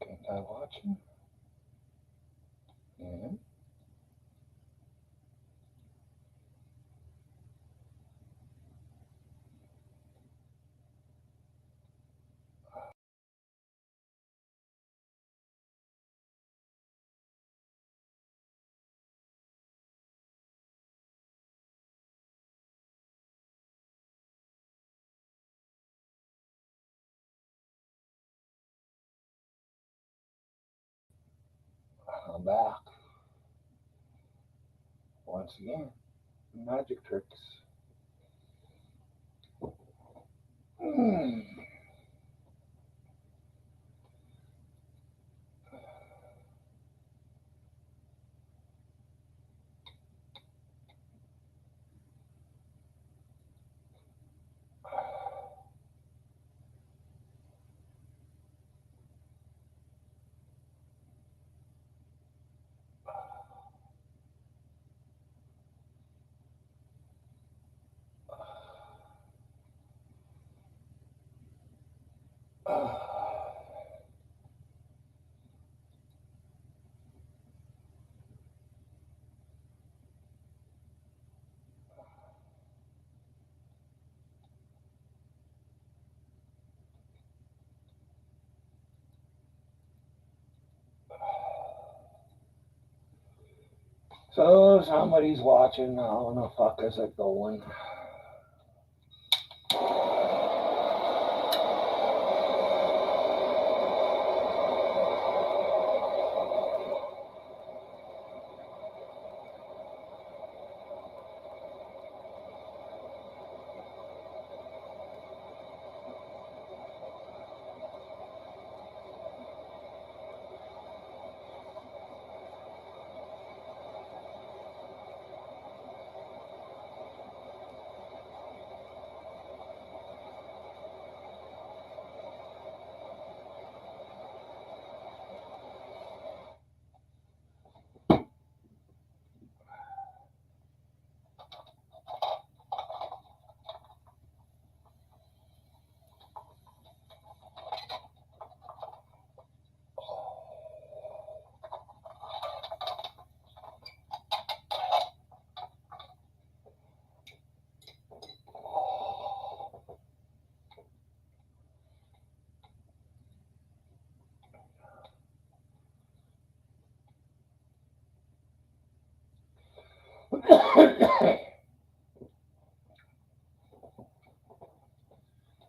Can't I watching? Yeah. I'm back once again. Magic tricks. Mm. So somebody's watching. How the fuck is it going?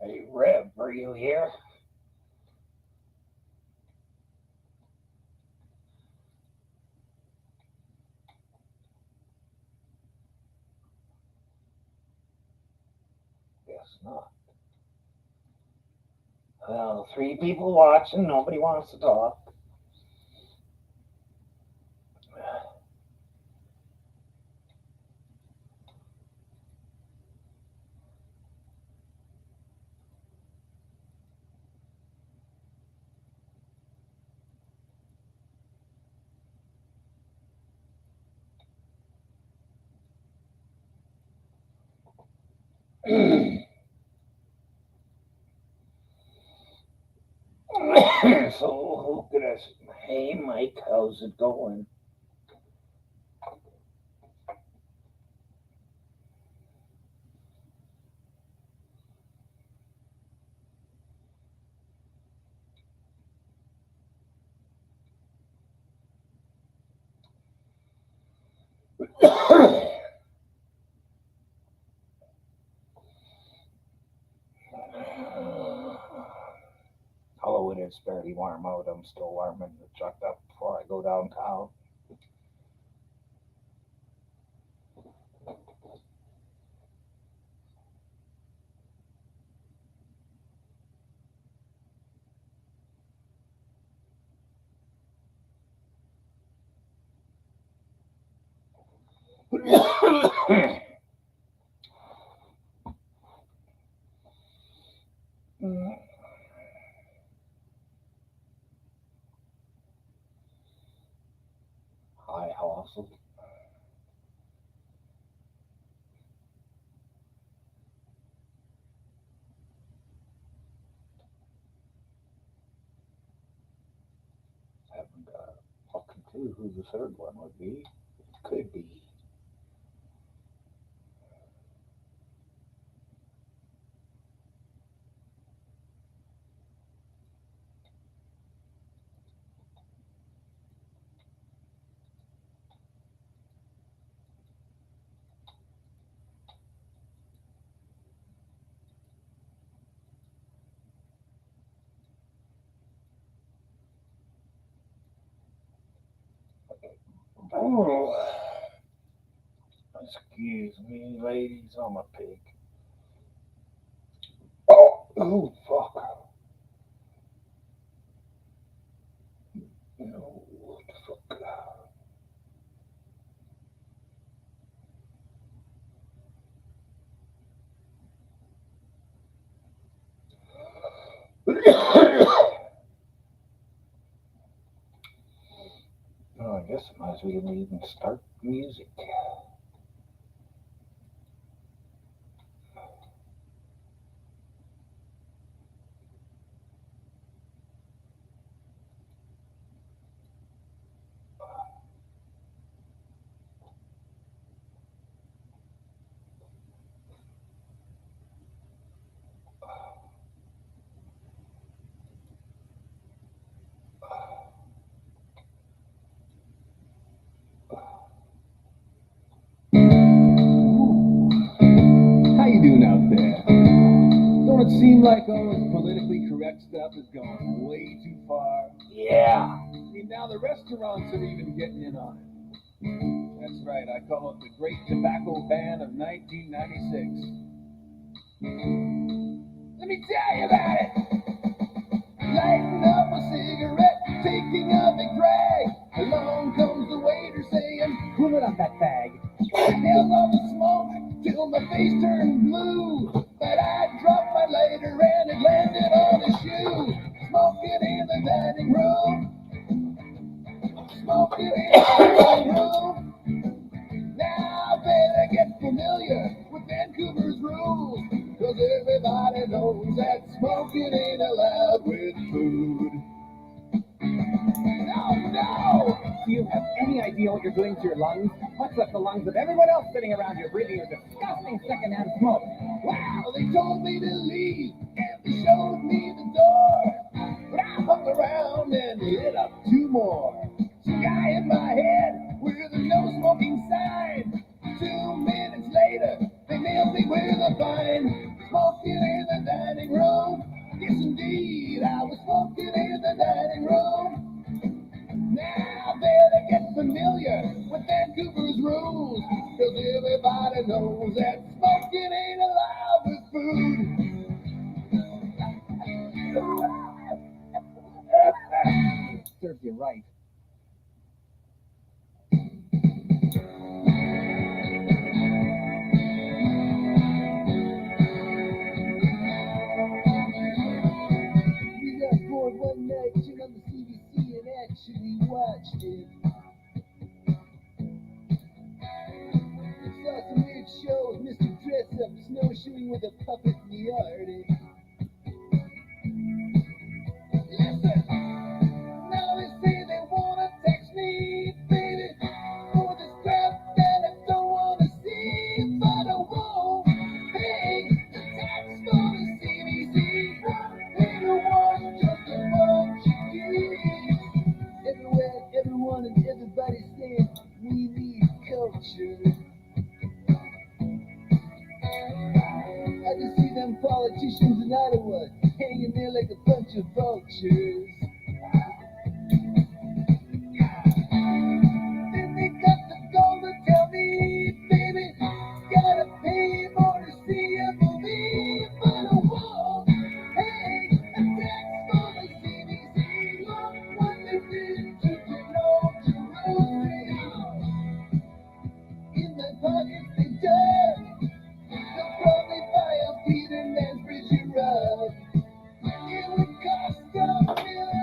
Hey, Rev, are you here? Guess not. Well, three people watching. Nobody wants to talk. So who could I? Hey, Mike, how's it going? Although it is fairly warm out, I'm still warming the truck up before I go downtown. Hi, awesome. wonder who the third one would be. Could be. Oh, excuse me, ladies. I'm a pig. Oh, fuck. No, what the fuck? Oh, I guess it might as well even start music. How you doing out there? Don't it seem like all this politically correct stuff is going way too far? Yeah. I mean, now the restaurants are even getting in on it. That's right, I call it the Great Tobacco Ban of 1996. Let me tell you about it! Lighting up a cigarette, taking a big drag. Along comes the waiter saying, "Pull it up that bag." I held on the smoke till my face turned blue. But I dropped my lighter and it landed on his shoe. Smoking in the dining room. Smoking in the dining room. Now I better get familiar with Vancouver's rules. Cause everybody knows that smoking ain't allowed with food. No! Do you have any idea what you're doing to your lungs? Much less the lungs of everyone else sitting around here breathing your disgusting secondhand smoke. Wow, they told me to leave and they showed me the door. But I hung around and lit up two more. Some guy in my head with a no smoking sign. 2 minutes later, they nailed me with a fine. Smoking in the dining room. Yes, indeed, I was smoking in the dining room. Now I better get familiar with Vancouver's rules. Cause everybody knows that smoking ain't allowed with food. Serves you right. We got bored one night, turned on the CBC and actually watched it. Saw some weird shows, Mr. Dress Up, snowshoeing with a puppet in the Arctic. Listen, now they say they wanna text me, baby, for this crap that I don't wanna see, but I won't. Hey, the text for the CBC, they don't want just a bunch of kids. Everywhere, everyone and everybody saying we need culture. I just see them politicians in Ottawa hanging there like a bunch of vultures. Then they got the gall to tell me, baby, gotta pay more to see a movie, but I won't. Hey, a tax for the CBC, look what they did to Jerusalem. In my pockets they dug. They'll probably buy a Peter Man's Bridge Road. It would cost $1 million.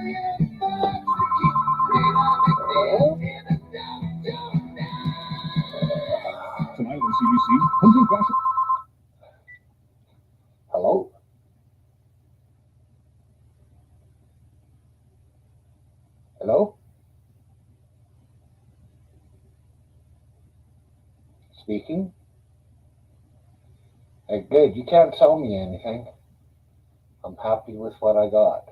Speaking. Hey, good. You can't tell me anything. I'm happy with what I got.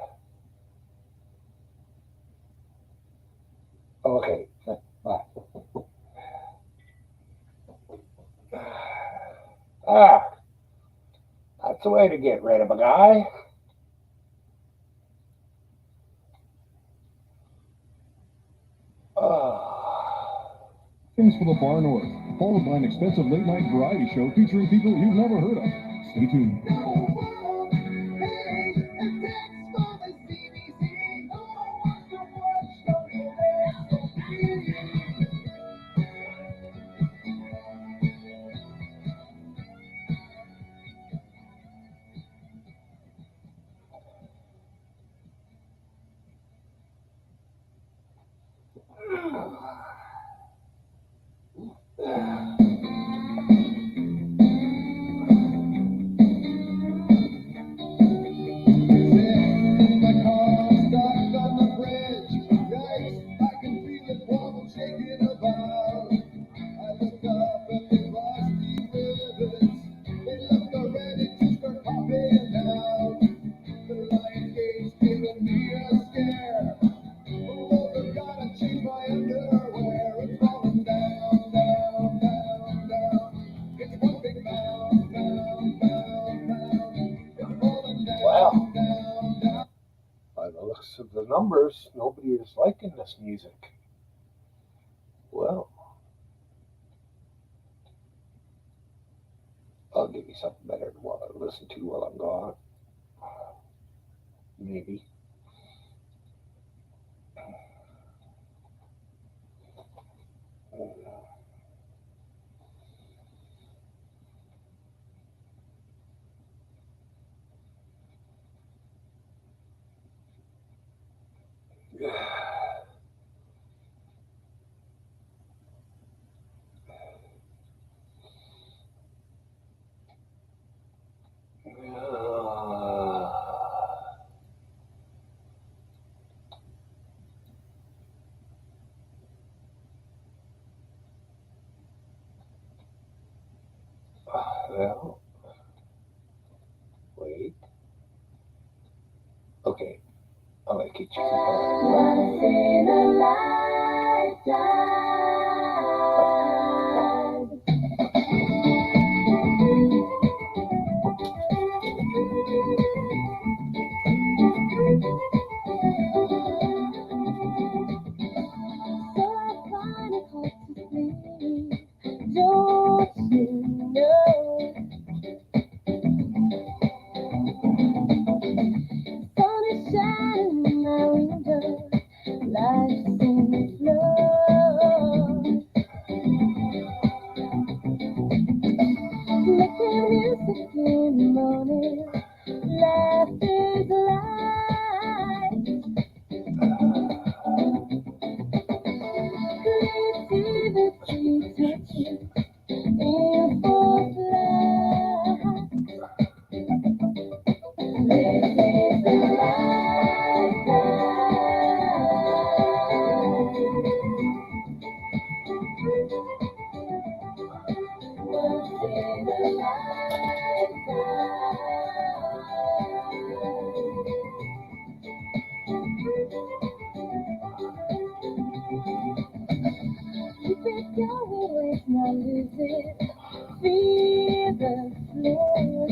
Okay. Bye. Ah, that's the way to get rid of a guy. Ah. Things for the far north, followed by an expensive late-night variety show featuring people you've never heard of. Stay tuned. Well, by the looks of the numbers, nobody is liking this music. Well, I'll give you something better to listen to while I'm gone. Maybe. Well, wait. Okay, I'm gonna keep you Once in a lifetime. So I find it hard to sleep. Don't you know? Sun is shining in my window. Life seems slow. Making music in the morning. Laughter's light. Creativity touching in full flight. This is the lifetime. Once in a lifetime. Keep it going, let's not lose it. Feel the flow.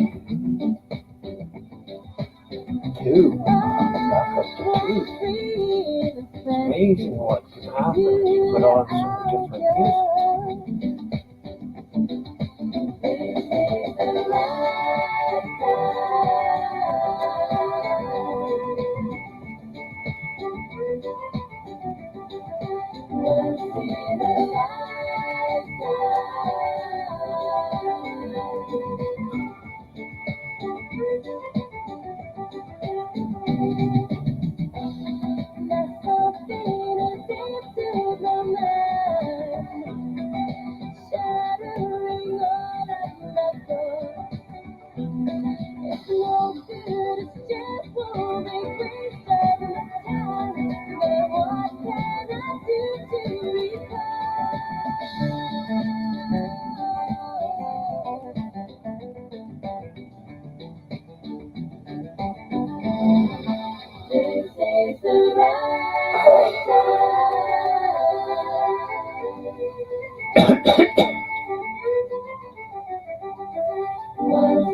two. Back up to two. It's amazing what can happen if you put on some different music. Shattering all of my thoughts. It's no good, it's just moving waste of my time. But what can I do to recall? Once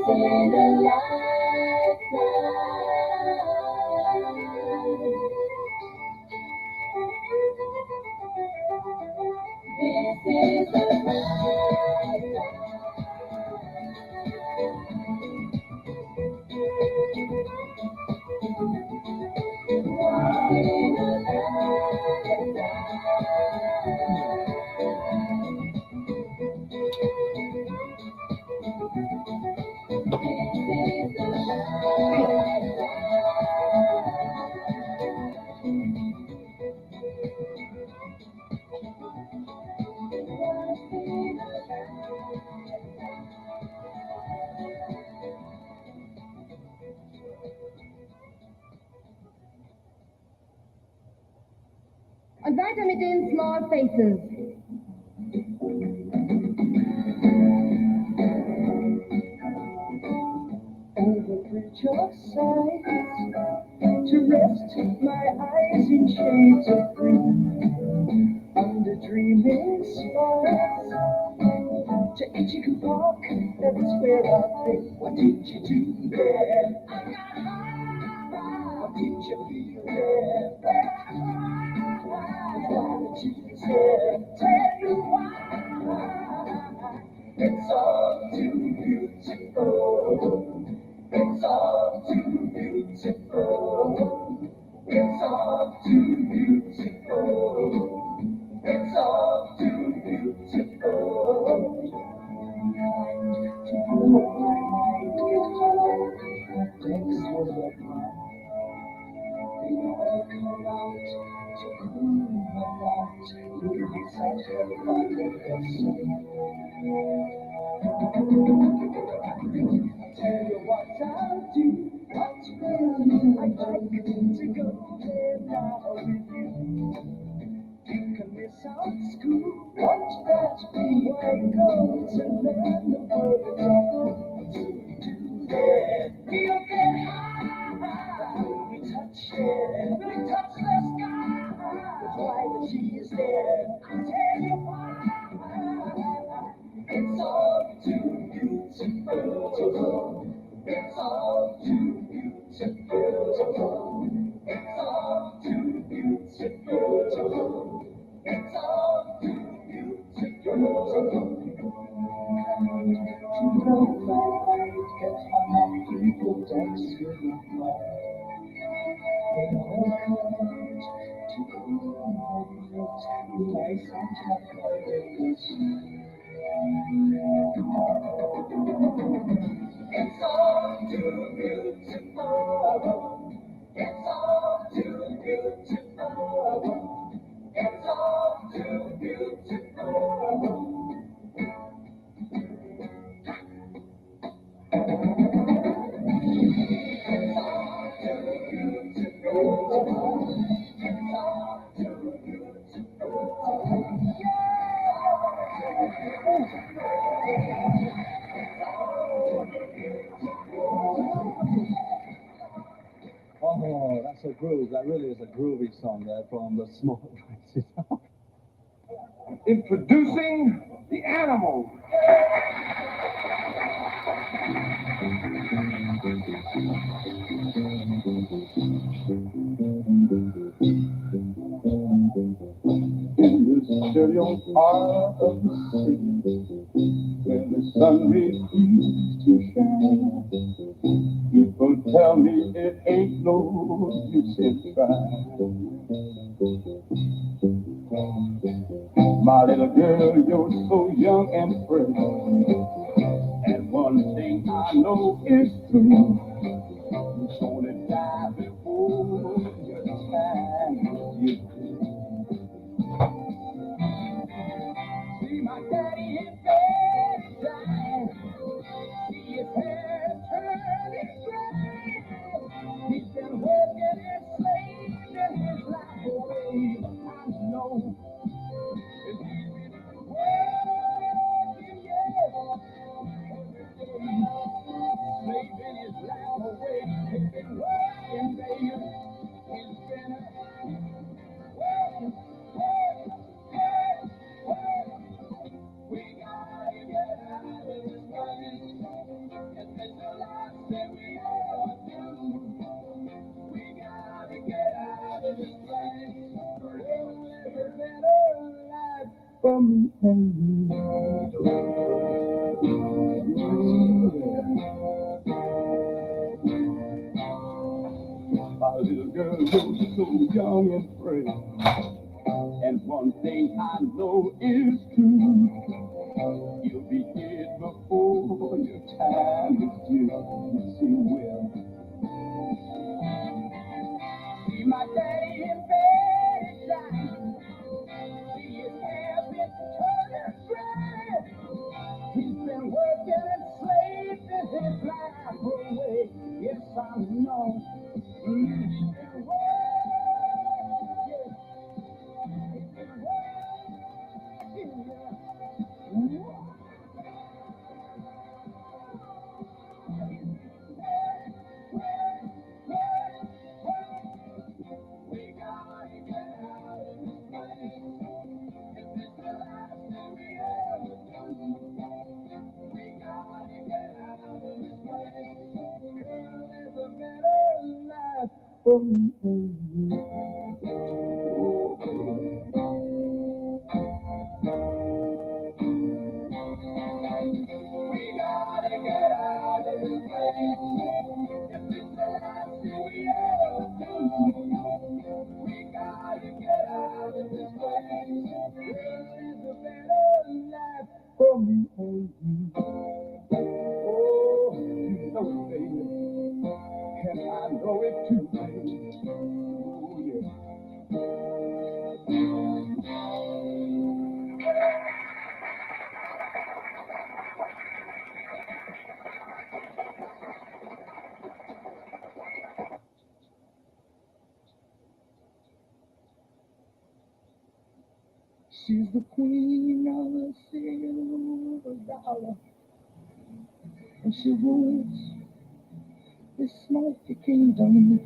in a lifetime. This is a Und weiter mit den Small Faces. Overbridge your sight to rest my eyes in shades of green under dreaming stars to Ichigo Park, that's where I've been. What did you do there? What did you feel there? Why did you say? Tell you why? It's all too beautiful. It's all too beautiful. It's all too beautiful. It's all too beautiful. To blow my mind, takes one of mine. They all come out to cool my heart. Look at me, such a fun person. Tell you what I'll do, what's really I'd like to go there now with you. You can miss out school, won't that be why go to learn the words of to there. We'll get high, we touch it, we touch the sky. That's why the G is there. I'll tell you why. It's all too beautiful. It's all too beautiful. It's all too beautiful. It's all too beautiful. To blow my mind, get hung up, people dance with my heart. They all come out to cool my nice and tough. It's all too beautiful. It's all too beautiful. It's all too beautiful. Oh, that's a groove. That really is a groovy song there from the Small Faces. Introducing the Animals. In the stereo part of the city, where the sun refuses to shine, people tell me it ain't no use in trying. My little girl, you're so young and fresh, and one thing I know is true, you're gonna die before your time is through. See my daddy in bed dying. See his hair turning gray. He's been working and slaving his life away. I know that he's been working, slaving his life away. He's been working, baby. He's been working, working, working, working. for me and you. My little girl, you're so young and fresh. And one thing I know is true. You'll be dead before your time is due. Yes, you will. See my daddy in bed at night. See his hair been turning gray. He's been working and slaving his life away. Yes, I know. He's been working. He's been working. We gotta get out of this place. If it's the last thing we ever do, we gotta get out of this place. There's a better life for me and you. We gotta get out of this place. If it's the last thing we ever do, we gotta get out of this place. There's a better life for me and you. Oh, you know it, baby, and I know it too, baby. Oh, yeah. She's the queen of the silver dollar, and she rules this smoky kingdom.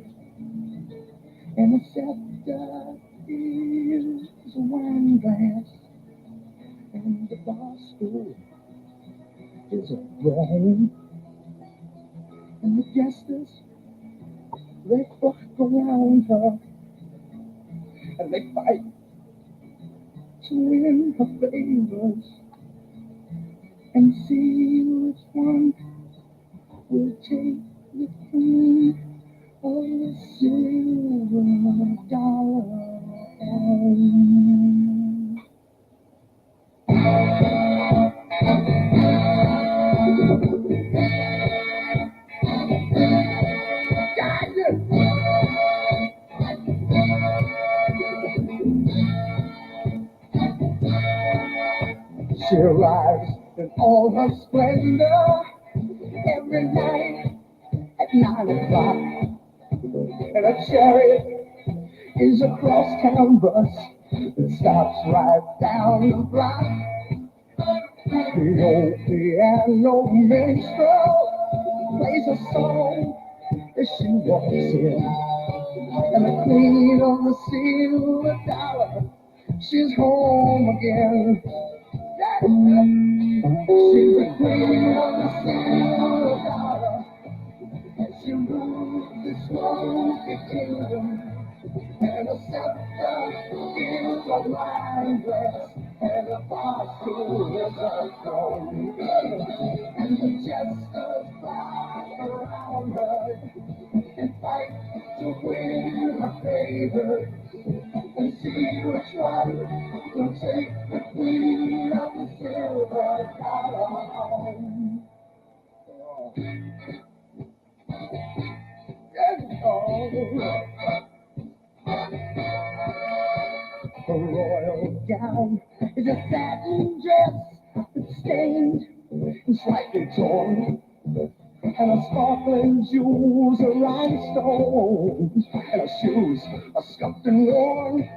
And the scepter is a wine glass, and the bar stool is a throne. And the jesters, they flock around her, and they fight to win her favors, and see which one will take the queen of the silver dollar home. She arrives in all her splendor every night at 9 o'clock. And a chariot is a crosstown bus that stops right down the block. The old piano minstrel plays a song as she walks in. And the queen of the silver dollar, she's home again. She's the queen of the silver dollar, and she rules this smoky kingdom. And a scepter is a wine glass, and a bar stool is a throne. And the jesters fly around her and fight to win her favor, and see which one will take the queen of the silver dollar home. Her royal gown is a satin dress that's stained and slightly torn, and her sparkling jewels are rhinestones, and her shoes are scuffed and worn.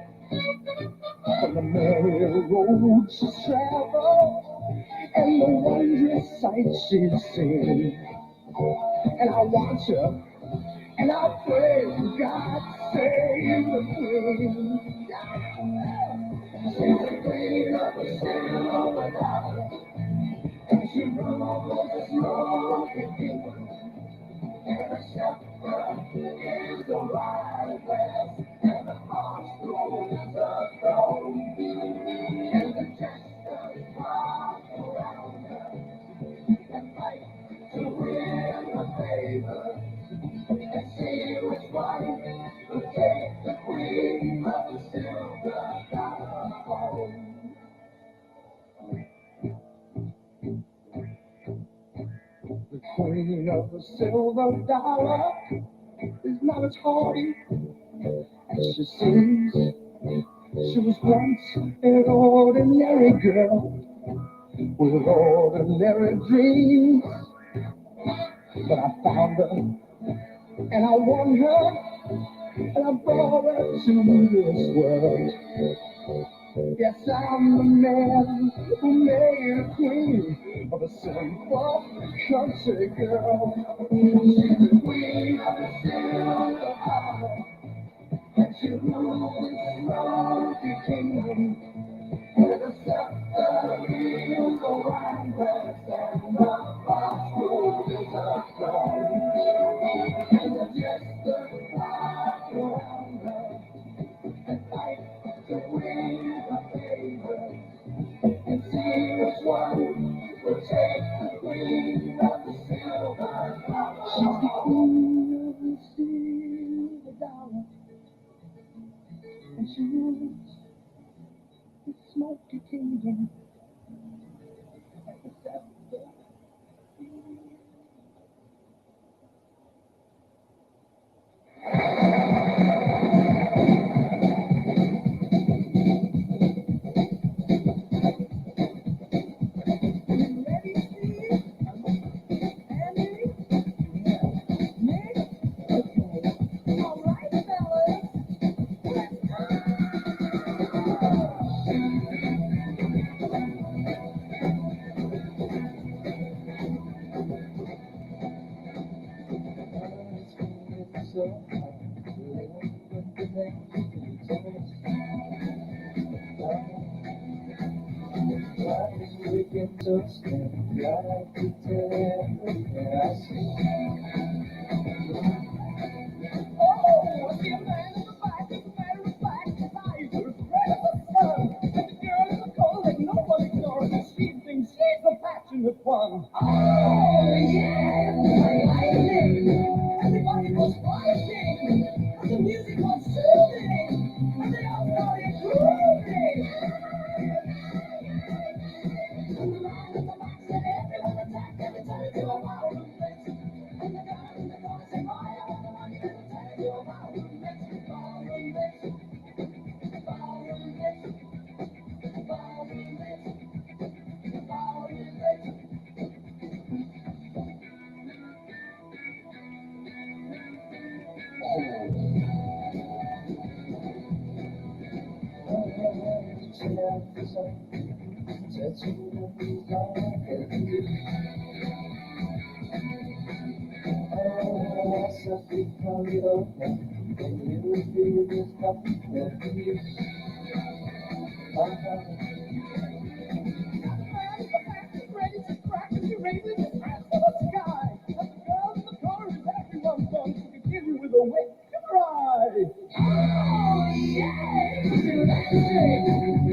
From the merry road she's traveled, and the wondrous sights she's seen. And I watch her, and I pray God save the queen. She's the queen of the silver dollar, and she rules the smoky kingdom. And the scepter is the wine glass, and the heart's gold is the throne. And the queen of the silver dollar is not as haughty as she seems. She was once an ordinary girl with ordinary dreams. But I found her and I won her and I brought her to this world. Yes, I'm the man who made a queen of a simple country girl. She's the queen of the silver dollar, and she rules the kingdom. With a scepter, wheels around her, and the box rules her throne. And the jester flies around her, and fights to win her favor. And see which one will take the queen of the silver dollar. She's the queen of the silver dollar, and she rules the smoky kingdom. One. Oh, yes, I like it. Everybody was fighting, and the music was soothing, and they all started grooving. And the man in the box said everyone attacked, and it turned into a wild mix. And the guy in the corner said, fire on the money, and it turned into a wild mix. Wild mix. Wild mix. Wild mix. Wild mix. Ready to crack and she raises his hands to the sky. And the girl in the corner is everyone's going to begin with a wake and cry. Oh, yes, electric,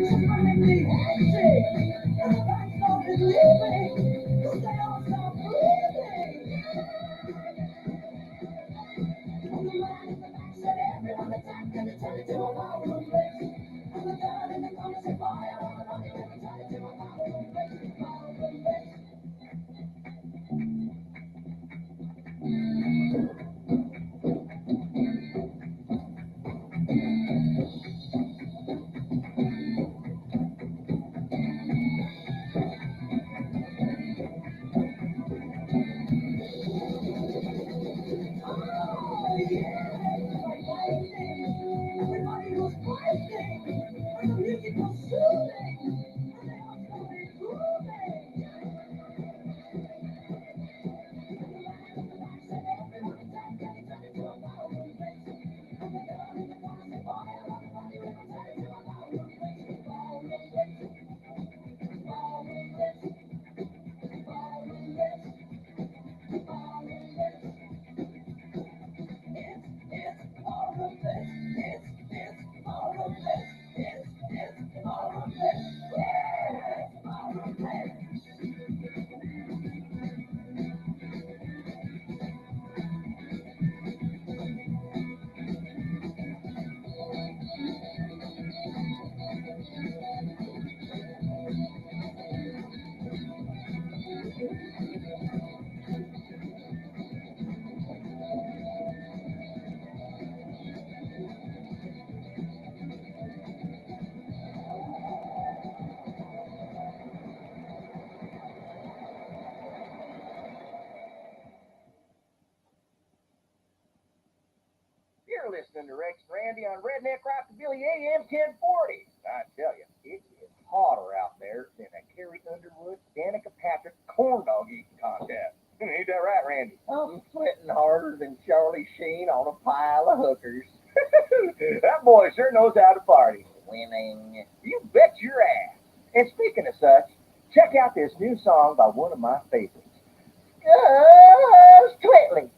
sopranically hectic. And the band started leaving, because they all stopped breathing. And the man in the back said everyone attacked, and it turned into a wild mix. And the girl in the corner said fire. listening to Rex and Randy on Redneck Rockabilly AM 1040. I tell you, it is hotter out there than a Carrie Underwood, Danica Patrick corn dog eating contest. Ain't that right, Randy? I'm sweating harder than Charlie Sheen on a pile of hookers. That boy sure knows how to party. Winning. You bet your ass. And speaking of such, check out this new song by one of my favorites. Just Twitly.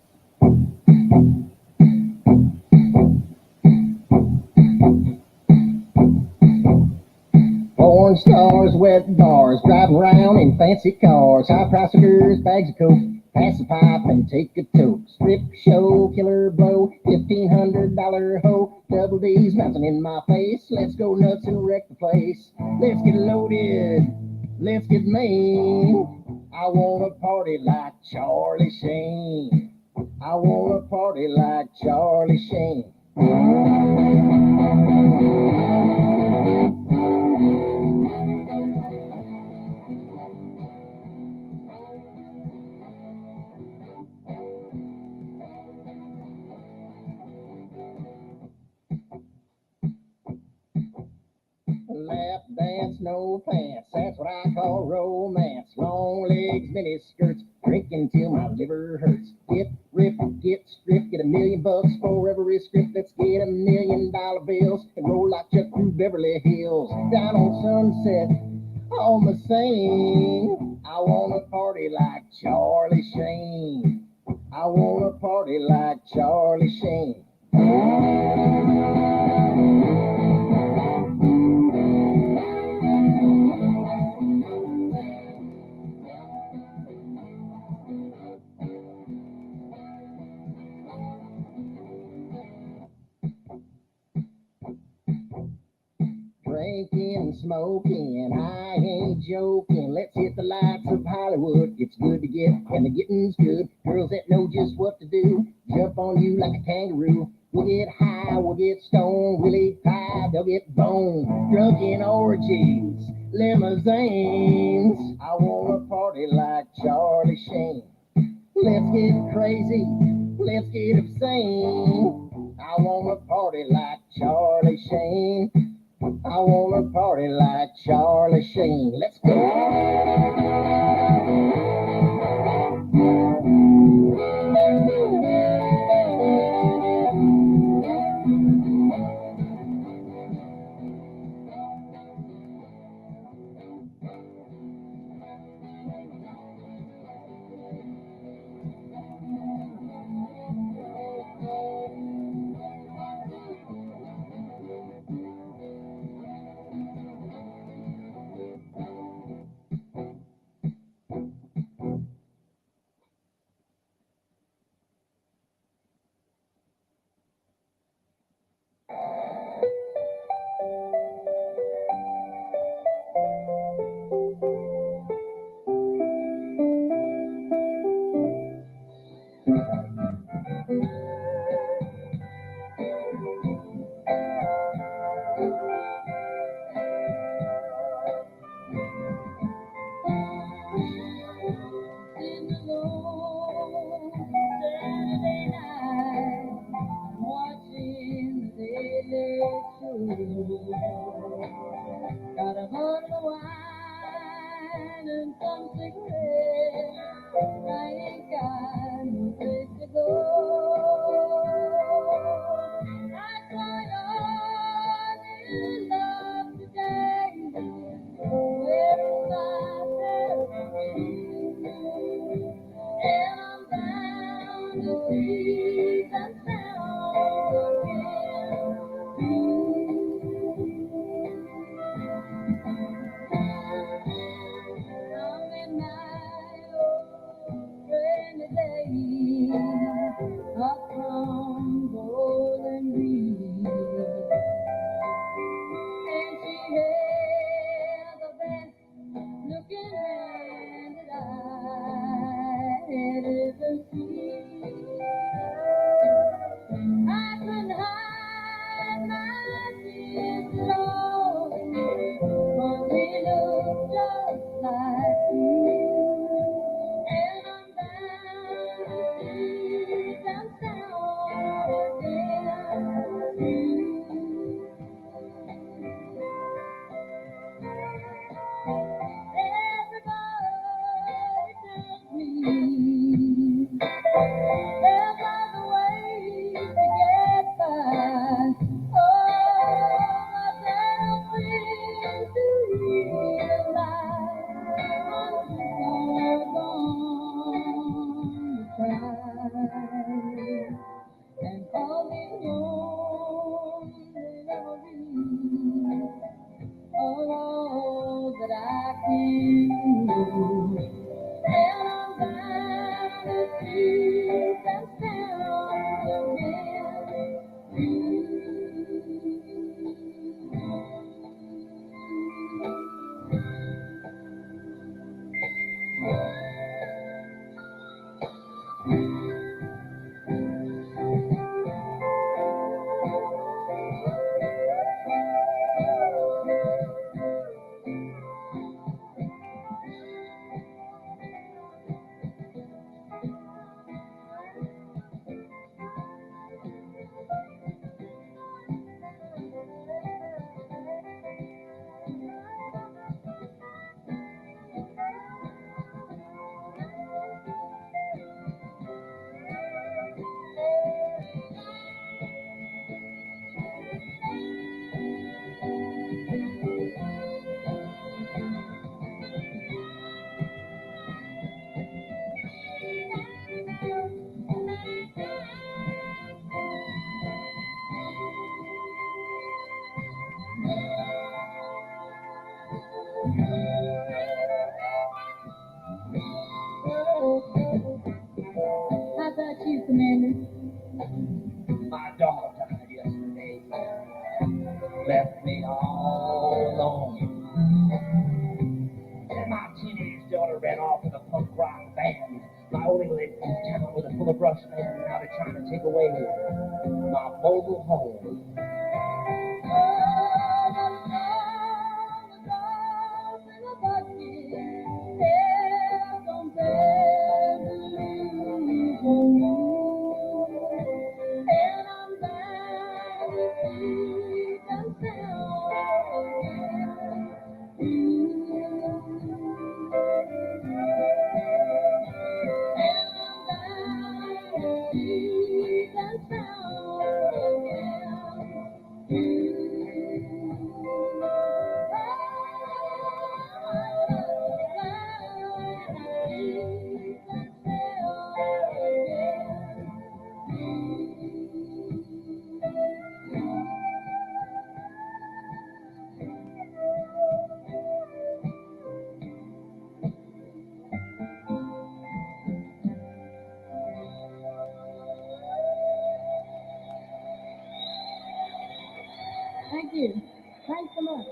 Porn stars, wet bars, driving around in fancy cars, high-priced cigars, bags of coke, pass the pipe and take a toke. Strip show, killer blow, $1,500 hoe, double D's bouncing in my face. Let's go nuts and wreck the place. Let's get loaded, let's get mean. I wanna party like Charlie Sheen. I wanna party like Charlie Sheen. Lap dance, no pants, that's what I call romance. Long legs, mini skirts, drinking till my liver hurts. Get ripped, get stripped, get $1 million for every script. Let's get $1 million bills and roll like Chuck through Beverly Hills. Down on Sunset, on the scene. I wanna party like Charlie Sheen. I wanna party like Charlie Sheen. Drinking, smoking, I ain't joking. Let's hit the lights of Hollywood. It's good to get, and the getting's good. Girls that know just what to do, jump on you like a kangaroo. We'll get high, we'll get stoned, we'll eat pie, they'll get boned. Drunken orgies, limousines. I wanna party like Charlie Sheen. Let's get crazy, let's get obscene. I wanna party like Charlie Sheen. I wanna party like Charlie Sheen. Let's go. Got a bottle of wine and some cigarettes. I ain't got no place to go. I tried on in love today. Wearing myself and I'm bound to see that sound again. I'm in my old friendly days. ran off with a punk rock band. My only lit town with a full of brush man. Now they're trying to take away my mobile home. Thank you. Thanks so much.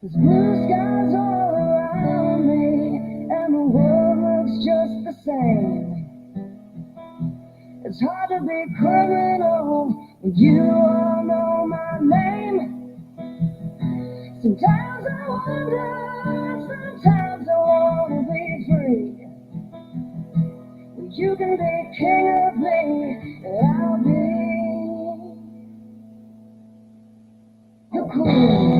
There's blue skies all around me, and the world looks just the same. It's hard to be criminal when you all know my name. Sometimes I wonder, sometimes I wanna be free. Well, you can be king of me, and I'll be your queen.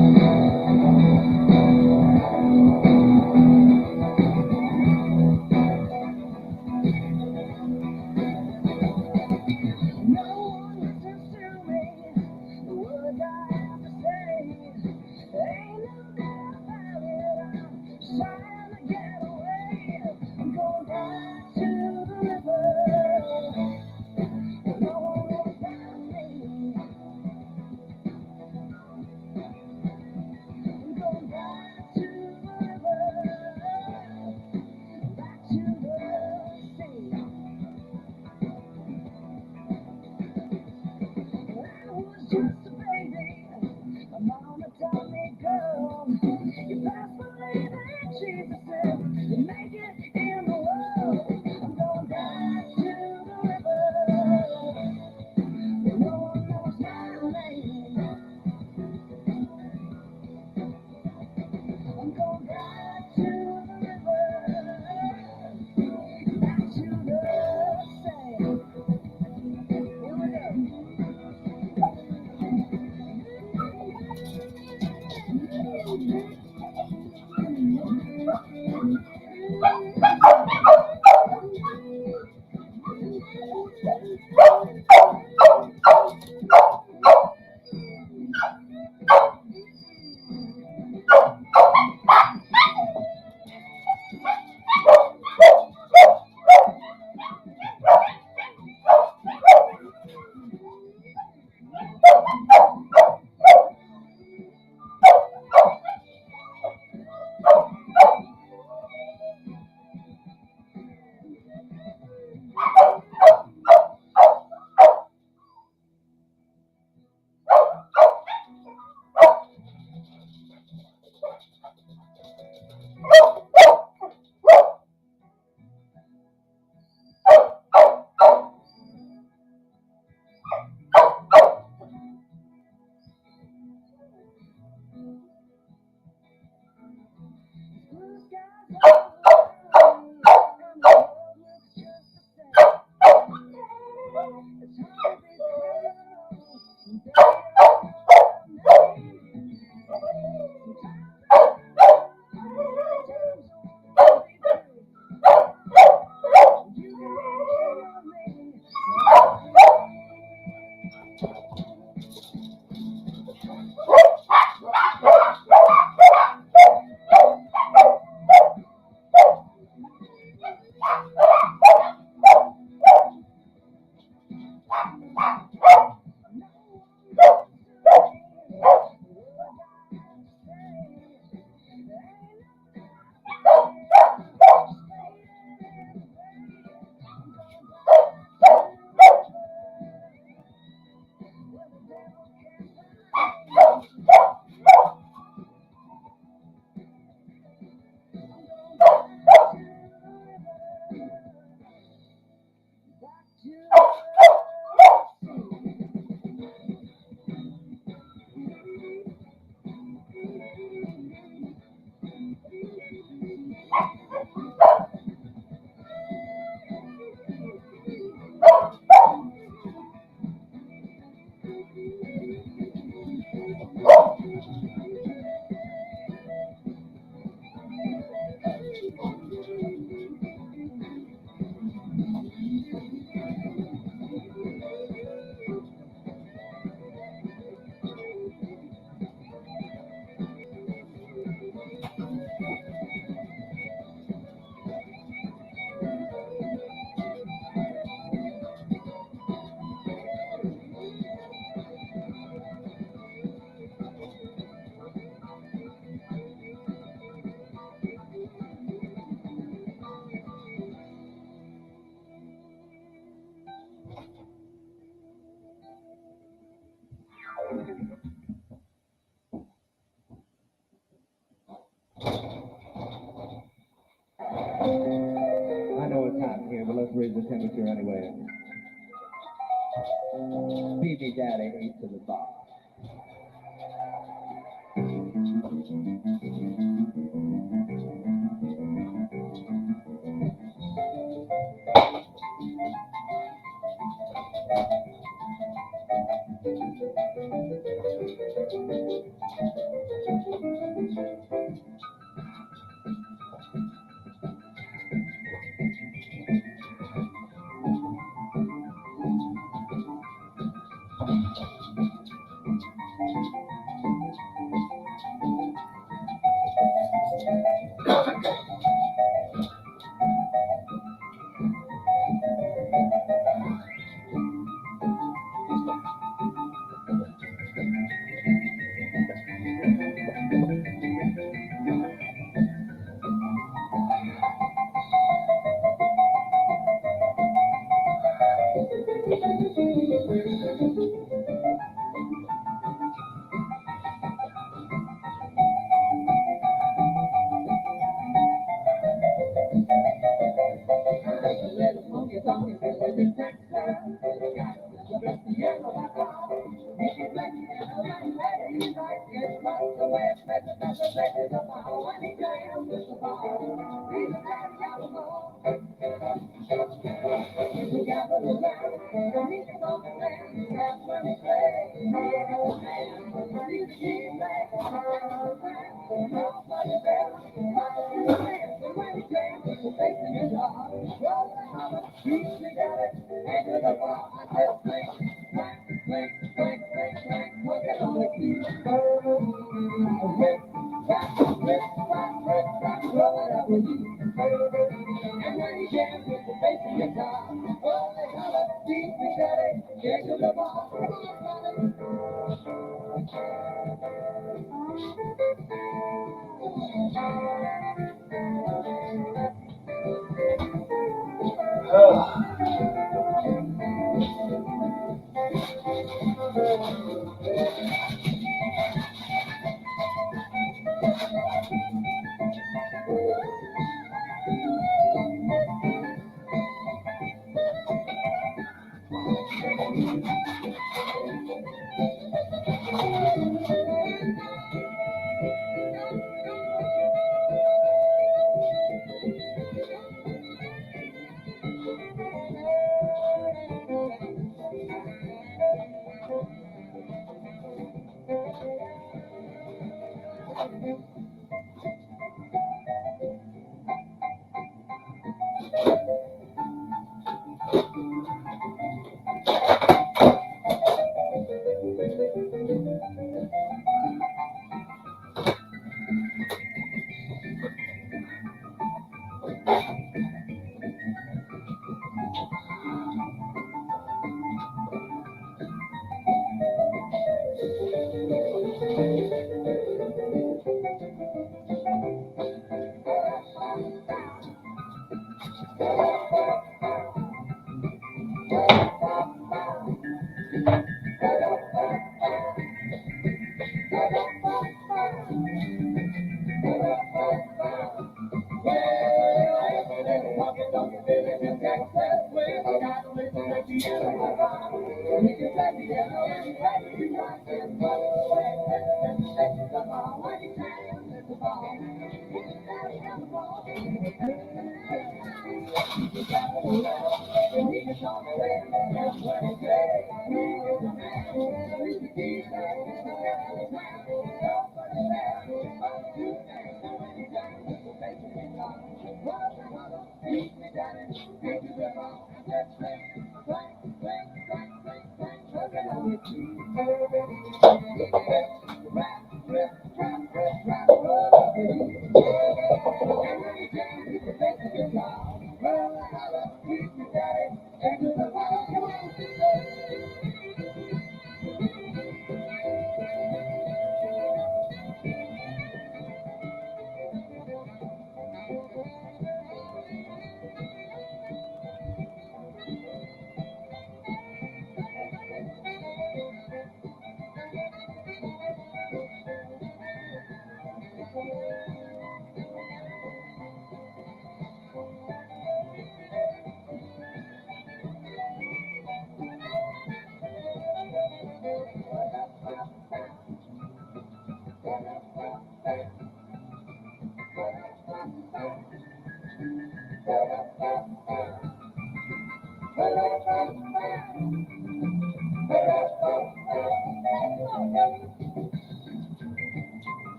let's raise the temperature anyway. Baby Daddy ate to the bar.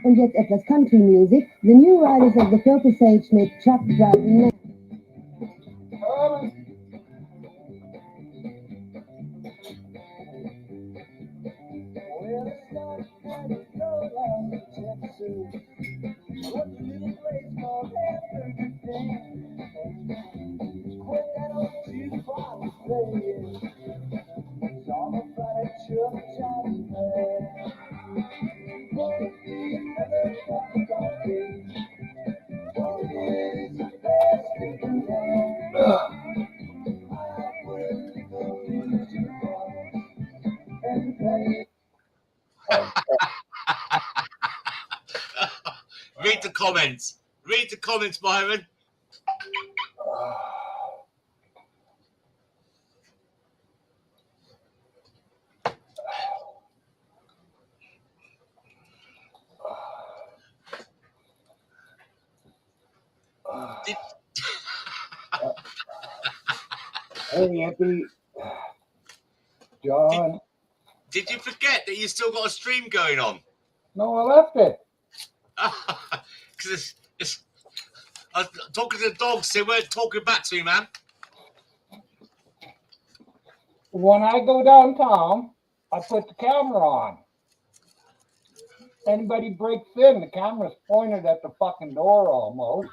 Und jetzt etwas Country Music. The New Riders of the Filthy Sage mit Chuck Driving Man. Read the comments. Read the comments, Byron. Hey, Auntie. John. Did you forget that you still got a stream going on? No, I left it. Because I was talking to the dogs. They weren't talking back to me, man. When I go downtown, I put the camera on. Anybody breaks in, the camera's pointed at the fucking door almost.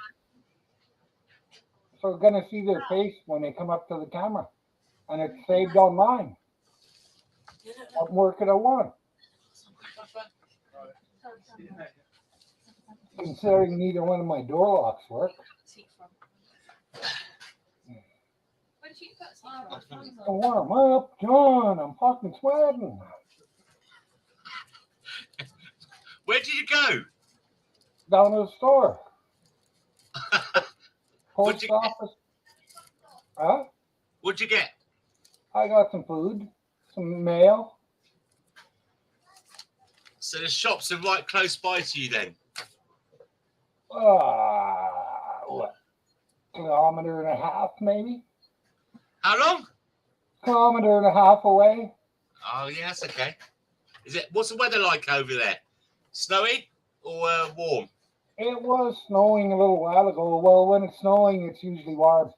So we're gonna see their face when they come up to the camera. And it's saved online. What more could I want? Considering neither one of my door locks work. Warm up, John. I'm fucking sweating. Where did you go? Down to the store. What'd Post you office. Huh? What'd you get? I got some food, some mail. So the shops are right close by to you then? What? Kilometer and a half, maybe? How long? Kilometer and a half away. Oh, yeah, that's okay. What's the weather like over there? Snowy or warm? It was snowing a little while ago. Well, when it's snowing, it's usually warm.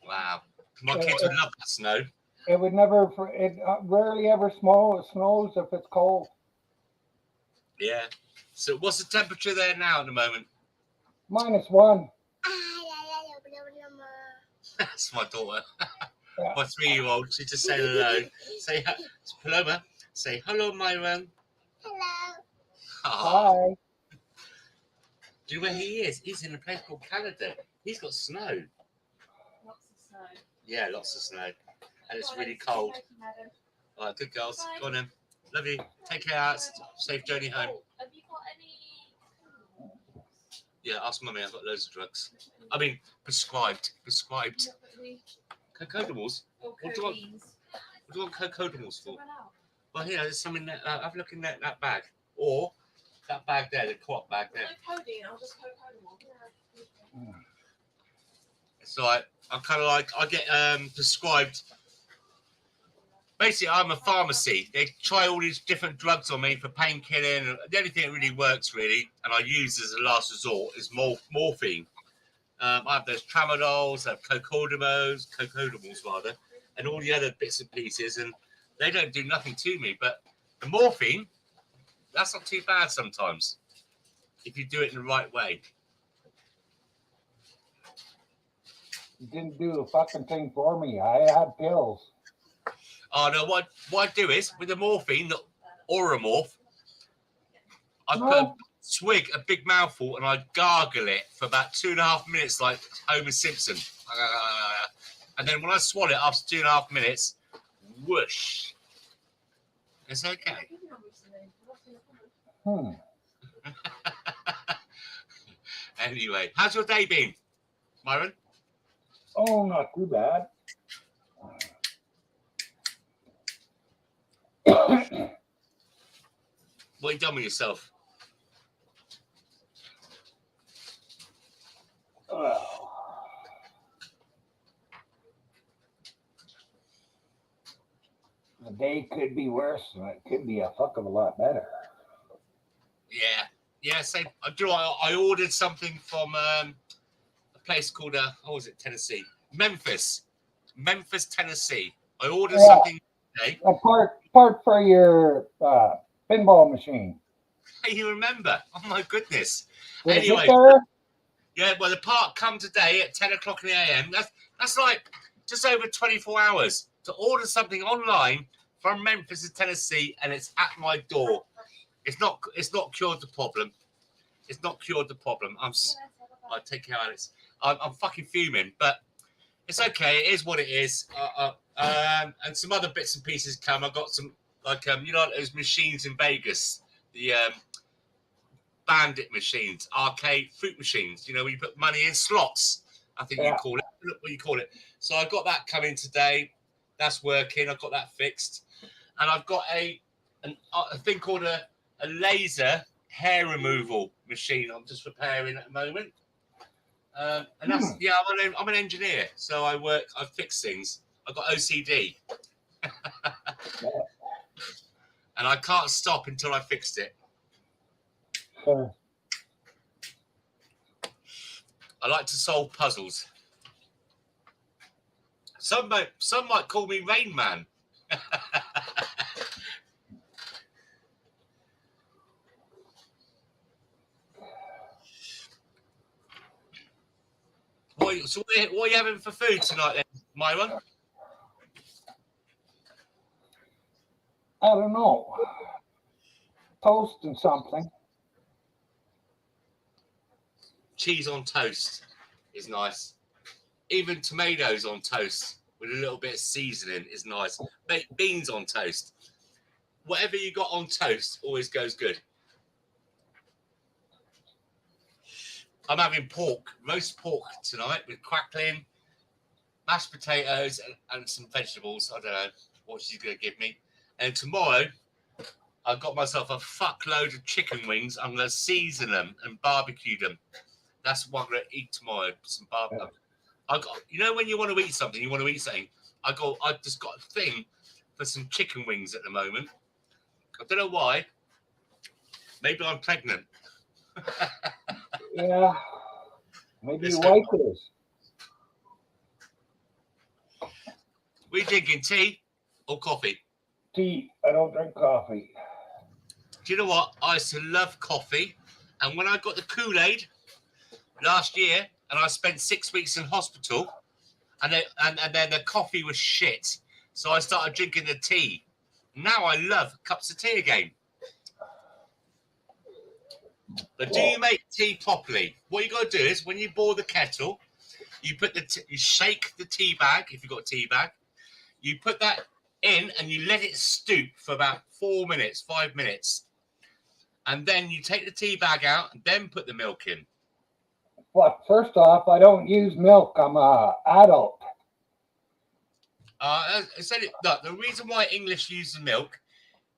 Wow. My kids would love that snow. It would never, it rarely ever snows if it's cold. Yeah. So what's the temperature there now at the moment? -1. That's my daughter. Yeah. My 3-year-old. She just said hello. Say, Paloma, say hello, Myron. Hello. Oh, Hi. do you know where he is? He's in a place called Canada. He's got snow. Lots of snow. Yeah, lots of snow. And it's really cold. All right, good girls. Go on then. Love you. Take care out. Safe journey home. Have you got any? Yeah, ask mummy. I've got loads of drugs. I mean, prescribed. Cocodamals? Or What do you want? codeines? What do you want cocodamals for? Run out. Well, here, there's some in there. Have a look in that bag. Or that bag there, the co-op bag there. No codeine. I'll just cocodamol. Yeah. So I'm kind of like, I get prescribed. Basically, I'm a pharmacy. They try all these different drugs on me for painkilling. The only thing that really works, really, and I use as a last resort, is morphine. I have those tramadols, I have cocodamals rather, and all the other bits and pieces, and they don't do nothing to me. But the morphine, that's not too bad sometimes, if you do it in the right way. You didn't do a fucking thing for me. I had pills. Oh no, what I do is with the morphine, the Oromorph, I put No. a big mouthful, and I gargle it for about 2.5 minutes, like Homer Simpson. And then when I swallow it after 2.5 minutes, whoosh. It's okay. Anyway, how's your day been, Myron? Oh, not too bad. What have you done with yourself? The day could be worse, and it could be a fuck of a lot better. Yeah. Same. I ordered something from a place called Tennessee, Memphis, Tennessee. I ordered something today. A part for your pinball machine. Hey, you remember? Oh my goodness. Did it Anyway, get there? yeah. Well, the part come today at 10 o'clock in the AM. That's like just over 24 hours to order something online from Memphis, Tennessee, and it's at my door. It's not cured the problem. It's not cured the problem. I take care, Alex. I'm fucking fuming, but it's okay. It is what it is. And some other bits and pieces come. I got some those machines in Vegas, the bandit machines, arcade fruit machines. Where you put money in slots. I think you call it. Look what you call it. So I got that coming today. That's working. I've got that fixed, and I've got a thing called a laser hair removal machine. I'm just repairing at the moment. And that's I'm an engineer, so I fix things. I've got OCD. And I can't stop until I fixed it. I like to solve puzzles. Some might call me Rain Man. So what are you having for food tonight then, Myron? I don't know. Toast and something. Cheese on toast is nice. Even tomatoes on toast with a little bit of seasoning is nice. Baked beans on toast. Whatever you got on toast always goes good. I'm having roast pork tonight with crackling, mashed potatoes and some vegetables. I don't know what she's going to give me. And tomorrow, I've got myself a fuckload of chicken wings. I'm going to season them and barbecue them. That's what I'm going to eat tomorrow. Some barbecue. Yeah. When you want to eat something, I've just got a thing for some chicken wings at the moment. I don't know why. Maybe I'm pregnant. Yeah. Maybe your wife is. We drinking tea or coffee? Tea. I don't drink coffee. Do you know what? I used to love coffee. And when I got the Kool-Aid last year, and I spent 6 weeks in hospital, and then the coffee was shit. So I started drinking the tea. Now I love cups of tea again. But do you make tea properly? What you got to do is when you boil the kettle, you shake the tea bag. If you've got a tea bag, you put that in and you let it stoop for about 5 minutes, and then you take the tea bag out and then put the milk in. But first off, I don't use milk. I'm an adult. The reason why English uses milk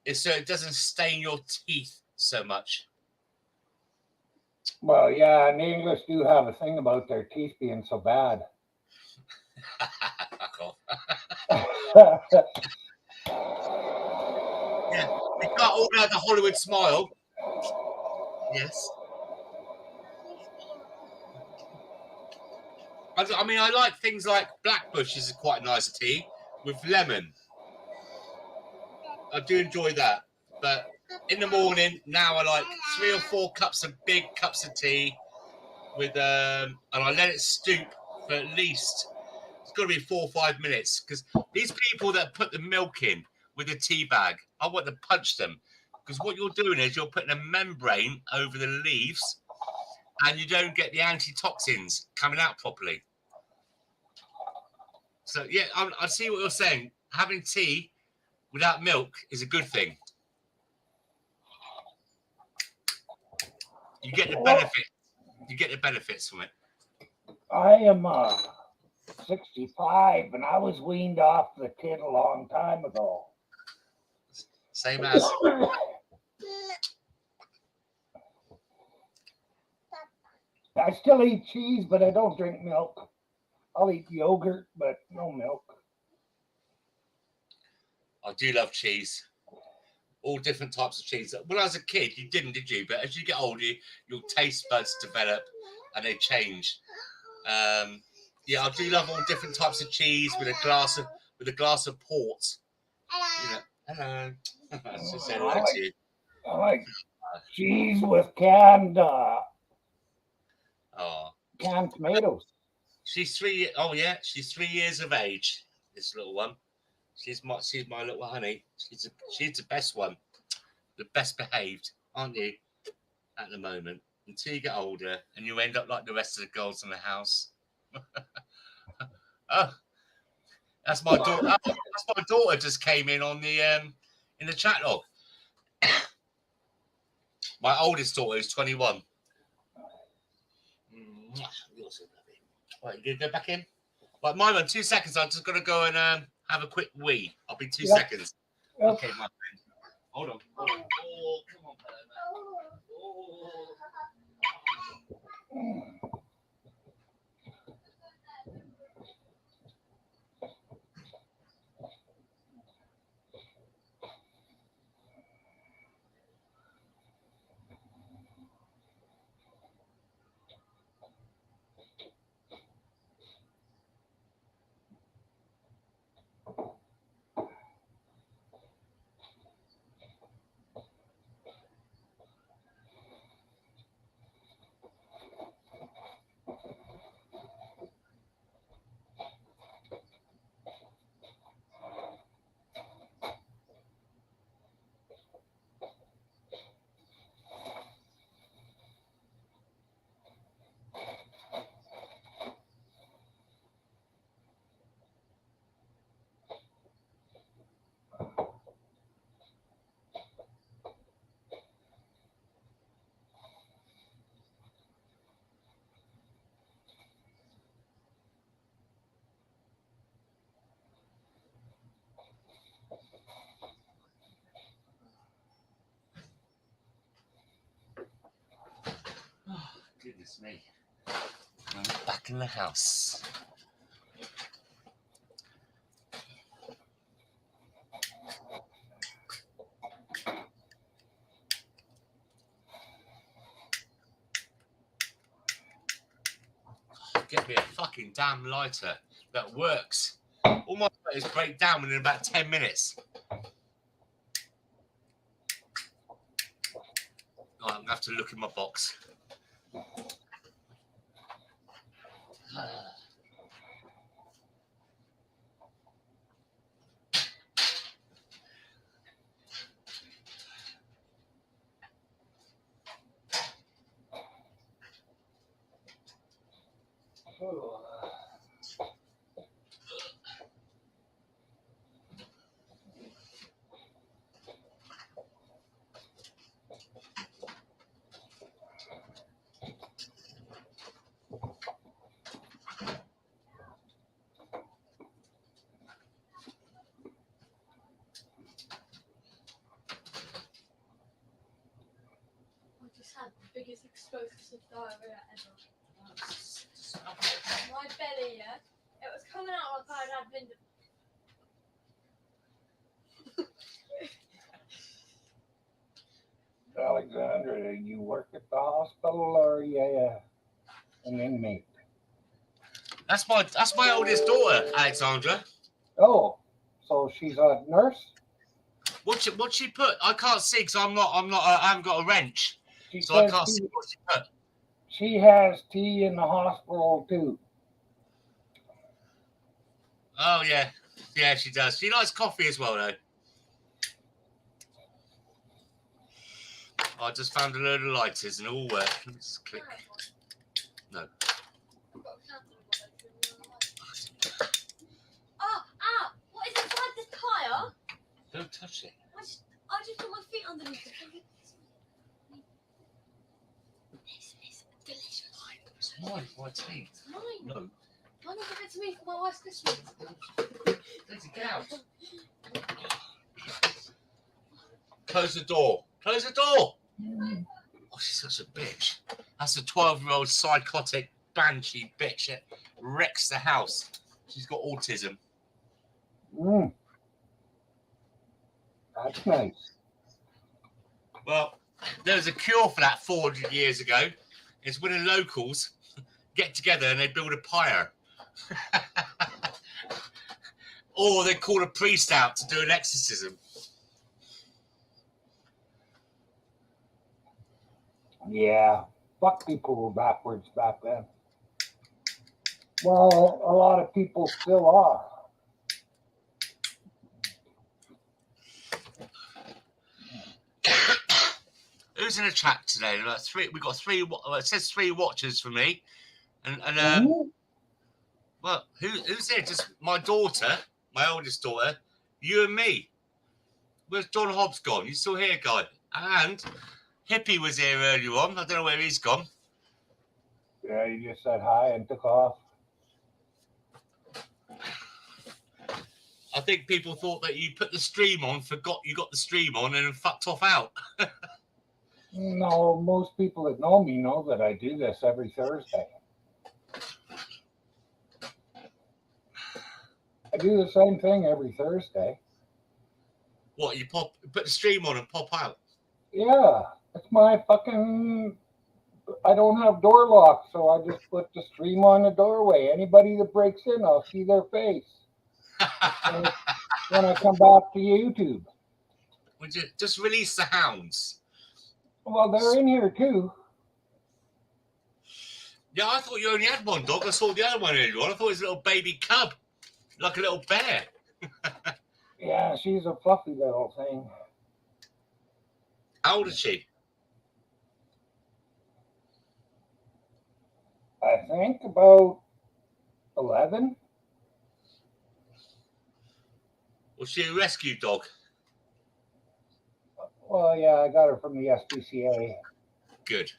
is so it doesn't stain your teeth so much. Well, yeah, and the English do have a thing about their teeth being so bad. Fuck off. Yeah, we can't all have the Hollywood smile. Yes. I mean, I like things like Blackbush is quite nice tea with lemon. I do enjoy that. But in the morning, now I like 3 or 4 big cups of tea with and I let it stoop for at least It's got to be 4 or 5 minutes because these people that put the milk in with a tea bag, I want to punch them because what you're doing is you're putting a membrane over the leaves and you don't get the antitoxins coming out properly. So, yeah, I see what you're saying. Having tea without milk is a good thing. You get the benefit. You get the benefits from it. I am 65, and I was weaned off the kid a long time ago. Same as. I still eat cheese, but I don't drink milk. I'll eat yogurt, but no milk. I do love cheese. All different types of cheese. When I was a kid, you didn't, did you? But as you get older, your taste buds develop and they change. Yeah, I do love all different types of cheese with a glass of port. You know, hello. Just say hello to you. I like cheese with canned tomatoes. She's 3. Oh yeah, she's 3 years of age. This little one. She's my little honey. She's the best one, the best behaved, aren't you? At the moment, until you get older and you end up like the rest of the girls in the house. Oh, that's my daughter. Oh, that's my daughter just came in on the in the chat log. My oldest daughter is 21. You're so lovely. Right, you gonna go back in? Right, Myron, 2 seconds. I'm just gonna go and have a quick wee. I'll be 2 seconds. Yep. Okay, my friend. Hold on. Oh, come on, man. Goodness me. I'm back in the house. Get me a fucking damn lighter that works. All my lighters break down within about 10 minutes. Oh, I'm going to have to look in my box. Had the biggest explosive diarrhea ever. My belly, yeah, it was coming out like I'd had been. Alexandra, you work at the hospital or are you an inmate? That's my oldest daughter, Alexandra. Oh, so she's a nurse? What she put? I can't see because I haven't got a wrench. She So I can't see what she put. She has tea in the hospital too. Oh, yeah. Yeah, she does. She likes coffee as well, though. I just found a load of lighters and all work. Let's click. No. Oh, ow! What is inside this tyre? Don't touch it. I just put my feet underneath it. It's delicious. It's mine for my tea. It's mine. No. Why not give it to me for my wife's Christmas? Let's get out. Close the door. Close the door. Oh, she's such a bitch. That's a 12-year-old psychotic banshee bitch that wrecks the house. She's got autism. That's nice. Well, there was a cure for that 400 years ago. It's when the locals get together and they build a pyre. Or they call a priest out to do an exorcism. Yeah, fuck, people were backwards back then. Well, a lot of people still are. Who's in the chat today? We got three. It says 3 watchers for me, and well, who's there? Just my daughter, my oldest daughter, you and me. Where's John Hobbs gone? You still here, guy? And Hippie was here earlier on. I don't know where he's gone. Yeah, you just said hi and took off. I think people thought that you put the stream on, forgot you got the stream on, and fucked off out. No, most people that know me know that I do this every Thursday. I do the same thing every Thursday. What, you put the stream on and pop out? Yeah, it's my fucking... I don't have door locks, so I just put the stream on the doorway. Anybody that breaks in, I'll see their face. When I come back to YouTube. Would you just release the hounds? Well, they're in here too. Yeah, I thought you only had one dog. I saw the other one earlier on. I thought it was a little baby cub, like a little bear. Yeah, she's a fluffy little thing. How old is she? I think about 11. Was she a rescue dog? Well, yeah, I got her from the SPCA. Good.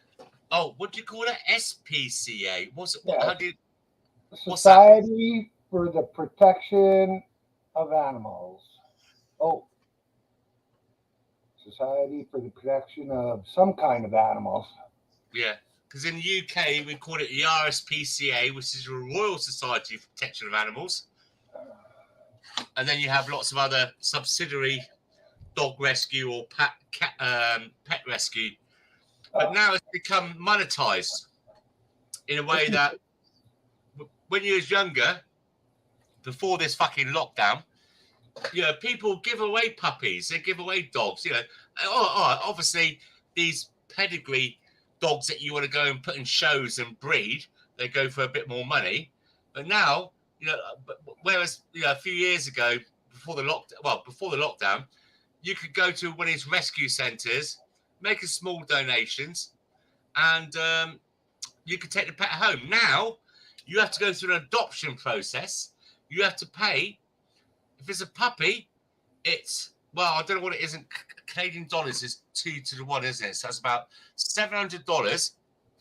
Oh, what do you call it? SPCA? What's it? Yeah. How do you? What's Society for the Protection of Animals. Oh. Society for the Protection of some kind of animals. Yeah, because in the UK we call it the RSPCA, which is the Royal Society for Protection of Animals. And then you have lots of other subsidiary dog rescue or pet rescue. But now it's become monetized in a way that when you was younger, before this fucking lockdown, you know, people give away puppies, they give away dogs, you know. Obviously, these pedigree dogs that you want to go and put in shows and breed, they go for a bit more money. But now, you know, whereas, you know, a few years ago, before the lockdown, you could go to one of these rescue centres, make a small donations, and you could take the pet home. Now, you have to go through an adoption process. You have to pay. If it's a puppy, it's, well, I don't know what it is in Canadian dollars, is 2 to 1, isn't it? So that's about $700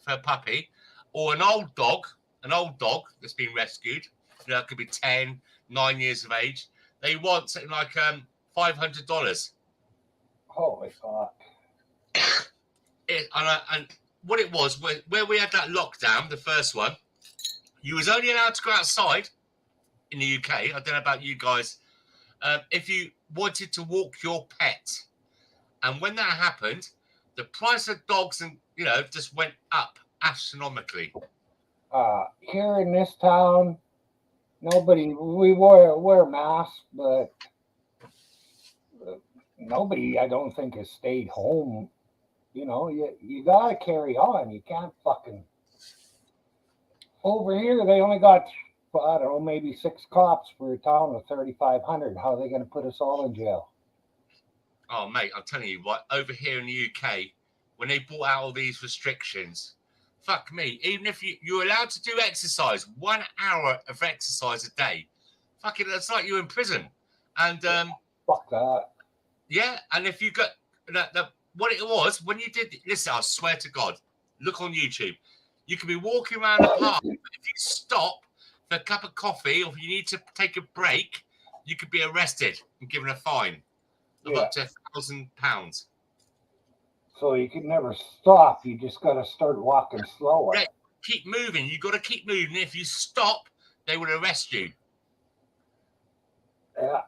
for a puppy. Or an old dog that's been rescued, you know, it could be 10, 9 years of age. They want something like $500. Holy fuck. And what it was, where we had that lockdown, the first one, you was only allowed to go outside in the UK. I don't know about you guys. If you wanted to walk your pet. And when that happened, the price of dogs and, you know, just went up astronomically. Here in this town, we wear masks, but nobody, I don't think, has stayed home. You know, you got to carry on. You can't fucking... Over here, they only got I don't know, maybe 6 cops for a town of 3,500. How are they going to put us all in jail? Oh, mate, I'm telling you what, over here in the UK, when they brought out all these restrictions, fuck me, even if you're allowed to do exercise, 1 hour of exercise a day, fucking, it's like you're in prison. And, Fuck that. yeah, and if you got, what it was, when you did, listen, I swear to God, look on YouTube, you could be walking around the park, but if you stop for a cup of coffee or if you need to take a break, you could be arrested and given a fine of up to £1,000. So you can never stop. You just got to start walking slower. Yeah, keep moving. You got to keep moving. If you stop, they will arrest you. Yeah.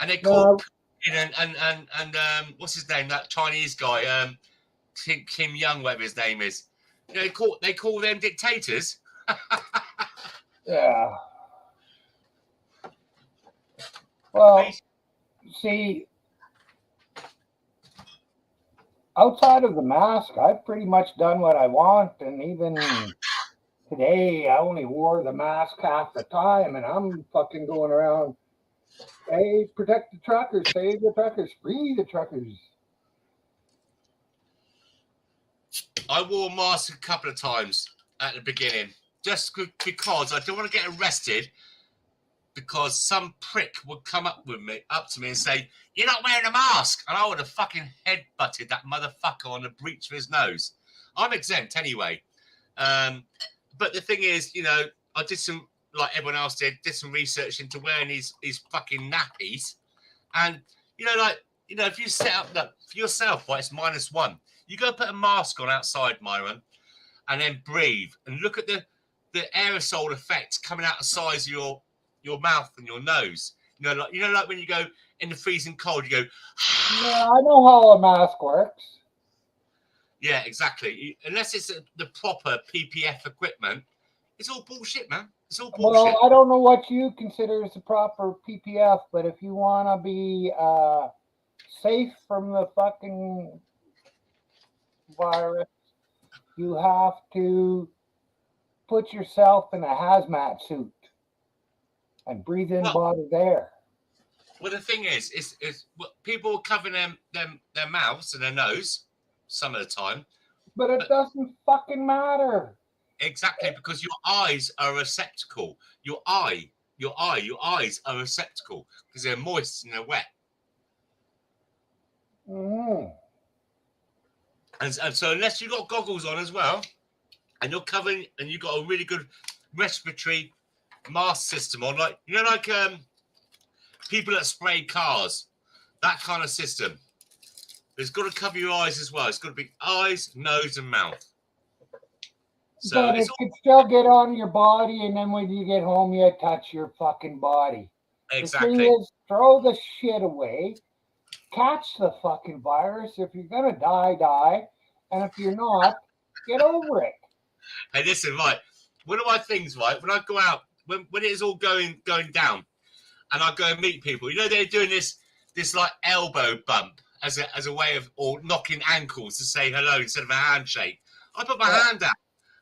And they call and what's his name? That Chinese guy, Kim Young, whatever his name is. You know, they call them dictators. Yeah. Well, see, outside of the mask, I've pretty much done what I want, and even today, I only wore the mask half the time, and I'm fucking going around, hey, protect the truckers, save the truckers, free the truckers. I wore a mask a couple of times at the beginning, just because I didn't want to get arrested, because some prick would come up to me and say, "You're not wearing a mask," and I would have fucking headbutted that motherfucker on the breech of his nose. I'm exempt anyway. But the thing is, you know, I did some, like everyone else did some research into wearing these fucking nappies. And, you know, like, you know, if you set up that for yourself, right, it's -1. You go put a mask on outside, Myron, and then breathe and look at the aerosol effect coming out the sides of your mouth and your nose. You know, like when you go in the freezing cold, you go. Yeah, I know how a mask works. Yeah, exactly. Unless it's the proper PPF equipment, it's all bullshit, man. It's all bullshit. Well, I don't know what you consider as the proper PPF, but if you want to be safe from the fucking virus, you have to put yourself in a hazmat suit and breathe in body air. Well, the thing is people cover their mouths and their nose some of the time. But it doesn't fucking matter. Exactly, because your eyes are a receptacle. Your eyes are a receptacle because they're moist and they're wet. Mm-hmm. And so unless you've got goggles on as well, and you're covering, and you've got a really good respiratory mask system on, like, you know, like people that spray cars, that kind of system. It's got to cover your eyes as well. It's got to be eyes, nose, and mouth. So but it can still get on your body, and then when you get home, you touch your fucking body. Exactly. The thing is, throw the shit away, catch the fucking virus. If you're gonna die, die, and if you're not, get over it. Hey, listen, right. One of my things, right, when I go out, when it is all going down, and I go and meet people, you know, they're doing this like elbow bump as a way of, or knocking ankles to say hello instead of a handshake. I put my hand out,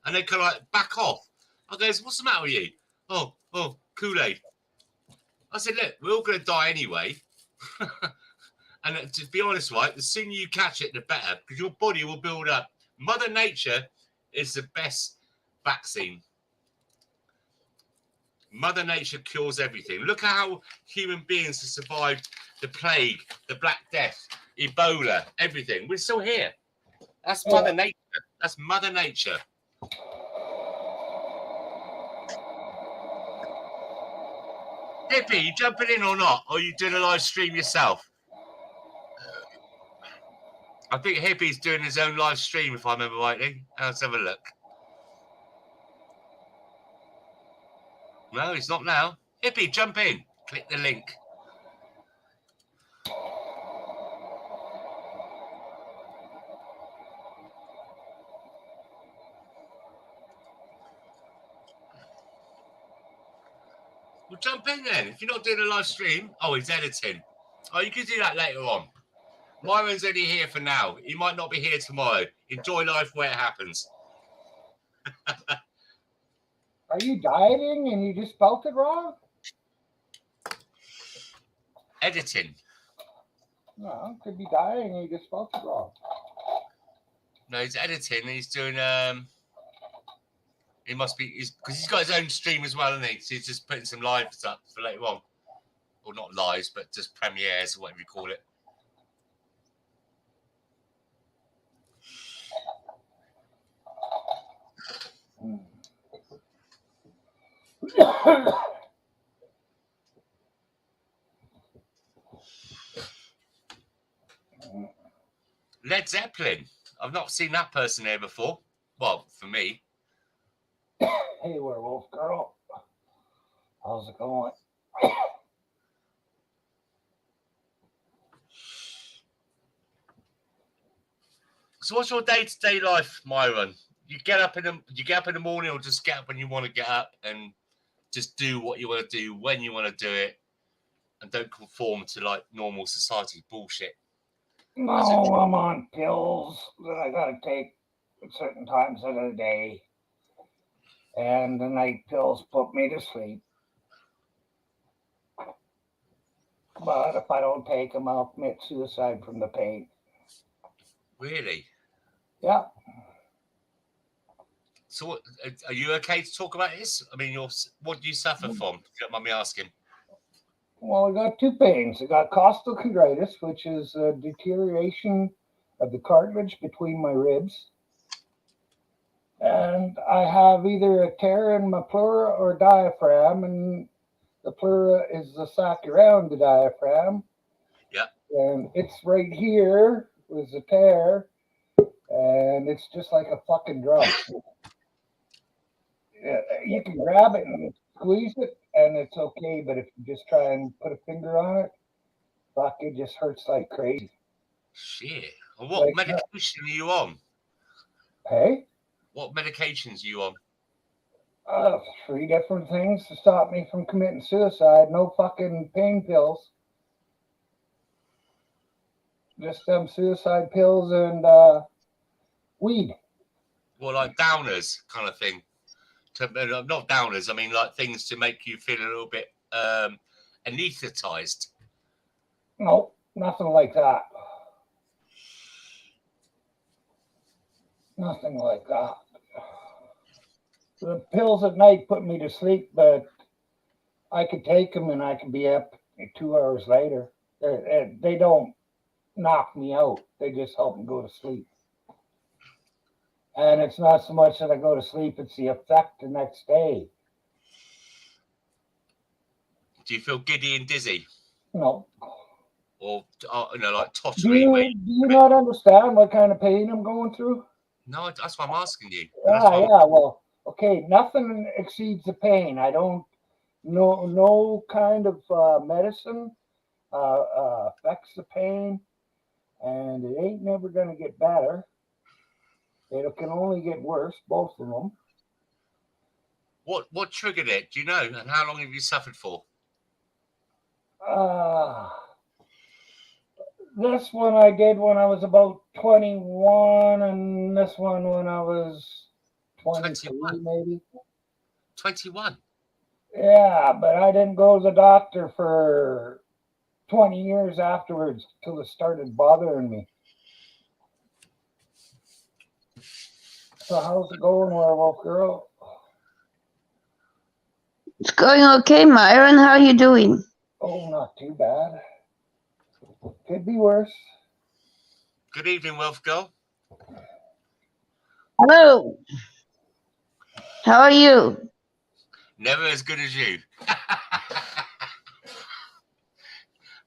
and they kind of like back off. I goes, "What's the matter with you?" Oh, Kool-Aid. I said, "Look, we're all going to die anyway." And to be honest, right, the sooner you catch it, the better, because your body will build up. Mother Nature is the best vaccine. Mother Nature cures everything. Look at how human beings have survived the plague, the Black Death, Ebola, everything. We're still here. That's Mother Nature. That's Mother Nature. Hippie, you jumping in or not? Or are you doing a live stream yourself? I think Hippie's doing his own live stream, if I remember rightly. Let's have a look. No, he's not now. Hippie, jump in. Click the link. Well, jump in then. If you're not doing a live stream, he's editing. Oh, you can do that later on. Myron's only here for now. He might not be here tomorrow. Enjoy life where it happens. Are you dieting and you just spelt it wrong? Editing. No, could be dieting and you just spelt it wrong. No, he's editing. He's doing. He must be. Because he's got his own stream as well, isn't he? So he's just putting some lives up for later on. Or not lives, but just premieres or whatever you call it. Led Zeppelin. I've not seen that person here before. Well, for me. Hey, werewolf girl. How's it going? So, what's your day-to-day life, Myron? You get up in the morning, or just get up when you want to get up and just do what you want to do when you want to do it, and don't conform to like normal society bullshit. No, I'm on pills that I gotta take at certain times of the day. And the night pills put me to sleep. But if I don't take them, I'll commit suicide from the pain. Really? Yeah. So, are you okay to talk about this? I mean, what do you suffer from? If you don't mind me asking. Well, I got two pains. I got costochondritis, which is a deterioration of the cartilage between my ribs. And I have either a tear in my pleura or diaphragm, and the pleura is the sac around the diaphragm. Yeah. And it's right here was a tear, and it's just like a fucking drum. You can grab it and squeeze it, and it's okay. But if you just try and put a finger on it, fuck, it just hurts like crazy. Shit. Well, what medication are you on? Hey? What medications are you on? 3 different things to stop me from committing suicide. No fucking pain pills. Just them suicide pills and weed. Well, like downers kind of thing. Not downers. I mean, like things to make you feel a little bit anesthetized. No, nothing like that. Nothing like that. The pills at night put me to sleep, but I could take them and I could be up 2 hours later. They don't knock me out. They just help me go to sleep. And it's not so much that I go to sleep, it's the effect the next day. Do you feel giddy and dizzy? No. Or, like tottering? Do you not understand what kind of pain I'm going through? No, that's why I'm asking you. Well, okay, nothing exceeds the pain. I don't, no kind of medicine affects the pain, and it ain't never going to get better. It can only get worse, both of them. What triggered it? Do you know? And how long have you suffered for? This one I did when I was about 21, and this one when I was 23, maybe. 21? Yeah, but I didn't go to the doctor for 20 years afterwards till it started bothering me. So how's it going, werewolf girl? It's going okay, Myron. How are you doing? Oh, not too bad. Could be worse. Good evening, Wolf Girl. Hello. How are you? Never as good as you.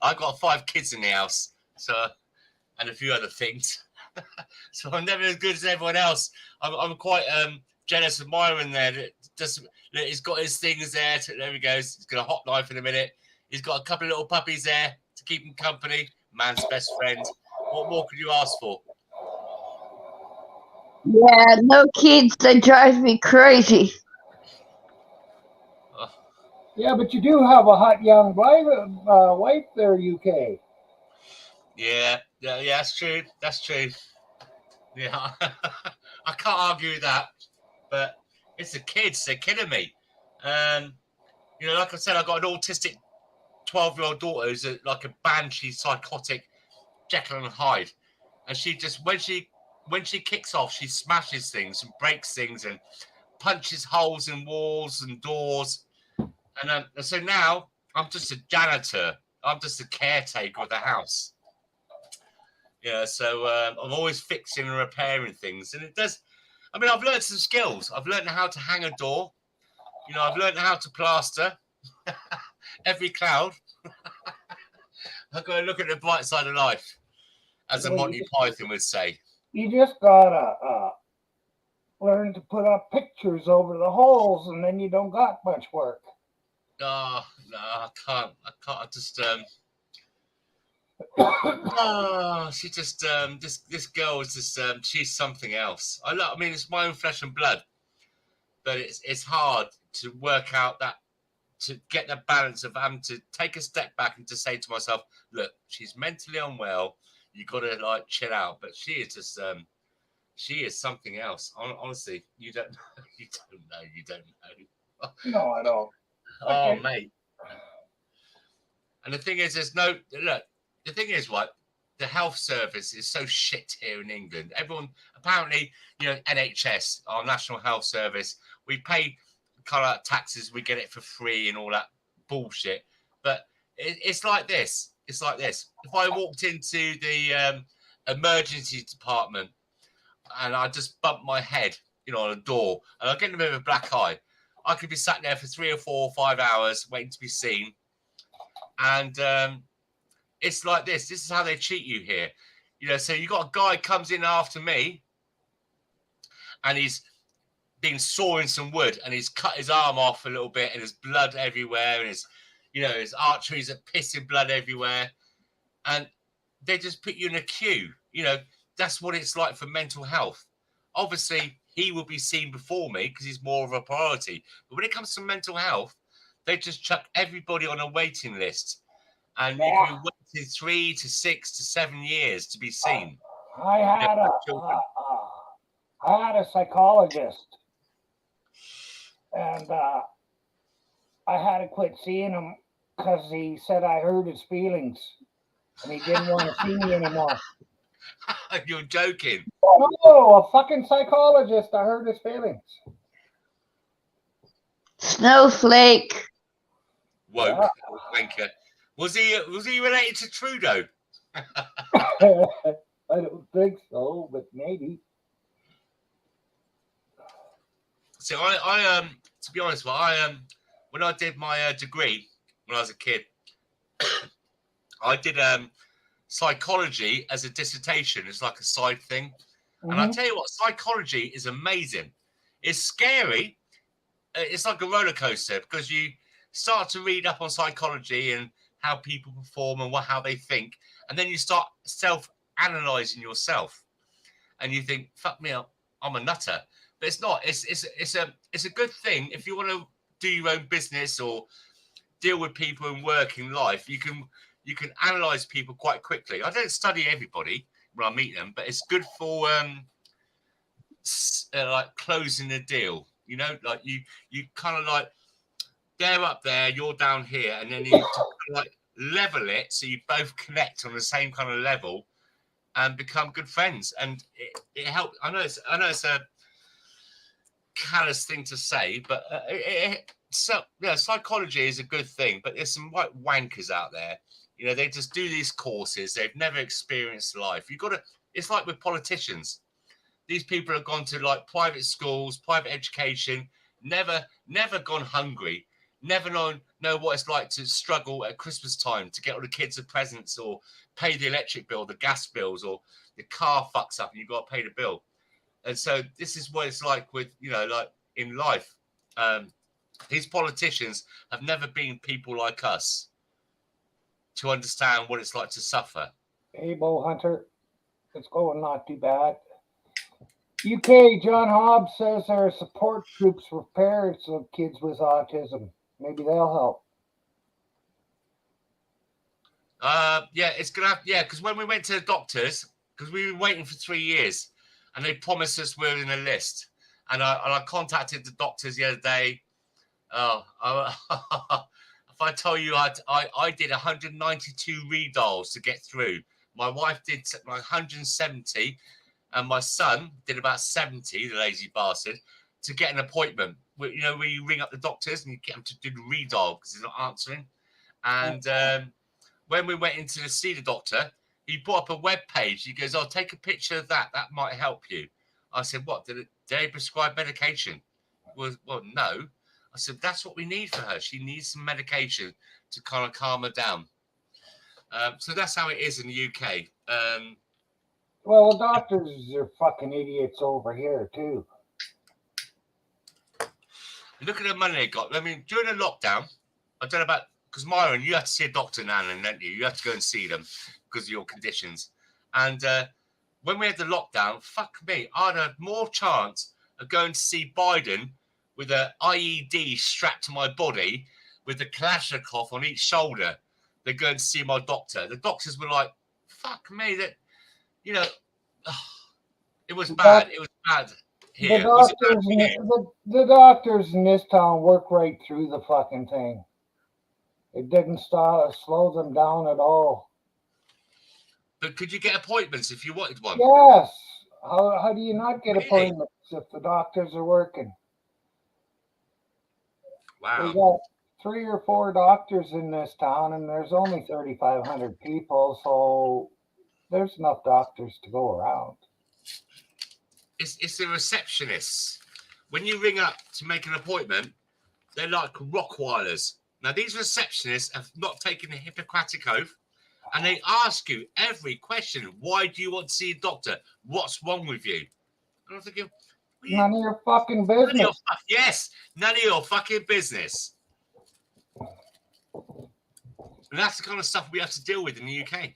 I've got 5 kids in the house, and a few other things. So I'm never as good as everyone else. I'm quite jealous of Myron there. He's got his things there. There he goes. He's got a hot knife in a minute. He's got a couple of little puppies there to keep him company. Man's best friend. What more could you ask for? Yeah, no kids. They drive me crazy. Yeah, but you do have a hot young wife there, UK. Yeah, that's true. That's true. Yeah, I can't argue with that. But It's the kids. They're killing me. You know, like I said, I got an autistic 12-year-old daughter who's like a banshee, psychotic Jekyll and Hyde, and she just when she kicks off, she smashes things and breaks things and punches holes in walls and doors. And so now I'm just a janitor. I'm just a caretaker of the house. Yeah, so I'm always fixing and repairing things, and it does. I mean, I've learned some skills. I've learned how to hang a door. You know, I've learned how to plaster every cloud. I've got to look at the bright side of life, as a Monty Python would say. You just gotta learn to put up pictures over the holes, and then you don't got much work. Oh, no, I can't. I just she just this girl is just she's something else. I mean, it's my own flesh and blood, but it's hard to work out that, to get the balance of having to take a step back and to say to myself, look, she's mentally unwell. You got to like chill out. But she is just she is something else. Honestly, you don't know. You don't know. No, I don't. Oh, Okay. mate. And the thing is, the thing is, what the health service is so shit here in England. Everyone, apparently, you know, NHS, our National Health Service, we pay kind of taxes, we get it for free and all that bullshit. But it's like this. It's like this. If I walked into the emergency department and I just bumped my head, you know, on a door, and I get a bit of a black eye, I could be sat there for 3 or 4 or 5 hours waiting to be seen. And it's like this. This is how they treat you here. You know, so you got a guy comes in after me, and he's been sawing some wood, and he's cut his arm off a little bit, and there's blood everywhere, and his arteries are pissing blood everywhere, and they just put you in a queue. You know, that's what it's like for mental health. Obviously, he will be seen before me because he's more of a priority. But when it comes to mental health, they just chuck everybody on a waiting list, and you can be waiting 3 to 6 to 7 years to be seen. I had a psychologist, and I had to quit seeing him because he said I hurt his feelings, and he didn't want to see me anymore. You're joking. No, a fucking psychologist. I hurt his feelings. Snowflake. Woke. Wanker. Was he related to Trudeau? I don't think so, but maybe. So I to be honest, when I did my degree when I was a kid, I did psychology as a dissertation. It's like a side thing. Mm-hmm. And I tell you what, psychology is amazing. It's scary. It's like a roller coaster because you start to read up on psychology and how people perform and how they think, and then you start self-analyzing yourself, and you think, "Fuck me up, I'm a nutter." But it's not. It's a good thing if you want to do your own business or deal with people and work in life. You can analyze people quite quickly. I don't study everybody when I meet them, but it's good for like closing a deal. You know, like you kind of like they're up there, you're down here, and then you like level it so you both connect on the same kind of level and become good friends. And it helps. I know it's a callous thing to say, but psychology is a good thing. But there's some white wankers out there. You know, they just do these courses. They've never experienced life. You've got to. It's like with politicians. These people have gone to like private schools, private education, never gone hungry, never know what it's like to struggle at Christmas time to get all the kids the presents or pay the electric bill, the gas bills, or the car fucks up and you've got to pay the bill. And so this is what it's like with, you know, like in life. These politicians have never been people like us to understand what it's like to suffer. Hey, Bo Hunter, it's going not too bad. UK, John Hobbs says there are support groups for parents of kids with autism. Maybe they'll help. Yeah, it's gonna have, because when we went to the doctors, because we were waiting for 3 years, and they promised us we're in a list, And I contacted the doctors the other day. Oh, if I tell you, I did 192 redials to get through. My wife did like 170, and my son did about 70, the lazy bastard, to get an appointment. Where you ring up the doctors and you get them to do the redial because he's not answering. And when we went in to see the doctor, he put up a web page. He goes, "I'll take a picture of that. That might help you." I said, "What? Did they prescribe medication?" Well, no. I said, "That's what we need for her. She needs some medication to kind of calm her down." So that's how it is in the UK. Well, the doctors are fucking idiots over here too. Look at the money they got. I mean, during the lockdown, I don't know about, because Myron, you have to see a doctor now and then, don't you? You have to go and see them because of your conditions. And when we had the lockdown, fuck me, I'd have more chance of going to see Biden with an IED strapped to my body with the Kalashnikov on each shoulder than going to see my doctor. The doctors were like, fuck me, that, it was bad. It was bad. Here. The doctors in this town work right through the fucking thing. It didn't slow them down at all. But could you get appointments if you wanted one? Yes. How do you not get appointments if the doctors are working? Wow. We got 3 or 4 doctors in this town, and there's only 3,500 people, so there's enough doctors to go around. It's the receptionists. When you ring up to make an appointment, they're like Rottweilers. Now, these receptionists have not taken the Hippocratic Oath, and they ask you every question. Why do you want to see a doctor? What's wrong with you? And I'm thinking, none of your fucking business. None of your fucking business. And that's the kind of stuff we have to deal with in the UK.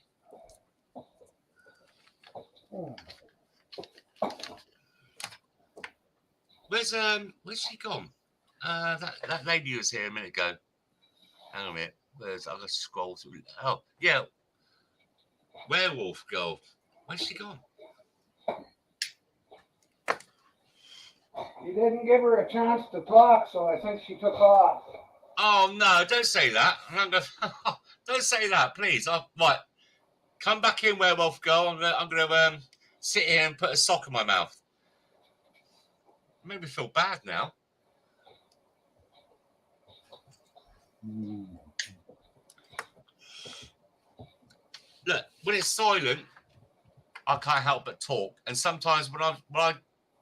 Where's she gone? That lady was here a minute ago. Hang on a minute. I'll just scroll through. Oh, yeah. Werewolf girl. Where's she gone? You didn't give her a chance to talk, so I think she took off. Oh no! Don't say that. Don't say that, please. Right. Come back in, werewolf girl. I'm gonna sit here and put a sock in my mouth. It made me feel bad now. Look, when it's silent, I can't help but talk. And sometimes when I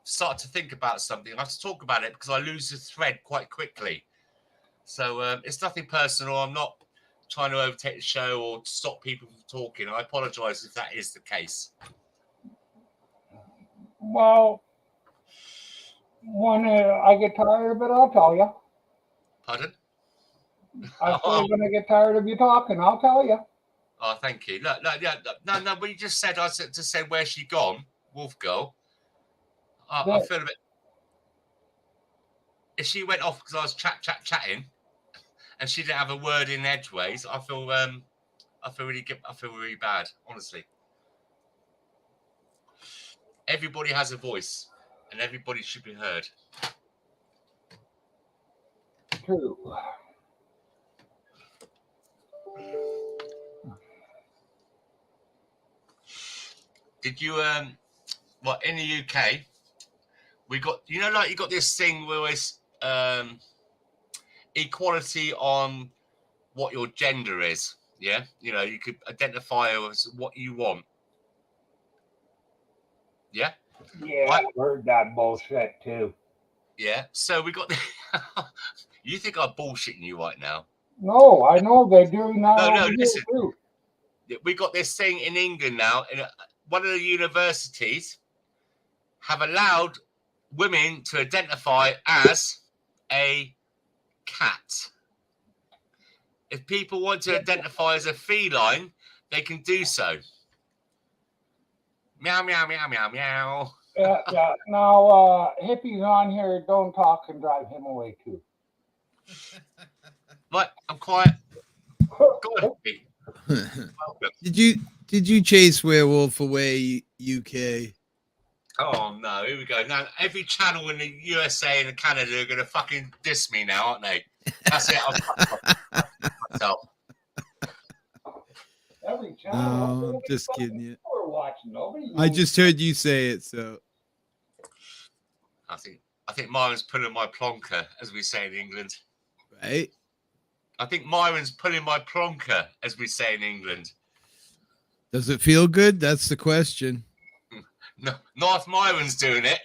start to think about something, I have to talk about it because I lose the thread quite quickly. So it's nothing personal. I'm not trying to overtake the show or stop people from talking. I apologise if that is the case. Well, when I get tired of it, I'll tell you. Pardon? I say when I get tired of you talking, I'll tell you. Oh, thank you. No. When you just said, I just said, where's she gone, Wolf Girl? I feel a bit. If she went off because I was chatting, and she didn't have a word in edgeways, I feel really bad, honestly. Everybody has a voice, and everybody should be heard. True. Did you in the UK we got you got this thing where it's equality on what your gender is, yeah? You could identify as what you want. Yeah? Yeah, I've heard that bullshit too. Yeah. So we got you think I'm bullshitting you right now? No, I know they do now. No, listen. Too. We got this thing in England now, in one of the universities have allowed women to identify as a cat. If people want to identify as a feline, they can do so. Meow, meow, meow, meow, meow. Yeah. Now, Hippie's on here. Don't talk and drive him away too. Right, I'm quiet. Go on, Hippie. Did you chase Werewolf away, UK? Oh no, here we go. Now every channel in the USA and Canada are gonna fucking diss me now, aren't they? That's it. I'll fuck myself. Every channel. No, I'm just kidding you. We're watching. Nobody. I knows. just heard you say it, so I think Myron's pulling my plonker, as we say in England. right. I think Myron's pulling my plonker, as we say in England. Does it feel good? That's the question. No, not if Myron's doing it.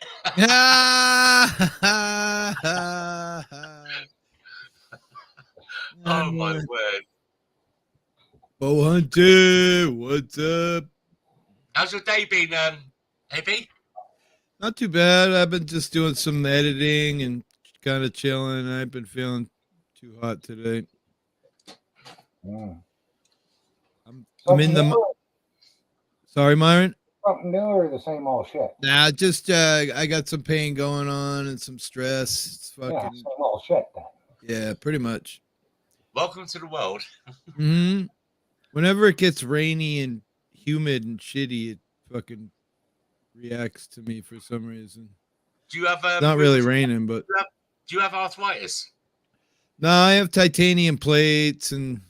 Oh my word! Bo Hunter, what's up? How's your day been, Hippie? Not too bad. I've been just doing some editing and kind of chilling. I've been feeling too hot today. Mm. I'm in the. Sorry, Myron. Something new or the same old shit? Nah, just I got some pain going on and some stress. It's fucking Yeah, same old shit. Then. yeah, pretty much. Welcome to the world. Whenever it gets rainy and humid and shitty, it fucking reacts to me for some reason. Do you have It's not really raining, but do you have arthritis? no, I have titanium plates and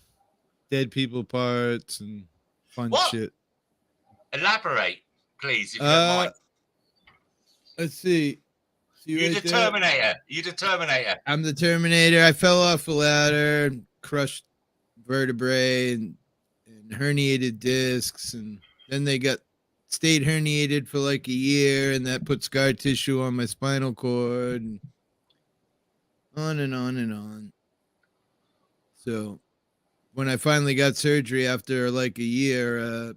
dead people parts and fun What? shit. Elaborate, please, if you don't mind. Let's see. You're right the there? Terminator. You're the Terminator. I'm the Terminator. I fell off a ladder and crushed vertebrae and herniated discs, and then they stayed herniated for like a year, and that put scar tissue on my spinal cord, and on and on and on. So when I finally got surgery after like a year,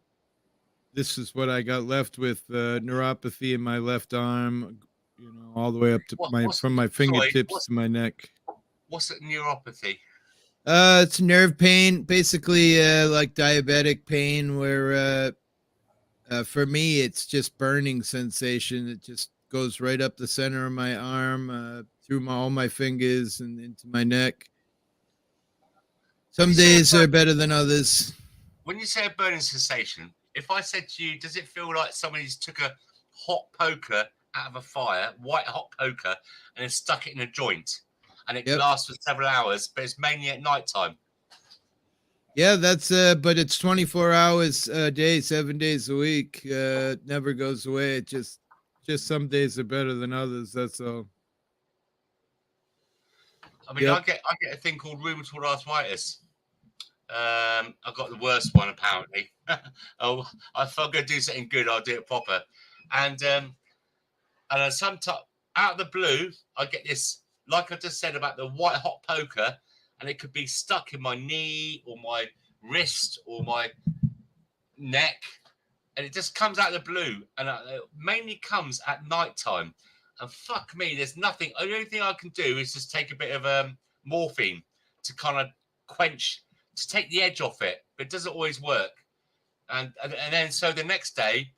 this is what I got left with: neuropathy in my left arm, all the way up to from my fingertips to my neck. What's it, neuropathy? It's nerve pain, basically, like diabetic pain, where for me it's just burning sensation. It just goes right up the center of my arm, through all my fingers and into my neck. Some days are better than others. When you say a burning sensation, if I said to you, does it feel like somebody's took a hot poker out of a fire, white hot poker, and then stuck it in a joint, and it lasts for several hours, but it's mainly at night time? Yeah, that's but it's 24 hours a day, 7 days a week. It never goes away. It just some days are better than others. That's all. I mean, I get a thing called rheumatoid arthritis. I got the worst one apparently. Oh, if I'm going to do something good, I'll do it proper. And sometimes out of the blue, I get this, like I just said about the white hot poker, and it could be stuck in my knee or my wrist or my neck, and it just comes out of the blue, and it mainly comes at night time. And fuck me, there's nothing. The only thing I can do is just take a bit of morphine to kind of quench, to take the edge off it, but it doesn't always work. And then so the next day,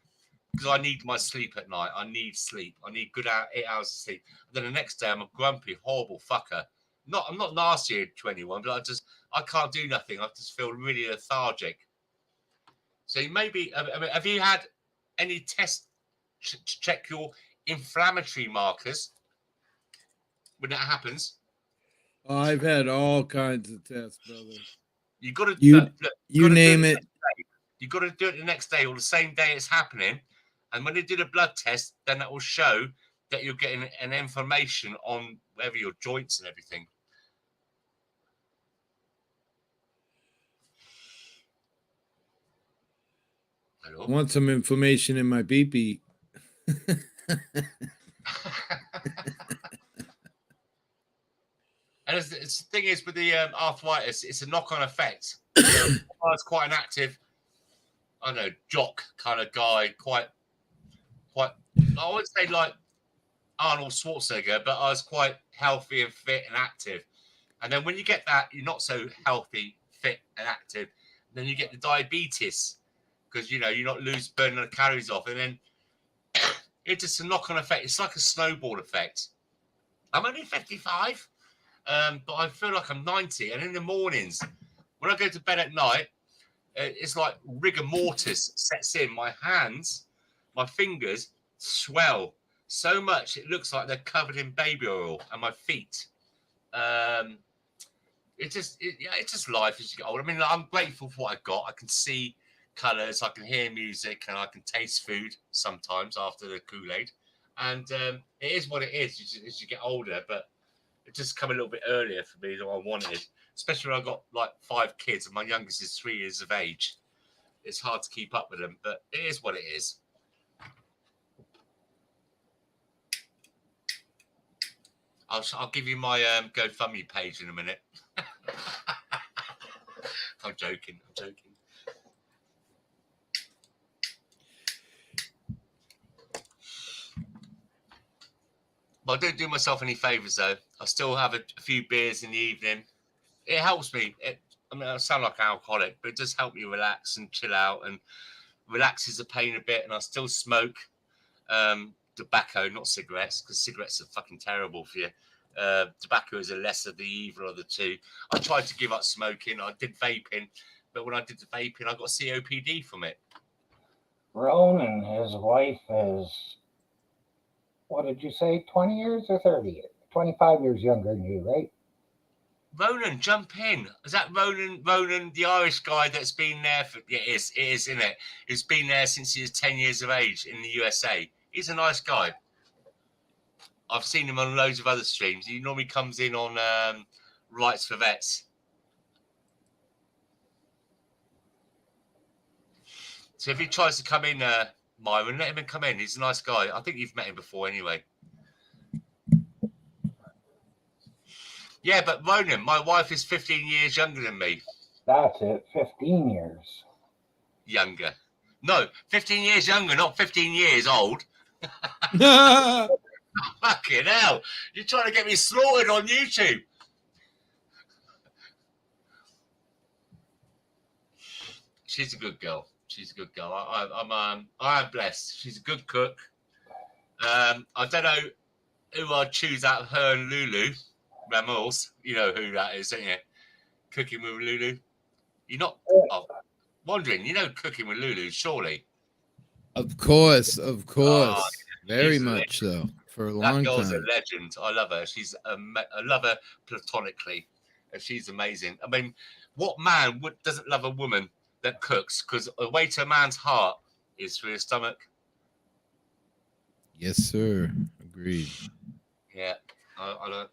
because I need my sleep at night, I need sleep. I need good 8 hours of sleep. And then the next day, I'm a grumpy, horrible fucker. I'm not nasty to anyone, but I can't do nothing. I just feel really lethargic. So maybe, have you had any tests to check your inflammatory markers when that happens? Oh, I've had all kinds of tests, brother. You got to you name it. You got to do it the next day or the same day it's happening, and when they do the blood test, then that will show that you're getting an inflammation on wherever your joints and everything. Hello? I want some inflammation in my BP. And the thing is with the arthritis, it's a knock-on effect. I was quite an active, I don't know, jock kind of guy, quite. I would say like Arnold Schwarzenegger, but I was quite healthy and fit and active. And then when you get that, you're not so healthy, fit and active. And then you get the diabetes because you're not burning the calories off, and then it's just a knock-on effect. It's like a snowball effect. I'm only 55. But I feel like I'm 90. And in the mornings, when I go to bed at night, it's like rigor mortis sets in. My hands, my fingers swell so much it looks like they're covered in baby oil, and my feet. It's just life as you get older. I mean, I'm grateful for what I got. I can see colours, I can hear music, and I can taste food sometimes after the Kool-Aid. And it is what it is as you get older, but it just come a little bit earlier for me than I wanted, especially when I got like 5 kids and my youngest is 3 years of age. It's hard to keep up with them, but it is what it is. I'll give you my GoFundMe page in a minute. I'm joking. But I don't do myself any favours, though. I still have a few beers in the evening. It helps me. I sound like an alcoholic, but it does help me relax and chill out and relaxes the pain a bit. And I still smoke tobacco, not cigarettes, because cigarettes are fucking terrible for you. Tobacco is a lesser the evil of the two. I tried to give up smoking. I did vaping, but when I did the vaping, I got COPD from it. Ronan, his wife is, what did you say, 20 years or 30 years? 25 years younger than you, right? Ronan, jump in. Is that Ronan, the Irish guy that's been there for, yeah, it is, isn't it? He's been there since he was 10 years of age in the USA. He's a nice guy. I've seen him on loads of other streams. He normally comes in on Rights for Vets. So if he tries to come in, Myron, let him come in. He's a nice guy. I think you've met him before anyway. Yeah, but Ronan, my wife is 15 years younger than me. That's it, 15 years. Younger. No, 15 years younger, not 15 years old. Fucking hell. You're trying to get me slaughtered on YouTube. She's a good girl. I'm blessed. She's a good cook. I don't know who I'd choose out of her and Lulu Ramos. You know who that is, don't you? Cooking with Lulu. You're not wondering, Cooking with Lulu, surely. Of course. Oh, Very much so. For a long time. That girl's a legend. I love her. I love her platonically. And she's amazing. I mean, what man doesn't love a woman that cooks? Because the way to a man's heart is through his stomach. Yes, sir. Agreed. Yeah. I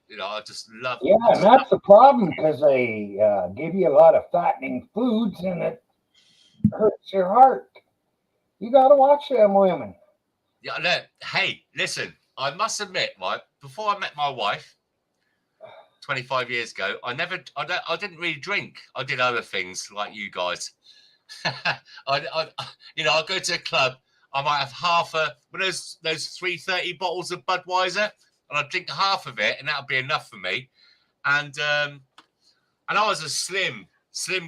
just love. Yeah, and that's the problem, because they give you a lot of fattening foods and it hurts your heart. You got to watch them women. Yeah, hey, listen. I must admit, right, before I met my wife 25 years ago, I didn't really drink. I did other things like you guys. I go to a club. I might have half those 330 bottles of Budweiser, and I drink half of it, and that'll be enough for me. And I was a slim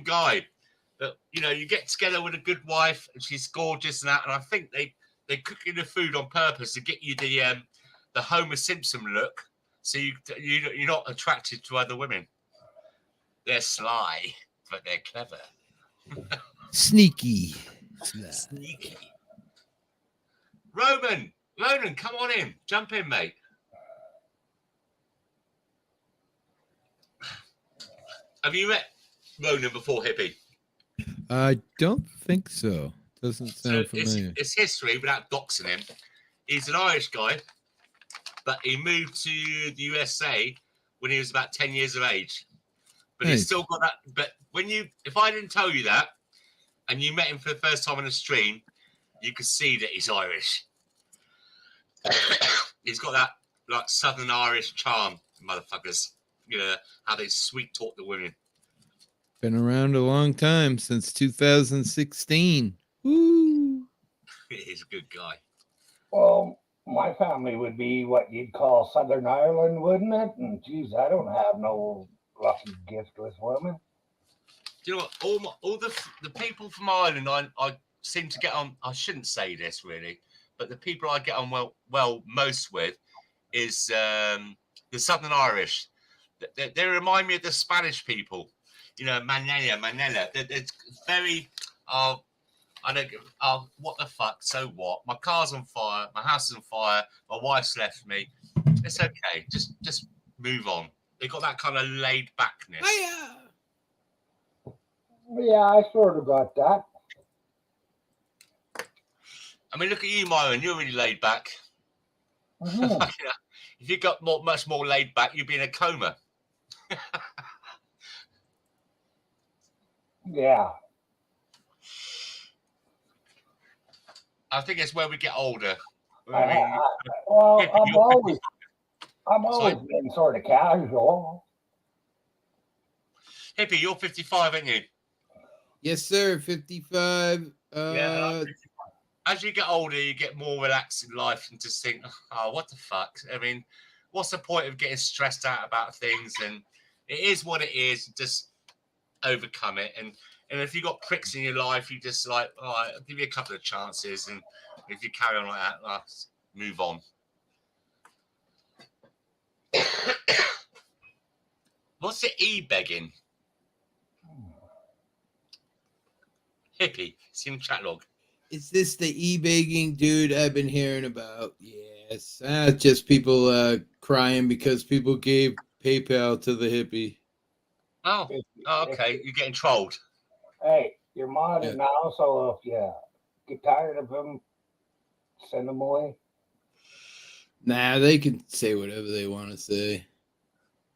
guy. But you get together with a good wife, and she's gorgeous and that. And I think they cook you the food on purpose to get you the Homer Simpson look, so you're not attracted to other women. They're sly, but they're clever. Sneaky. Ronan, come on in. Jump in, mate. Have you met Ronan before, Hippie? I don't think so. Doesn't sound familiar. It's history without doxing him. He's an Irish guy, but he moved to the USA when he was about 10 years of age. But he's still got that. But if I didn't tell you that, and you met him for the first time on a stream, you could see that he's Irish. He's got that like Southern Irish charm, motherfuckers. How they sweet talk the women. Been around a long time, since 2016. Woo! He's a good guy. Well, my family would be what you'd call Southern Ireland, wouldn't it? And geez, I don't have no lucky gift with women. Do you know what? All the people from Ireland, I seem to get on. I shouldn't say this really, but the people I get on well most with is the Southern Irish. They remind me of the Spanish people. Manila. They're very I don't give. Oh, what the fuck? So what? My car's on fire. My house is on fire. My wife's left me. It's okay. Just move on. They got that kind of laid backness. Yeah, I sort of got that. I mean, look at you, Myron. You're really laid back. Mhm. If you got much more laid back, you'd be in a coma. Yeah. I think it's where we get older. Well, Hippie, I'm you're always Sorry? been sort of casual. Hippie, you're 55, aren't you? Yes, sir. 55. Yeah. As you get older, you get more relaxed in life and just think, oh, what the fuck? I mean, what's the point of getting stressed out about things? And it is what it is. Just overcome it. And if you've got pricks in your life, you just like, all right, I'll give you a couple of chances. And if you carry on like that, let's move on. What's the e-begging? Hippie, see in the chat log. Is this the e-begging dude I've been hearing about? Yes. Just people crying because people gave PayPal to the hippie. Oh, okay. You're getting trolled. Hey, you're modded Yeah. now, so if you get tired of them, send them away. Nah, they can say whatever they want to say.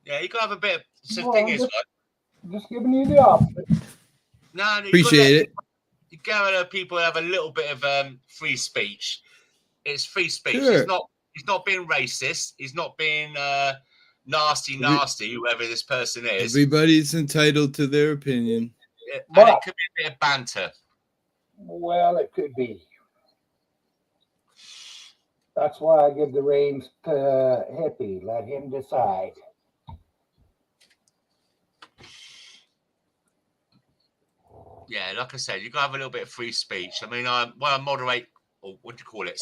Yeah, you gotta have a bit of. So the Well, thing is, just- right? Just giving you the option. No, you Appreciate it. You gotta let people have a little bit of free speech. It's free speech. Sure. He's not being racist. He's not being nasty, whoever this person is. Everybody's entitled to their opinion. And But- it could be a bit of banter. Well, it could be. That's why I give the reins to Hippie. Let him decide. Yeah, like I said, you gotta have a little bit of free speech. I mean, I moderate, or what do you call it?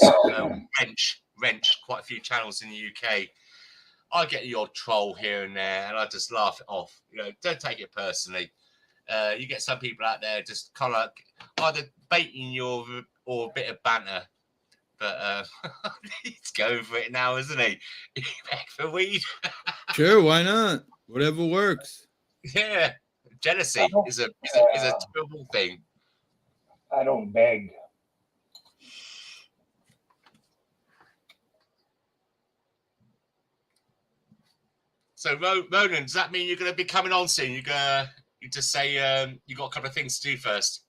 Wrench, quite a few channels in the UK. I get the odd troll here and there, and I just laugh it off. You know, don't take it personally. You get some people out there just kind of either baiting you or a bit of banter. But he's going for it now, isn't he? He's back for weed. Sure, why not? Whatever works. Yeah, jealousy is a terrible thing. I don't beg. So, Ronan, does that mean you're going to be coming on soon? You just say you got a couple of things to do first.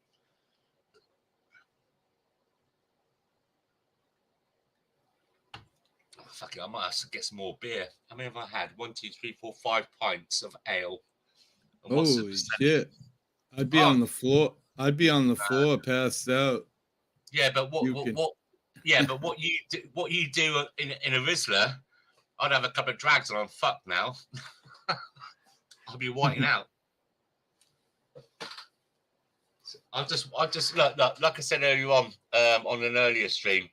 Oh, fuck it, I might have to get some more beer. How many have I had? 1, 2, 3, 4, 5 pints of ale. And what's the Holy percentage? shit. I'd be on the floor. I'd be on the floor, passed out. Yeah, but what You can- what you do in a Rizzler, I'd have a couple of drags and I'm fucked now. I'll be whiting out. I'll just look, like I said earlier on an earlier stream.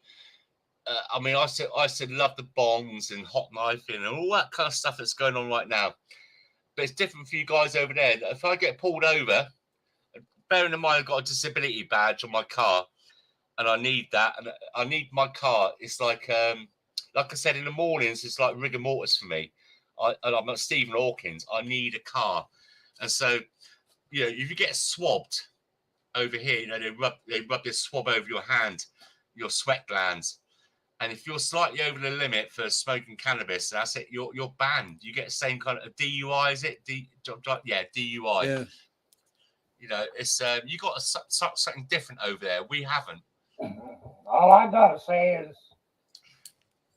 I mean, I said love the bongs and hot knifing and all that kind of stuff that's going on right now. But it's different for you guys over there. If I get pulled over, bearing in mind I've got a disability badge on my car, and I need that, and I need my car. It's like I said in the mornings, it's like rigor mortis for me. I'm not Stephen Hawkins. I need a car, and so you know, if you get swabbed over here, you know, they rub this swab over your hand, your sweat glands, and if you're slightly over the limit for smoking cannabis, that's it. You're banned. You get the same kind of DUI. Is it DUI? Yeah. You know, it's you got something different over there. We haven't. All I gotta say is,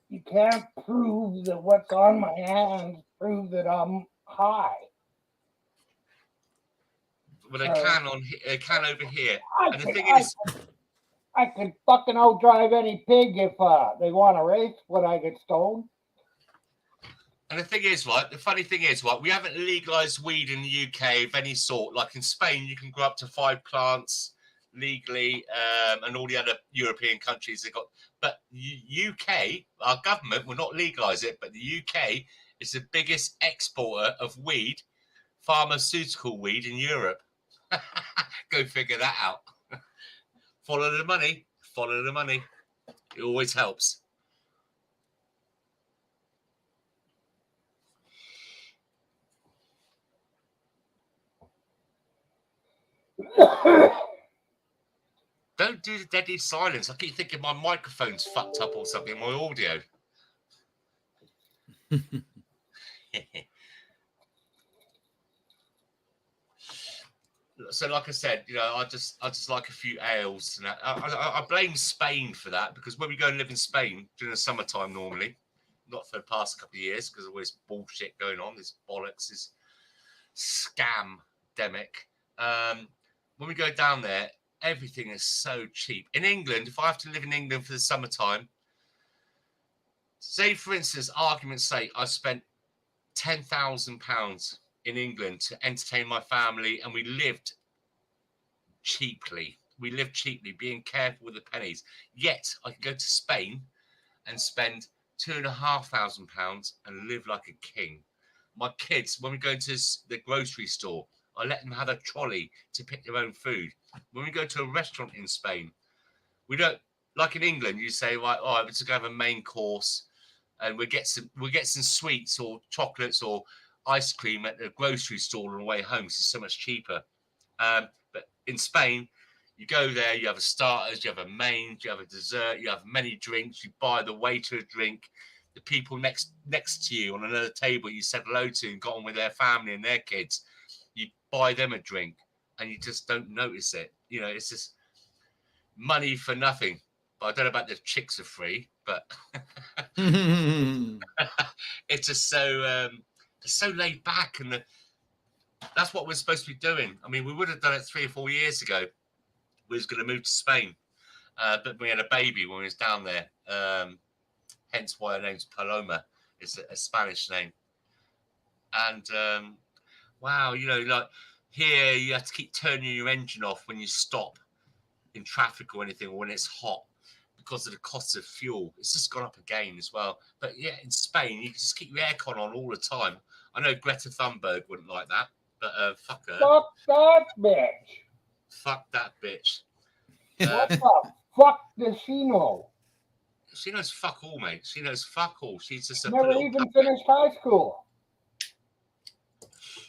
you can't prove that what's on my hands prove that I'm high. But they can over here. And the thing is, I could fucking outdrive any pig if they want to race when I get stoned. and the thing is, right, the funny thing is, right, we haven't legalized weed in the UK of any sort. Like in Spain, you can grow up to 5 plants legally, and all the other European countries they got. But UK, our government will not legalize it, but the UK is the biggest exporter of weed, pharmaceutical weed in Europe. Go figure that out. Follow the money. Follow the money. It always helps. Don't do the deadly silence. I keep thinking my microphone's fucked up or something, my audio. So, like I said, you know, I just like a few ales. And I blame Spain for that, because when we go and live in Spain during the summertime, normally, not for the past couple of years, because there's always bullshit going on. This bollocks, this scam-demic. When we go down there, everything is so cheap. In England, if I have to live in England for the summertime, say, for instance, argument's sake, I spent £10,000 in England to entertain my family, and we lived cheaply. We lived cheaply, being careful with the pennies. Yet I could go to Spain and spend £2,500 and live like a king. My kids, when we go to the grocery store, I let them have a trolley to pick their own food. When we go to a restaurant in Spain, we don't, like in England, you say, right, all right, we're just going to have a main course, and we'll get some sweets or chocolates or ice cream at the grocery store on the way home, because it's so much cheaper. But in Spain, you go there, you have a starters, you have a main, you have a dessert, you have many drinks, you buy the waiter a drink. The people next to you on another table you said hello to and got on with their family and their kids, you buy them a drink, and you just don't notice it. You know, it's just money for nothing. But I don't know about the chicks are free, but it's just so laid back, and that's what we're supposed to be doing. I mean, we would have done it 3 or 4 years ago. We was going to move to Spain, but we had a baby when we was down there. Hence why her name's Paloma. It's a Spanish name. And wow, you know, like here you have to keep turning your engine off when you stop in traffic or anything, or when it's hot, because of the cost of fuel. It's just gone up again as well. But yeah, in Spain, you can just keep your aircon on all the time. I know Greta Thunberg wouldn't like that, but fuck her. Fuck that bitch. Fuck that bitch. What the fuck does she know? She knows fuck all, mate. She knows fuck all. She's just a Never even finished high school.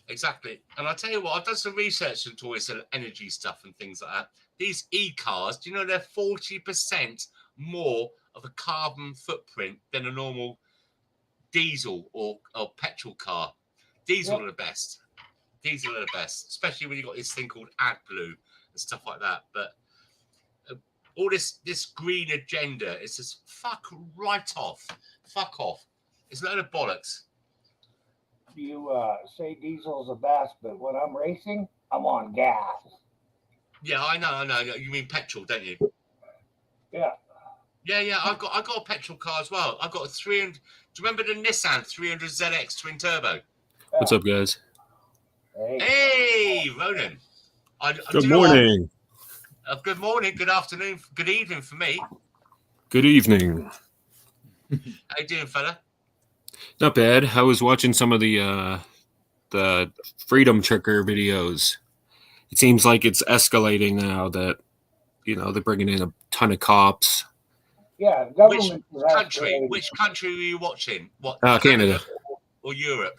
Exactly. And I'll tell you what, I've done some research into all this energy stuff and things like that. These e-cars, do you know they're 40% more of a carbon footprint than a normal diesel or petrol car? Diesel are the best. Diesel are the best, especially when you've got this thing called AdBlue and stuff like that. But all this green agenda is just fuck right off. Fuck off. It's a load of bollocks. You say diesel's the best, but when I'm racing, I'm on gas. Yeah, I know. You mean petrol, don't you? Yeah. Yeah. I got a petrol car as well. I got a 300. Do you remember the Nissan 300 ZX twin turbo? What's up, guys? Hey, Ronan. Good morning. Good morning. Good afternoon. Good evening for me. Good evening. How you doing, fella? Not bad. I was watching some of the Freedom Trucker videos. It seems like it's escalating now that, you know, they're bringing in a ton of cops. Yeah, government. Which country were you watching? What? Canada. Or Europe?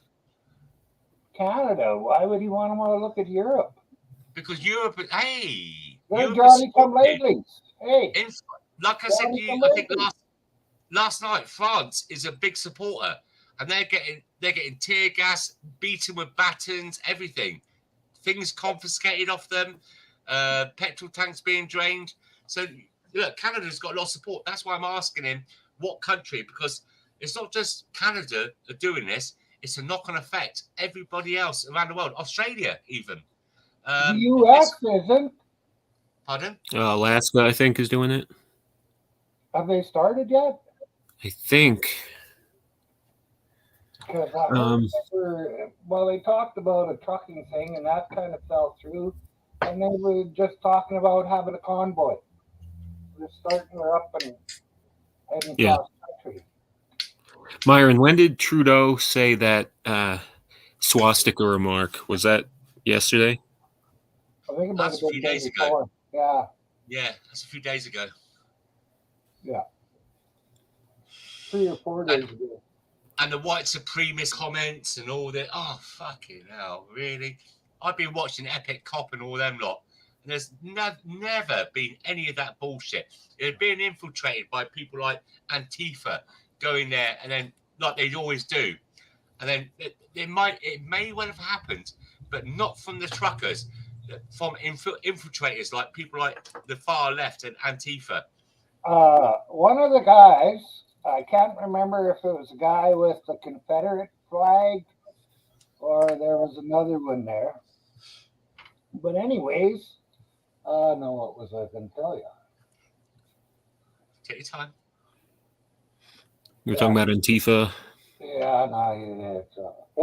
Canada. Why would he want to look at Europe? Because Europe, hey. They're Johnny come lately. Hey. Like I said to you, I think last night, France is a big supporter, and they're getting tear gas, beaten with batons, everything. Things confiscated off them, petrol tanks being drained. So look, Canada's got a lot of support. That's why I'm asking him what country, because it's not just Canada are doing this. It's a knock-on effect. Everybody else around the world, Australia even. The U.S. isn't. Pardon? Alaska, I think, is doing it. Have they started yet? I think. Because I remember, well, they talked about a trucking thing, and that kind of fell through. And they were just talking about having a convoy. They're starting her up and heading across the country. Myron, when did Trudeau say that swastika remark? Was that yesterday? I think about a few days before. ago. Yeah. Yeah, that's a few days ago. Yeah. 3 or 4 days ago. And the white supremacist comments and all that. Oh, fucking hell, really? I've been watching Epic Cop and all them lot. And there's never been any of that bullshit. It's being infiltrated by people like Antifa going there and then, like they always do. And then it may well have happened, but not from the truckers, from infiltrators like people like the far left and Antifa. One of the guys, I can't remember if it was a guy with the Confederate flag or there was another one there. But anyways, no, what was I going to tell you? Take your time. You're talking about Antifa. Yeah, no,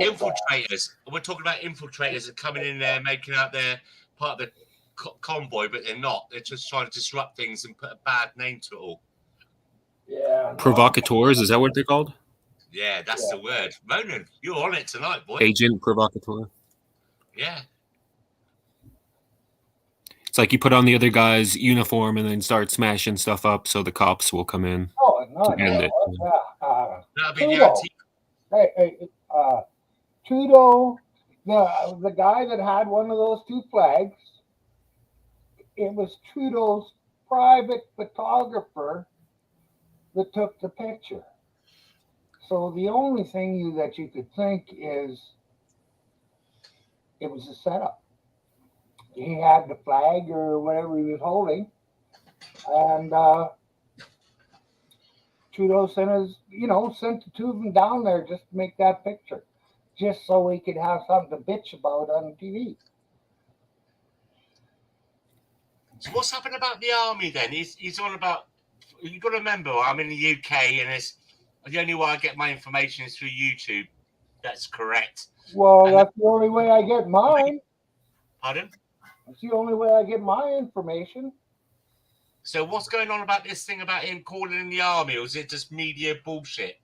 Infiltrators. We're talking about infiltrators that are coming in there, making out they're part of the convoy, but they're not. They're just trying to disrupt things and put a bad name to it all. Yeah. Provocateurs, is that what they're called? Yeah, that's the word. Ronan, you're on it tonight, boy. Agent provocateur. Yeah. It's like you put on the other guy's uniform and then start smashing stuff up so the cops will come in to end it. That'll be the Trudeau, the guy that had one of those 2 flags, it was Trudeau's private photographer that took the picture. So the only thing that you could think is it was a setup. He had the flag or whatever he was holding, and Trudeau sent the 2 of them down there just to make that picture, just so he could have something to bitch about on TV. So what's happened about the army then? He's on about. You've got to remember, I'm in the UK, and it's the only way I get my information is through YouTube. That's correct. Well, and that's the only way I get mine. Pardon? That's the only way I get my information. So what's going on about this thing about him calling in the army, or is it just media bullshit?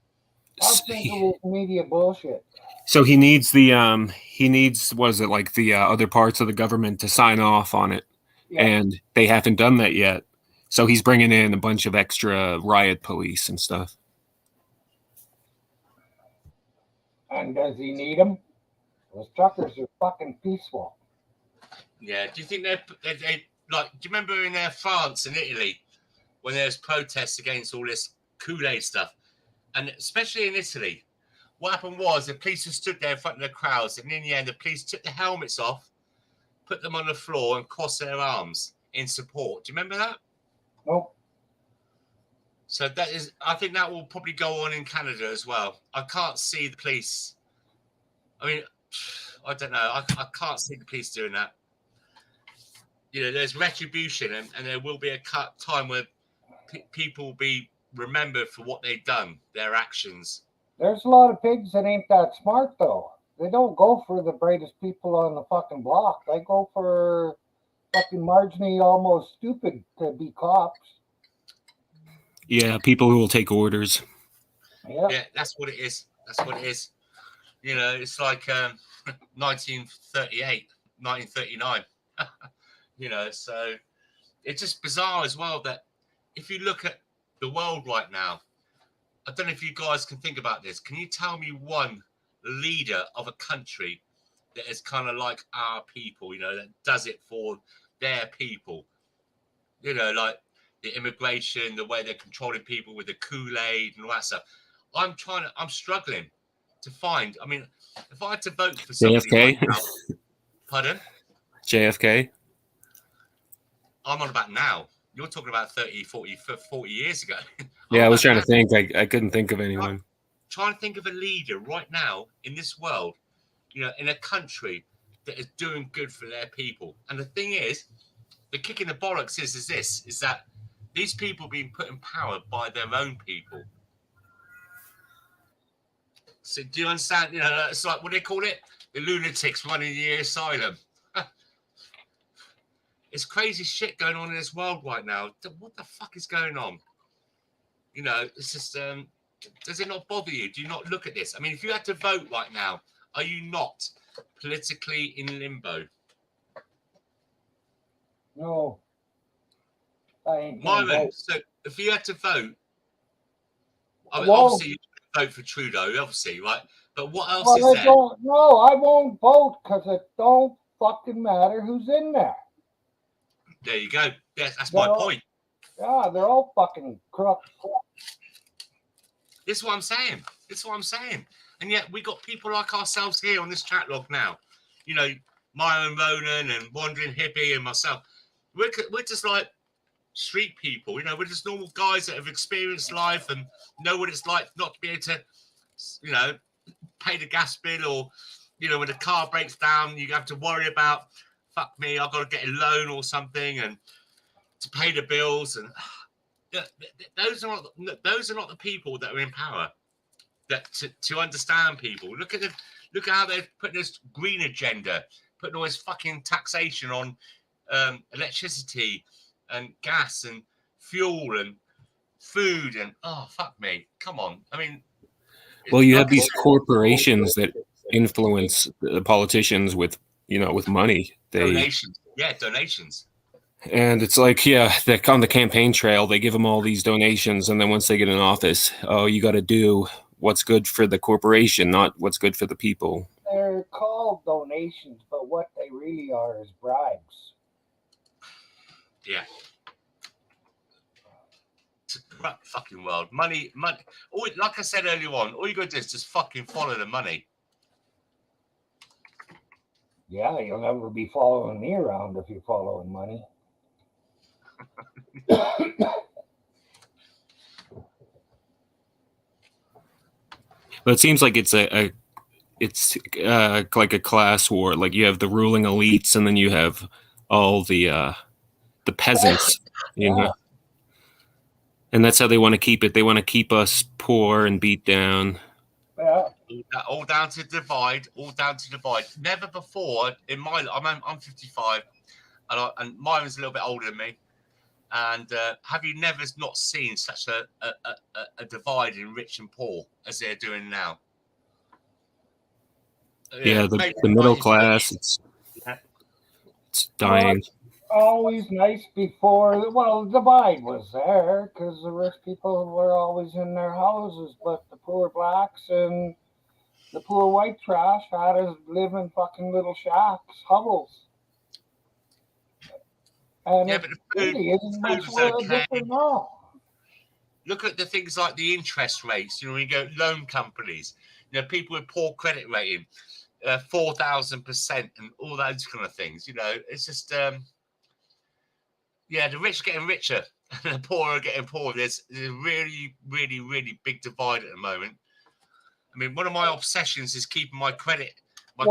I think it was media bullshit. So he needs what is it, like the other parts of the government to sign off on it, and they haven't done that yet. So he's bringing in a bunch of extra riot police and stuff. And does he need them? Those truckers are fucking peaceful. Yeah. Do you think they like? Do you remember in France and Italy when there's protests against all this Kool-Aid stuff, and especially in Italy, what happened was the police just stood there in front of the crowds, and in the end, the police took the helmets off, put them on the floor, and crossed their arms in support. Do you remember that? Nope. So that is, I think that will probably go on in Canada as well. I can't see the police. I mean, I don't know. I can't see the police doing that. You know, there's retribution, and there will be a time where people will be remembered for what they've done, their actions. There's a lot of pigs that ain't that smart, though. They don't go for the brightest people on the fucking block. They go for fucking marginally almost stupid to be cops. Yeah, people who will take orders. Yeah, that's what it is. That's what it is. You know, it's like 1938, 1939. You know, so it's just bizarre as well that if you look at the world right now, I don't know if you guys can think about this. Can you tell me one leader of a country that is kind of like our people, you know, that does it for their people? You know, like the immigration, the way they're controlling people with the Kool-Aid and all that stuff. I'm struggling to find. I mean, if I had to vote for somebody JFK. right now, pardon? JFK. I'm on about now. You're talking about 30, 40 years ago. Yeah, I was trying to think. I couldn't think of anyone. Trying to think of a leader right now in this world, you know, in a country that is doing good for their people. And the thing is, the kick in the bollocks is that these people are being put in power by their own people. So do you understand? You know, it's like, what do they call it? The lunatics running the asylum. It's crazy shit going on in this world right now. What the fuck is going on? You know, it's just, does it not bother you? Do you not look at this? I mean, if you had to vote right now, are you not politically in limbo? No. I ain't gonna Myron, vote. so if you had to vote, I mean, Well- obviously you vote for Trudeau, obviously, right? But what else Well, is I there? don't. No, I won't vote because it don't fucking matter who's in there. There you go. That's my They're all- point. Yeah, they're all fucking crooks. This is what I'm saying. This is what I'm saying. And yet we got people like ourselves here on this chat log now. You know, Myron Ronan and Wandering Hippie and myself. We're just like street people. You know, we're just normal guys that have experienced life and know what it's like not to be able to, you know, pay the gas bill, or, you know, when the car breaks down, you have to worry about, fuck me, I've got to get a loan or something and to pay the bills. And those are not the people that are in power that to understand people. Look at how they're putting this green agenda, putting all this fucking taxation on electricity and gas and fuel and food and fuck me, come on. I mean, Well, you have these corporations that influence the politicians with, you know, with money. Donations. Yeah, donations. And it's like, yeah, they're on the campaign trail. They give them all these donations, and then once they get in office, oh, you got to do what's good for the corporation, not what's good for the people. They're called donations, but what they really are is bribes. Yeah. It's a corrupt fucking world. Money. Like I said earlier on, all you got to do is just fucking follow the money. Yeah, you'll never be following me around if you're following money. But it seems like it's like a class war. Like you have the ruling elites, and then you have all the peasants. You know, and that's how they want to keep it. They want to keep us poor and beat down. Yeah. All down to divide. All down to divide. Never before in my life. I'm 55, and Myron's a little bit older than me. And have you never not seen such a divide in rich and poor as they're doing now? Yeah, the middle class, it's dying. Always nice before. Well, the divide was there because the rich people were always in their houses, but the poor blacks and the poor white trash had to live in fucking little shacks, hovels. And Yeah, but the food, really isn't much was okay. different now. Look at the things like the interest rates. You know, when you go loan companies, you know, people with poor credit rating, 4,000% and all those kind of things. You know, it's just, yeah, the rich are getting richer and the poor are getting poorer. There's a really, really, really big divide at the moment. I mean, one of my obsessions is keeping my credit. Hey,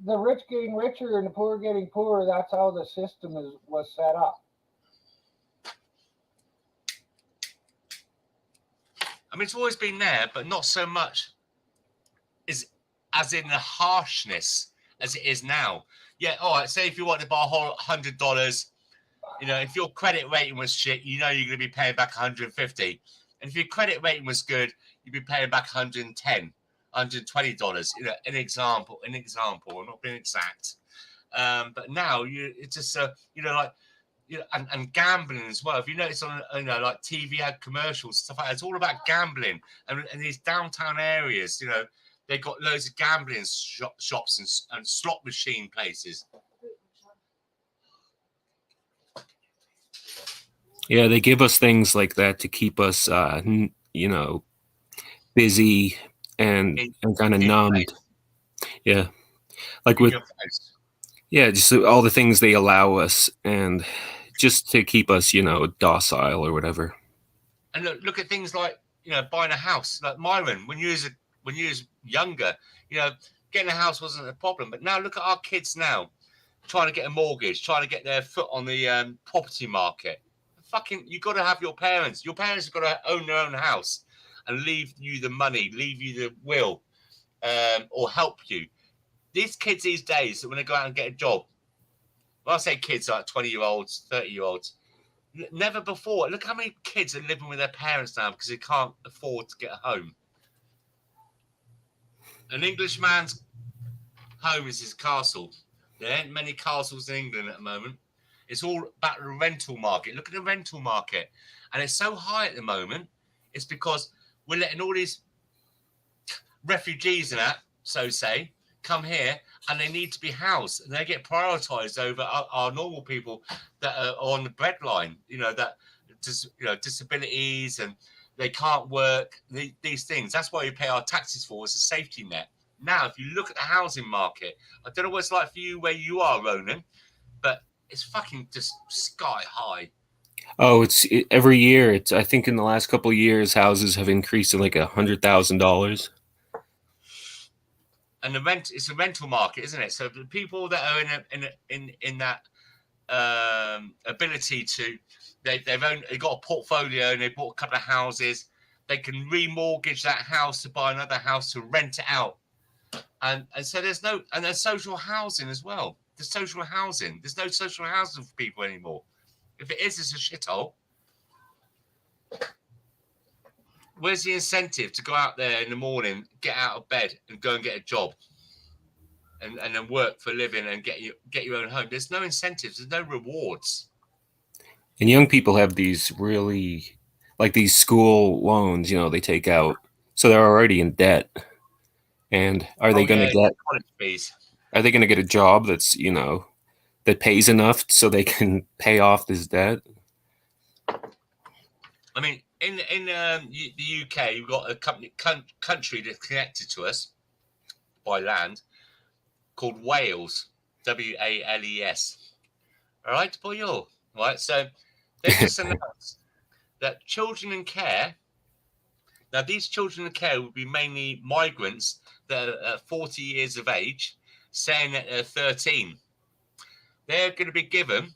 the rich getting richer and the poor getting poorer. That's how the system was set up. I mean, it's always been there, but not so much as in the harshness as it is now. Yeah, all right, say if you want to buy $100, you know, if your credit rating was shit, you know you're going to be paying back $150. And if your credit rating was good, you'd be paying back $110, $120. You know, an example, I'm not being exact. But now it's just, you know, like, you know, and gambling as well. If you notice on, you know, like TV ad commercials, stuff like that, it's all about gambling. And these downtown areas, you know, they've got loads of gambling shops and slot machine places. Yeah, they give us things like that to keep us, you know, busy and kind of numbed. Yeah, like with just all the things they allow us, and just to keep us, you know, docile or whatever. And look at things like, you know, buying a house. Like Myron, when you was younger, you know, getting a house wasn't a problem. But now look at our kids now, trying to get a mortgage, trying to get their foot on the property market. Fucking, you got to have your parents. Your parents have got to own their own house and leave you the money, leave you the will, or help you. These kids these days, when they go out and get a job, when I say kids, like 20-year-olds, 30-year-olds, never before. Look how many kids are living with their parents now because they can't afford to get a home. An Englishman's home is his castle. There ain't many castles in England at the moment. It's all about the rental market. Look at the rental market. And it's so high at the moment. It's because we're letting all these refugees and that, so say, come here, and they need to be housed, and they get prioritized over our normal people that are on the breadline, that just, disabilities, and they can't work, these things. That's why we pay our taxes for, as a safety net. Now, if you look at the housing market, I don't know what it's like for you where you are, Ronan, but it's fucking just sky high. Oh, every year. I think in the last couple of years, houses have increased to like $100,000. And it's a rental market, isn't it? So the people that are in that ability to, they've got a portfolio and they bought a couple of houses, they can remortgage that house to buy another house to rent it out. And so there's social housing as well. There's social housing. There's no social housing for people anymore. If it is, it's a shithole. Where's the incentive to go out there in the morning, get out of bed, and go and get a job, and then work for a living and get your own home? There's no incentives. There's no rewards. And young people have these really, like these school loans, they take out, so they're already in debt. And are they going to get college fees? Are they going to get a job that's that pays enough so they can pay off this debt? I mean, in the UK, you've got a country that's connected to us by land called Wales, Wales. All right, boy, all right. So they just announced that children in care. Now, these children in care would be mainly migrants that are 40 years of age, saying that they're 13. They're going to be given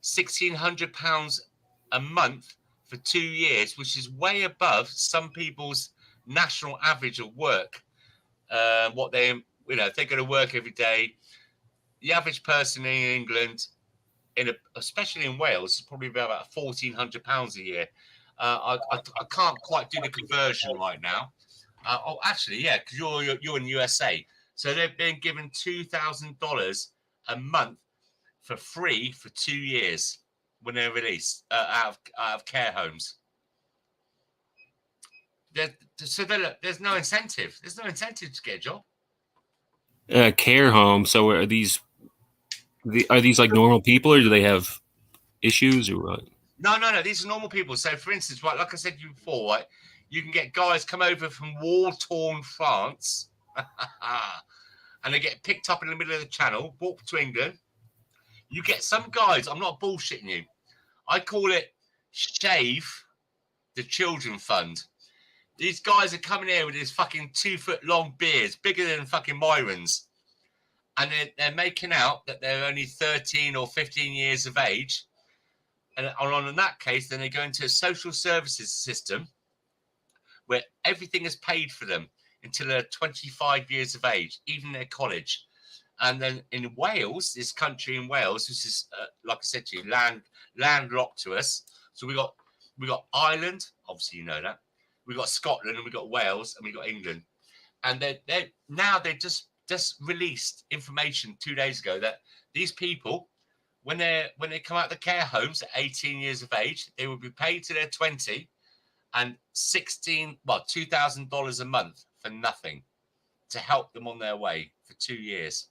£1,600 a month for 2 years, which is way above some people's national average of work. What they, if they're going to work every day, the average person in England, especially in Wales, is probably about £1,400 a year. I can't quite do the conversion right now. Actually, yeah, because you're in the USA, so they've been given $2,000 a month for free for 2 years when they're released out of care homes. There's no incentive. There's no incentive to get a job. Care home. So are these like normal people, or do they have issues, or what? No. These are normal people. So, for instance, right, like I said to you before, right, you can get guys come over from war-torn France, and they get picked up in the middle of the channel, walk to England. You get some guys. I'm not bullshitting you. I call it Shave the Children Fund. These guys are coming here with these fucking 2-foot-long beards, bigger than fucking Myron's, and they're making out that they're only 13 or 15 years of age. And in that case, then they go into a social services system where everything is paid for them until they're 25 years of age, even their college. And then in Wales, this country in Wales, which is, like I said to you, landlocked to us. So we got Ireland, obviously you know that. We got Scotland, and we got Wales, and we got England. And they just released information 2 days ago that these people, when they come out of the care homes at 18 years of age, they will be paid to their 20 and $2,000 a month for nothing to help them on their way for 2 years.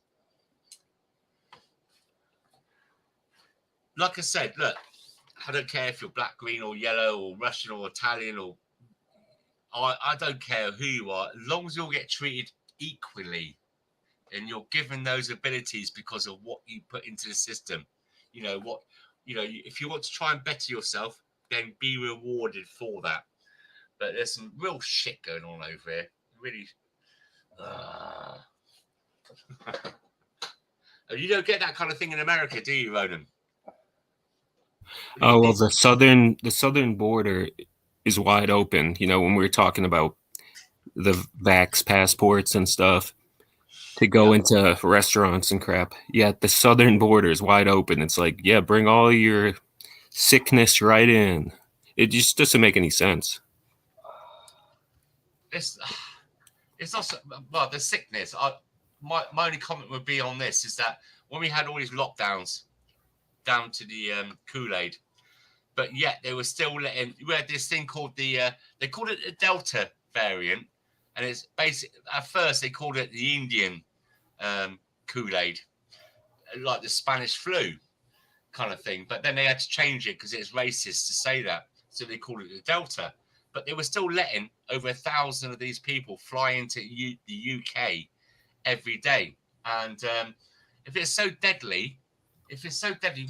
Like I said, look, I don't care if you're black, green, or yellow, or Russian, or Italian, or I don't care who you are, as long as you'll get treated equally and you're given those abilities because of what you put into the system. If you want to try and better yourself, then be rewarded for that. But there's some real shit going on over here. Really. You don't get that kind of thing in America, do you, Ronan? Oh, well, the southern border is wide open. When we were talking about the vax passports and stuff to go into restaurants and crap. Yeah, the southern border is wide open. It's like, yeah, bring all your sickness right in. It just doesn't make any sense. It's also, well, the sickness. My only comment would be on this is that when we had all these lockdowns, down to the Kool-Aid. But yet they were still letting. We had this thing called they called it the Delta variant, and it's basic. At first they called it the Indian Kool-Aid, like the Spanish flu kind of thing. But then they had to change it because it's racist to say that, so they called it the Delta. But they were still letting over 1,000 of these people fly into the UK every day. And if it's so deadly,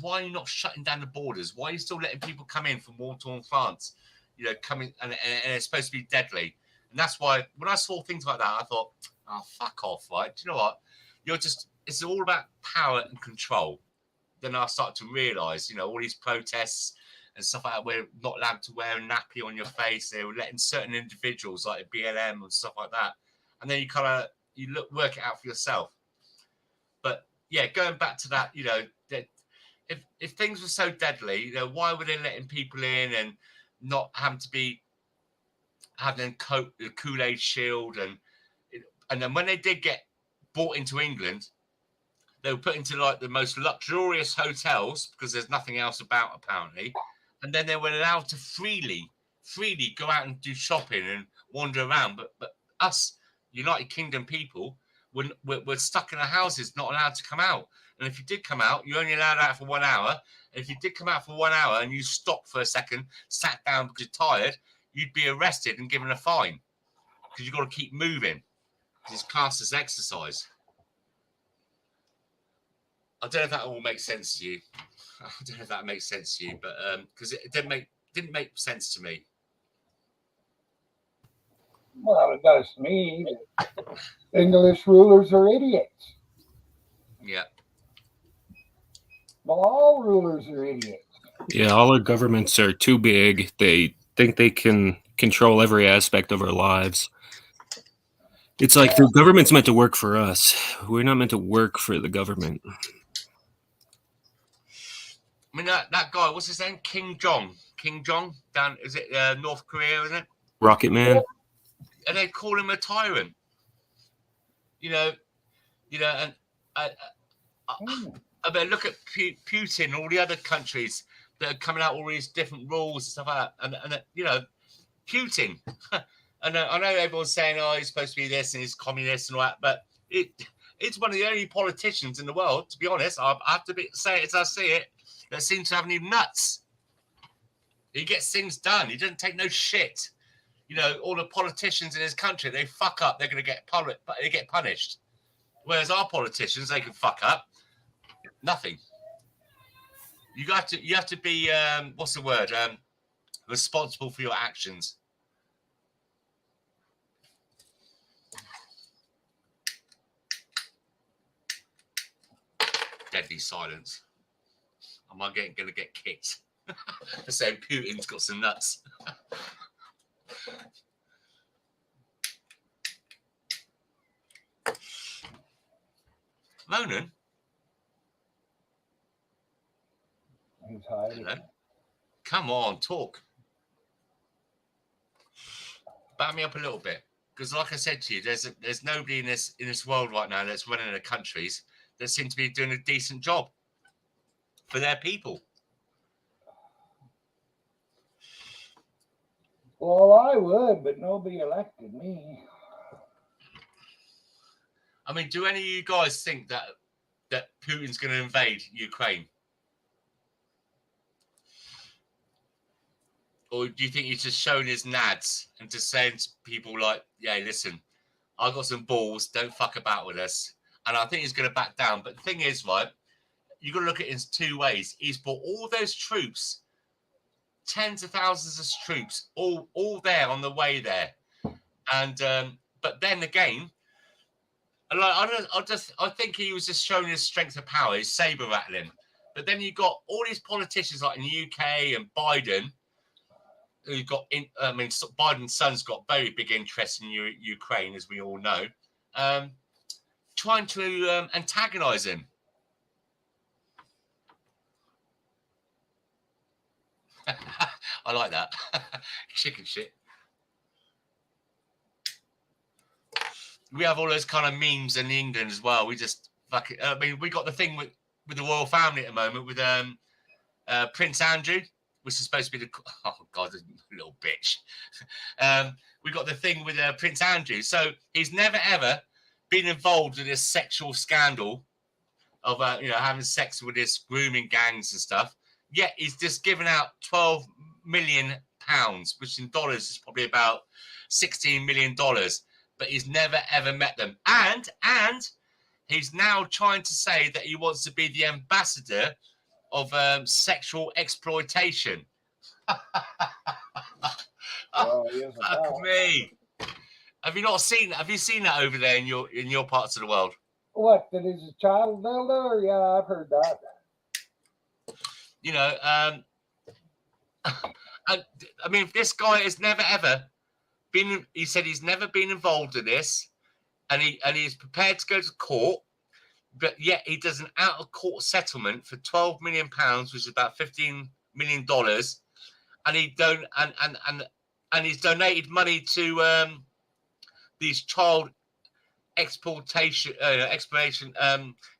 why are you not shutting down the borders? Why are you still letting people come in from war-torn France? You know, coming and it's supposed to be deadly. And that's why when I saw things like that, I thought, oh, fuck off, right? Do you know what? It's all about power and control. Then I started to realise, you know, all these protests and stuff like that, we're not allowed to wear a nappy on your face. They were letting certain individuals like BLM and stuff like that. And then you work it out for yourself. But yeah, going back to that, you know, that if things were so deadly, you know, why were they letting people in and not having the Kool-Aid shield? And then when they did get brought into England, they were put into like the most luxurious hotels because there's nothing else about apparently. And then they were allowed to freely go out and do shopping and wander around. But us United Kingdom people, we're stuck in our houses, not allowed to come out. And if you did come out, you're only allowed out for 1 hour. And if you did come out for 1 hour and you stopped for a second, sat down because you're tired, you'd be arrested and given a fine because you've got to keep moving. It's classed as exercise. I don't know if that all makes sense to you. I don't know if that makes sense to you, but because it didn't make sense to me. Well, it does to me. English rulers are idiots. Yeah. Well, all rulers are idiots. Yeah, all our governments are too big. They think they can control every aspect of our lives. It's like the government's meant to work for us. We're not meant to work for the government. I mean, that guy, what's his name? Kim Jong down, is it North Korea, isn't it? Rocket Man. And they call him a tyrant. You know, and I mean, look at Putin, all the other countries that are coming out with all these different rules and stuff like that. And you know, Putin. I know everyone's saying, oh, he's supposed to be this and he's communist and all that, but it's one of the only politicians in the world, to be honest. I have to say it as I see it, that seems to have any nuts. He gets things done. He doesn't take no shit. You know, all the politicians in his country, they fuck up, they're going to get punished. Whereas our politicians, they can fuck up. Nothing. You have to be what's the word? Responsible for your actions. Deadly silence. Am I going to get kicked for saying Putin's got some nuts? Ronan? He's hiding. Hello? Come on, talk. Back me up a little bit. Because like I said to you, there's nobody in this world right now that's running the countries that seem to be doing a decent job for their people. Well, I would, but nobody elected me. I mean, do any of you guys think that Putin's going to invade Ukraine? Or do you think he's just showing his nads and just saying to people like, yeah, listen, I've got some balls, don't fuck about with us. And I think he's going to back down. But the thing is, right, you've got to look at it in two ways. He's brought all those troops, tens of thousands of troops, all there on the way there. And but then again, I think he was just showing his strength of power, his saber rattling. But then you got all these politicians like in the UK and Biden, who got in. I mean, Biden's son's got very big interest in Ukraine, as we all know, trying to antagonize him. I like that. Chicken shit. We have all those kind of memes in England as well. We just fucking. I mean, we got the thing with the royal family at the moment with Prince Andrew, which is supposed to be the little bitch. We got the thing with Prince Andrew, so he's never ever been involved in this sexual scandal of having sex with this grooming gangs and stuff. Yet he's just given out £12 million, which in dollars is probably about $16 million. But he's never ever met them, and he's now trying to say that he wants to be the ambassador of sexual exploitation. Fuck me. Have you seen that over there in your parts of the world? What, that is a child builder? Yeah, I've heard that. I mean, this guy has never ever been. He said he's never been involved in this, and he's prepared to go to court, but yet he does an out of court settlement for £12 million, which is about $15 million, and he's donated money to these child exploitation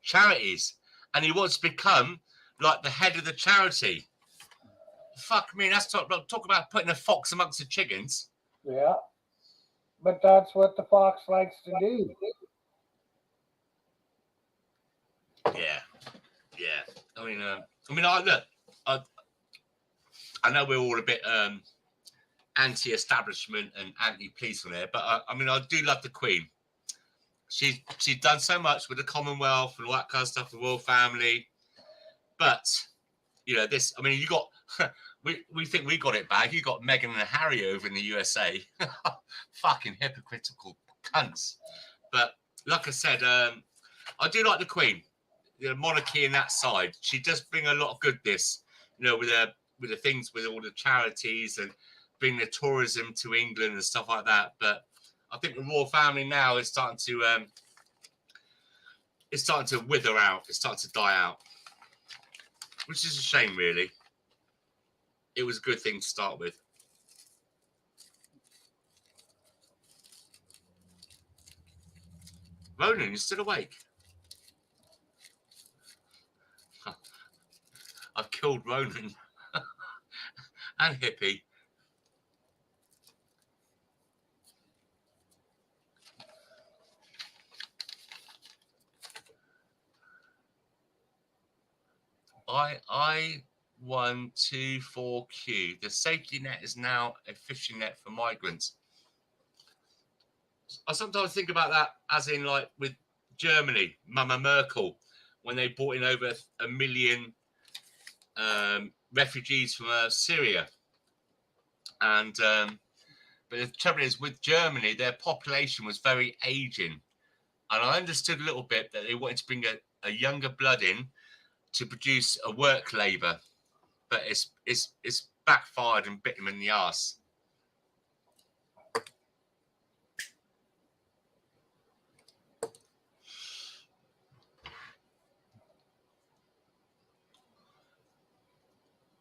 charities, and he wants to become like the head of the charity. Fuck me, that's talk about putting a fox amongst the chickens. Yeah, but that's what the fox likes to do. Yeah. I know we're all a bit anti-establishment and anti-police on there, but I do love the Queen. She's done so much with the Commonwealth and all that kind of stuff, the royal family. But you got. We think we got it bad. You got Meghan and Harry over in the USA. Fucking hypocritical cunts. But like I said, I do like the Queen, the monarchy in that side. She does bring a lot of goodness, with the things with all the charities and bring the tourism to England and stuff like that. But I think the royal family now is starting to wither out. It's starting to die out, which is a shame, really. It was a good thing to start with. Ronan, you're still awake. I've killed Ronan and Hippie. I124Q. The safety net is now a fishing net for migrants. I sometimes think about that as in like with Germany, Mama Merkel, when they brought in over 1 million refugees from Syria. And but the trouble is with Germany, their population was very aging. And I understood a little bit that they wanted to bring a younger blood in to produce a work labour, but it's backfired and bit him in the arse.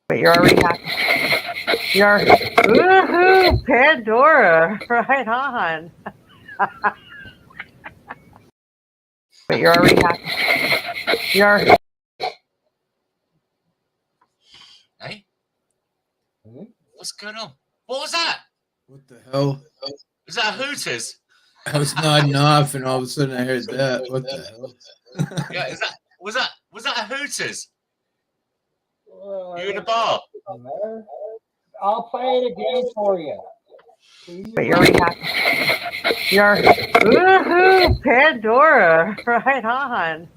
But you're already happy. You're woohoo, Pandora, right on. But you're already happy. You're. Hey, what's going on? What was that? What the hell? Is that a Hooters? I was nodding off, and all of a sudden I heard that. What the hell? Yeah, was that a Hooters? You in a bar? I'll play it again for you. But you're already happy. You're woohoo, Pandora, right on.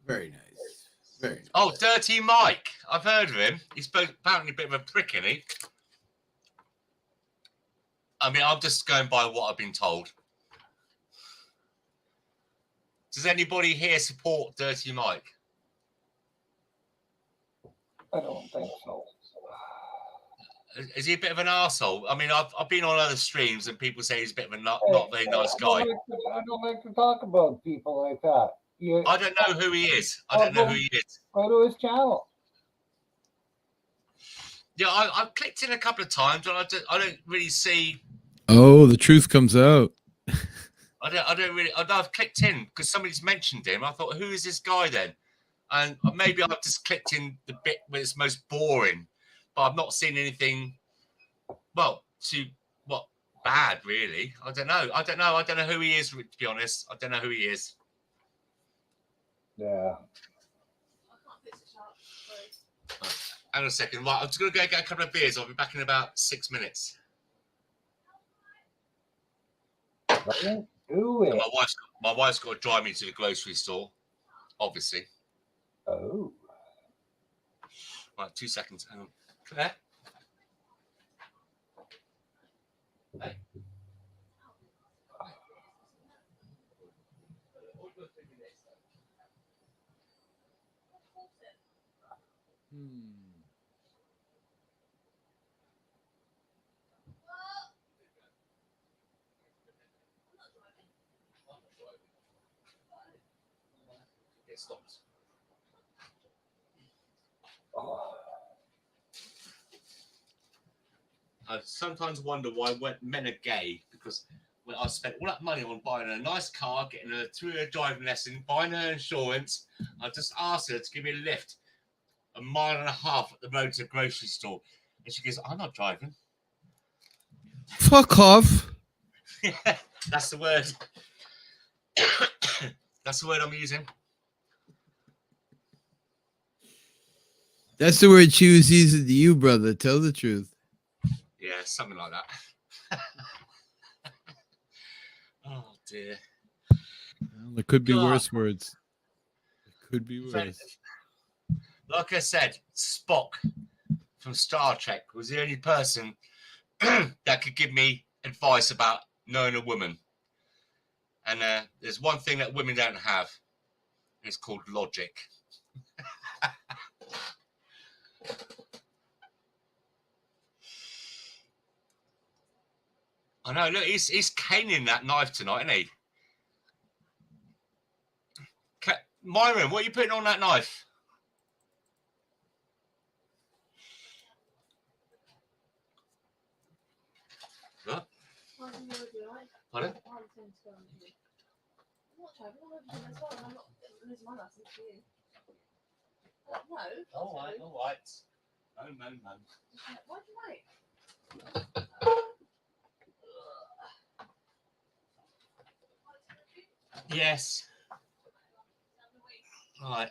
Very nice. Very nice. Oh, Dirty Mike. I've heard of him. He's apparently a bit of a prick, isn't he? I mean, I'm just going by what I've been told. Does anybody here support Dirty Mike? I don't think so. Is he a bit of an arsehole? I mean, I've been on other streams and people say he's a bit of a not very nice guy. I don't like to talk about people like that. I don't know who he is. I don't know who he is. Go to his channel. Yeah, I've clicked in a couple of times and I don't really see. Oh, the truth comes out. I don't really. I've clicked in because somebody's mentioned him. I thought, who is this guy then? And maybe I've just clicked in the bit where it's most boring, but I've not seen anything. Well, bad really. I don't know. I don't know who he is. To be honest, I don't know who he is. Yeah. Hang on a second. Right, I'm just going to go get a couple of beers. I'll be back in about 6 minutes. Don't do it. My wife's got to drive me to the grocery store, obviously. Oh. Right, 2 seconds. Hang on. Claire? Hey. It stops. I sometimes wonder why men are gay, because when I spent all that money on buying a nice car, getting a 2-year driving lesson, buying her insurance, I just asked her to give me a lift 1.5 miles up the road to the grocery store. And she goes, I'm not driving. Fuck off. Yeah, that's the word. That's the word I'm using. That's the word she was using to you, brother. Tell the truth. Yeah, something like that. Oh, dear. Well, there could be God. worse words. It could be worse. Like I said, Spock from Star Trek was the only person that could give me advice about knowing a woman. And there's one thing that women don't have. It's called logic. I know. Look, he's caning that knife tonight, isn't he? Myron, what are you putting on that knife? What? Pardon? All right. No. Yes. All right.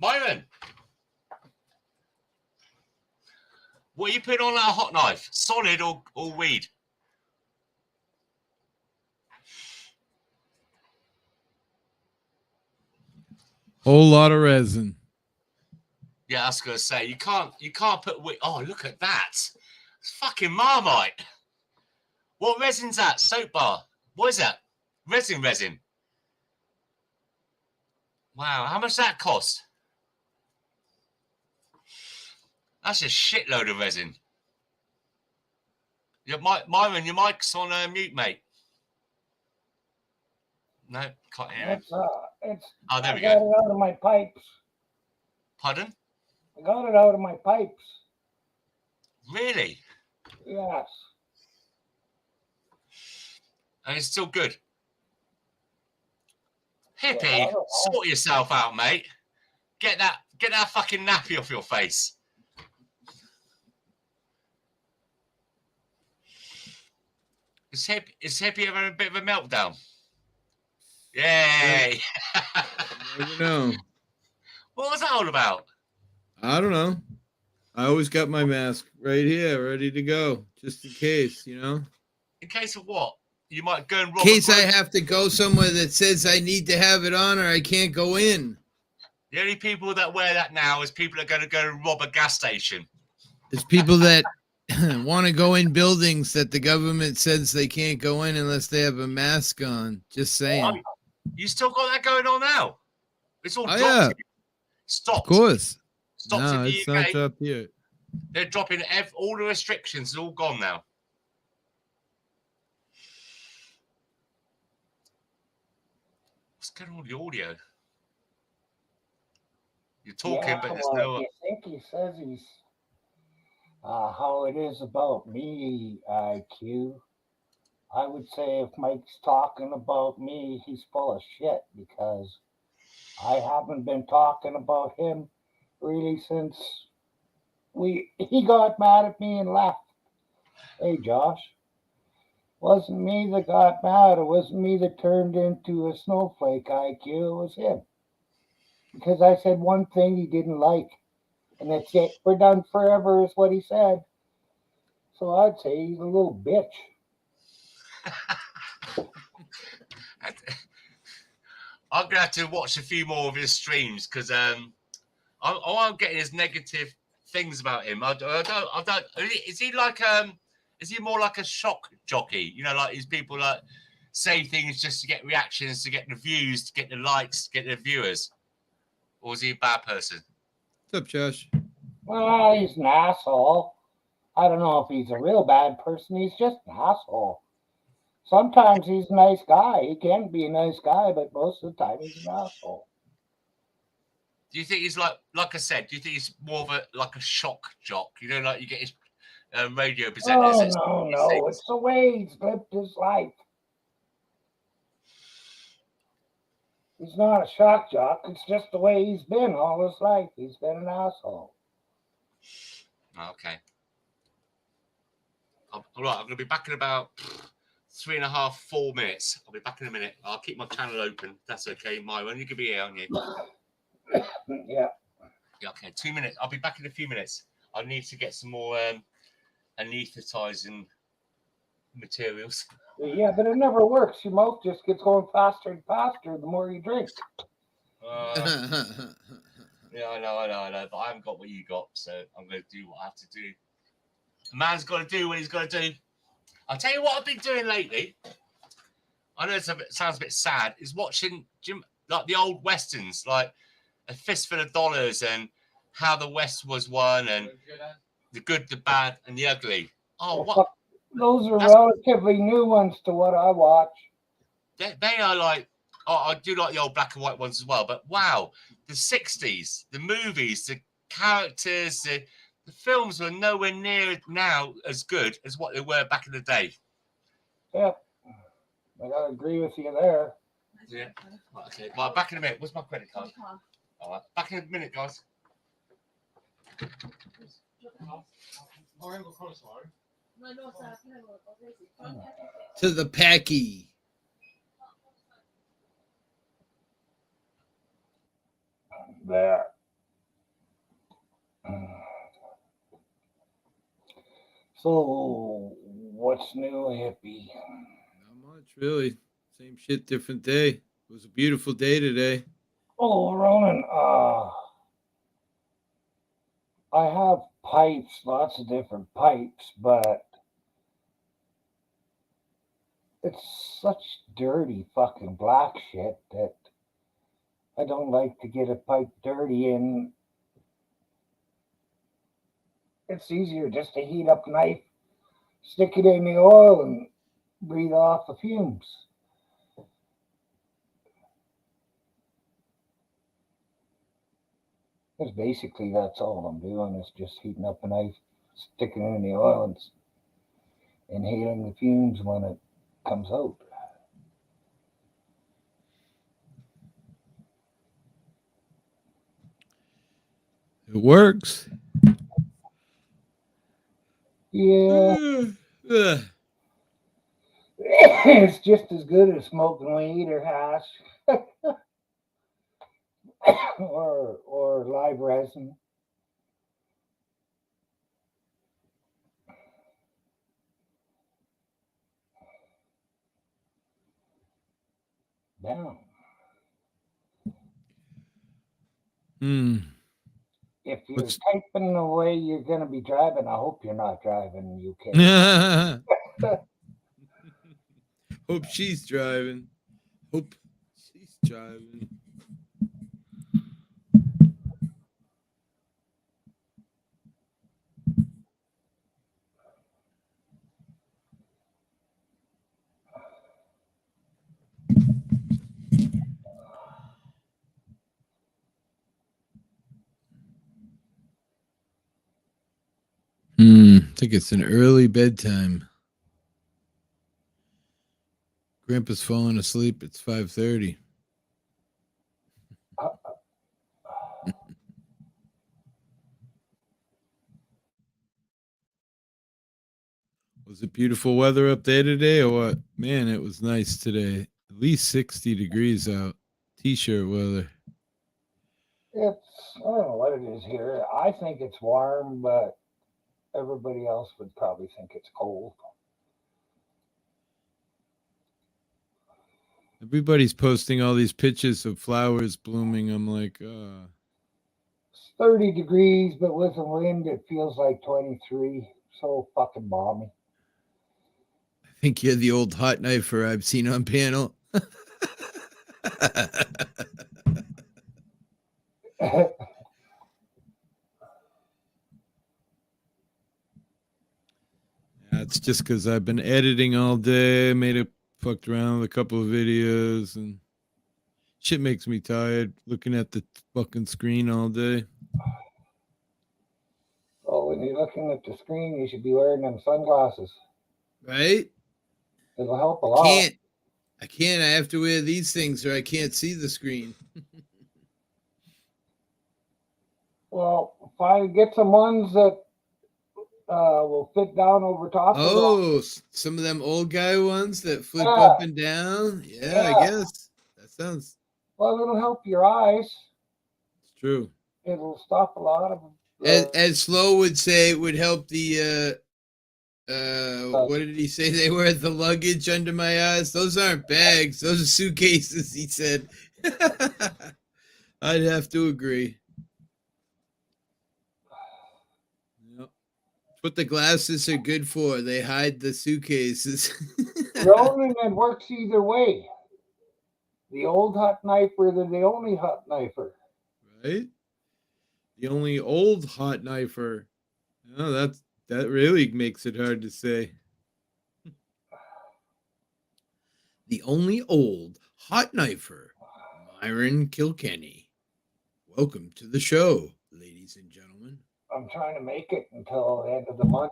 Myron, what are you putting on that hot knife? Solid or weed? Whole lot of resin. Yeah, I was gonna say you can't put weed. Oh, look at that! It's fucking Marmite. What resin's that? Soap bar. What is that? Resin. Wow, how much that cost? That's a shitload of resin. Myron, your mic's on mute, mate. No, can't hear him. Oh, there we go. I got it out of my pipes. Pardon? I got it out of my pipes. Really? Yes. And it's still good. Hippie, sort yourself out, mate. Get that fucking nappy off your face. Is Hippie having a bit of a meltdown? Yay! You never know. What was that all about? I don't know. I always got my mask right here, ready to go, just in case, you know. In case of what? You might go and rob. In case I have to go somewhere that says I need to have it on or I can't go in. The only people that wear that now is people that are going to go rob a gas station. There's people that want to go in buildings that the government says they can't go in unless they have a mask on. Just saying. You still got that going on now? It's all dropped. Yeah. Stopped. Of course. Stopped No, in the it's UK. not dropped yet. They're dropping all the restrictions. Are all gone now. What's going on with the audio? You're talking, but there's no. I think he says he's how it is about me, IQ. I would say if Mike's talking about me, he's full of shit because I haven't been talking about him really since he got mad at me and left. Hey Josh, wasn't me that got mad. It wasn't me that turned into a snowflake IQ. It was him because I said one thing he didn't like, and that's it. We're done forever, is what he said. So I'd say he's a little bitch. I'm gonna have to watch a few more of his streams because I'm getting his negative things about him. I don't. Is he like Is he more like a shock jockey? You know, like these people like say things just to get reactions, to get the views, to get the likes, to get the viewers, or is he a bad person? What's up, Josh? Well, he's an asshole. I don't know if he's a real bad person. He's just an asshole. Sometimes he's a nice guy. He can be a nice guy, but most of the time he's an asshole. Do you think he's like I said? Do you think he's more of a shock jock? You know, like you get his radio presenters. Oh, no. It's the way he's lived his life. He's not a shock jock. It's just the way he's been all his life. He's been an asshole. Okay. All right, I'm going to be back in about 3.5, 4 minutes. I'll be back in a minute. I'll keep my channel open. That's okay, Myron. You can be here, aren't you? Yeah. Yeah, okay. 2 minutes. I'll be back in a few minutes. I need to get some more anesthetizing materials. Yeah, but it never works. Your mouth just gets going faster and faster the more you drink. Yeah, I know. But I haven't got what you got, so I'm going to do what I have to do. A man's got to do what he's got to do. I'll tell you what I've been doing lately. I know it sounds a bit sad. Is watching like the old westerns, like A Fistful of Dollars and How the West Was Won and The Good, the Bad, and the Ugly. Oh, what? Those are relatively new ones to what I watch. They are like, I do like the old black and white ones as well. But wow, the 60s, the movies, the characters, the films were nowhere near now as good as what they were back in the day. Yeah, I gotta agree with you there. Yeah. Okay. Well, back in a minute. Where's my credit card? All right. Back in a minute, guys. To the Packy. There. So, what's new, hippie? Not much, really. Same shit, different day. It was a beautiful day today. Oh, Ronan, I have pipes, lots of different pipes, but it's such dirty fucking black shit that I don't like to get a pipe dirty, and it's easier just to heat up a knife, stick it in the oil, and breathe off the fumes. Because basically that's all I'm doing is just heating up a knife, sticking it in the oil, and inhaling the fumes when it comes out. It works. Yeah. It's just as good as smoking weed or hash or live resin. Down. If you're typing the way you're going to be driving, I hope you're not driving UK. Hope she's driving. Hope she's driving. I think it's an early bedtime. Grandpa's falling asleep. It's 5:30. Was it beautiful weather up there today or what? Man, it was nice today. At least 60 degrees out. T-shirt weather. It's, I don't know what it is here. I think it's warm, but everybody else would probably think it's cold. Everybody's posting all these pictures of flowers blooming. I'm like, It's 30 degrees, but with the wind, it feels like 23. So fucking balmy. I think you're the old hot knifer I've seen on panel. It's just because I've been editing all day, fucked around with a couple of videos, and shit makes me tired looking at the fucking screen all day. Oh, when you're looking at the screen, you should be wearing them sunglasses. Right? It'll help a lot. I can't. I have to wear these things or I can't see the screen. Well, if I get some ones that will fit down over top. Oh, some of them old guy ones that flip Yeah. up and down. Yeah, I guess that sounds. Well, it'll help your eyes. It's true. It'll stop a lot of. As Slow would say, it would help the. What did he say they were? The luggage under my eyes. Those aren't bags. Those are suitcases. He said. I'd have to agree. What the glasses are good for. They hide the suitcases. Ronan, it works either way. The old hot knifer, they're the only hot knifer. Right? The only old hot knifer. Oh, that really makes it hard to say. The only old hot knifer, Myron Kilkenny. Welcome to the show, ladies and gentlemen. I'm trying to make it until the end of the month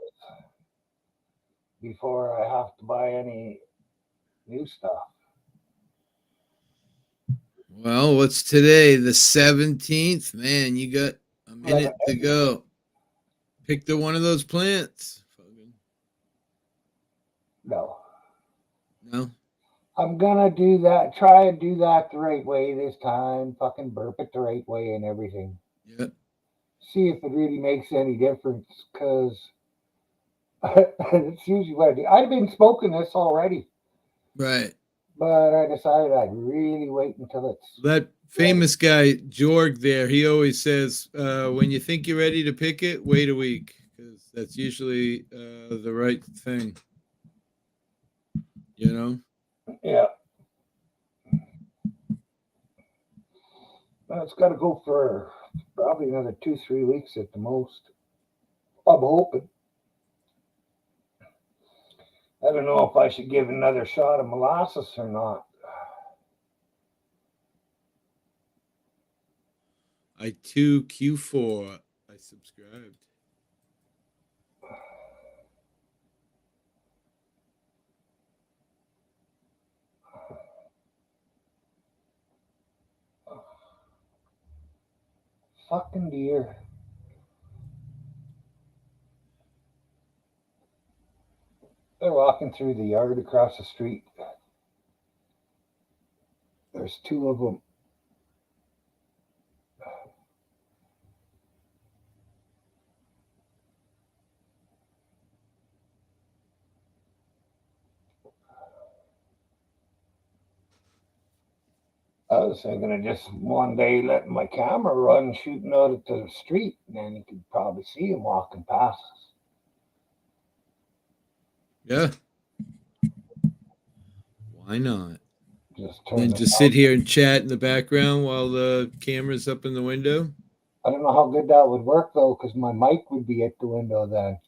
before I have to buy any new stuff. Well, what's today? The 17th? Man, you got a minute to go. Pick one of those plants. No. No? I'm gonna do that. Try and do that the right way this time. Fucking burp it the right way and everything. Yep. See if it really makes any difference, because it's usually what I do. I've been smoking this already. Right. But I decided I'd really wait until it's... That famous guy, Jorg there, he always says, when you think you're ready to pick it, wait a week, because that's usually the right thing. You know? Yeah. Well, it's got to go for probably another 2-3 weeks at the most. I'm hoping. I don't know if I should give another shot of molasses or not. I too Q4. I subscribed. Fucking deer. They're walking through the yard across the street. There's 2 of them. I was thinking of just one day letting my camera run, shooting out at the street, and then you could probably see them walking past us. Yeah. Why not? And just sit here and chat in the background while the camera's up in the window? I don't know how good that would work, though, because my mic would be at the window then.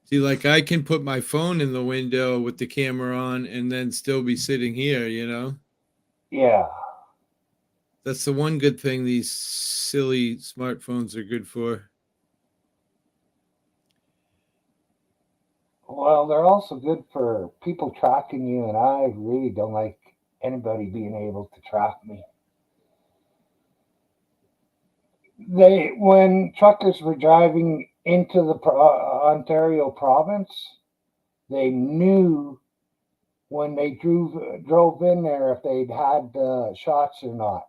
See, like I can put my phone in the window with the camera on and then still be sitting here, you know? Yeah. That's the one good thing these silly smartphones are good for. Well, they're also good for people tracking you, and I really don't like anybody being able to track me. When truckers were driving into the Ontario province, they knew when they drove in there if they'd had shots or not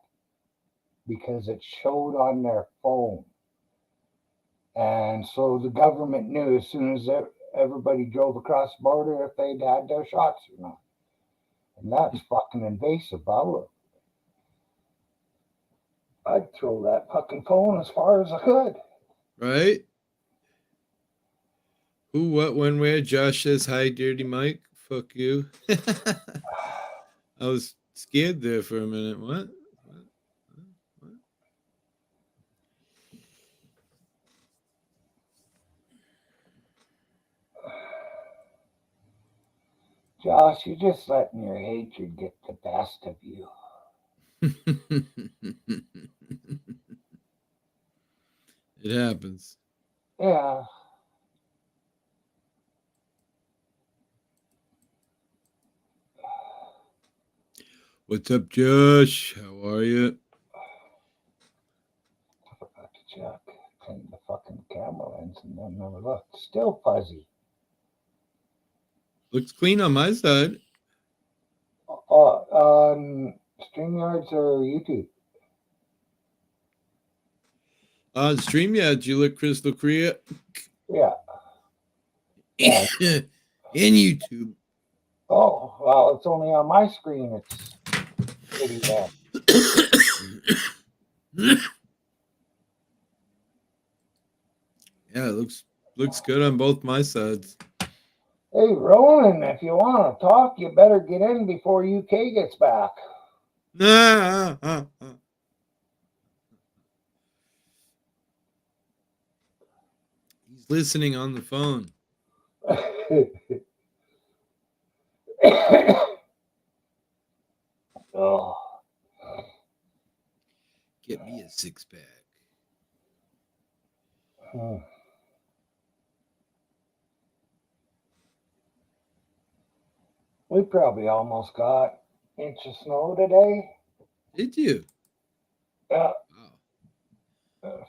because it showed on their phone. And so the government knew as soon as everybody drove across the border if they'd had their shots or not. And that's fucking invasive. I'd throw that fucking phone as far as I could. Right? Who, what, when, where? Josh says, hi, Dirty Mike. Fuck you. I was scared there for a minute. What? Josh, you're just letting your hatred get the best of you. It happens. Yeah. What's up, Josh? How are you? I forgot to check. Clean the fucking camera lens and then never looked. Still fuzzy. Looks clean on my side. On StreamYards or YouTube? On StreamYards, you look crystal clear. Yeah. In YouTube. Oh, well, it's only on my screen. It's pretty bad. Yeah, it looks good on both my sides. Hey, Ronan, if you want to talk, you better get in before UK gets back. He's listening on the phone. Oh. Get me a 6-pack. We probably almost got an inch of snow today. Did you? Yeah.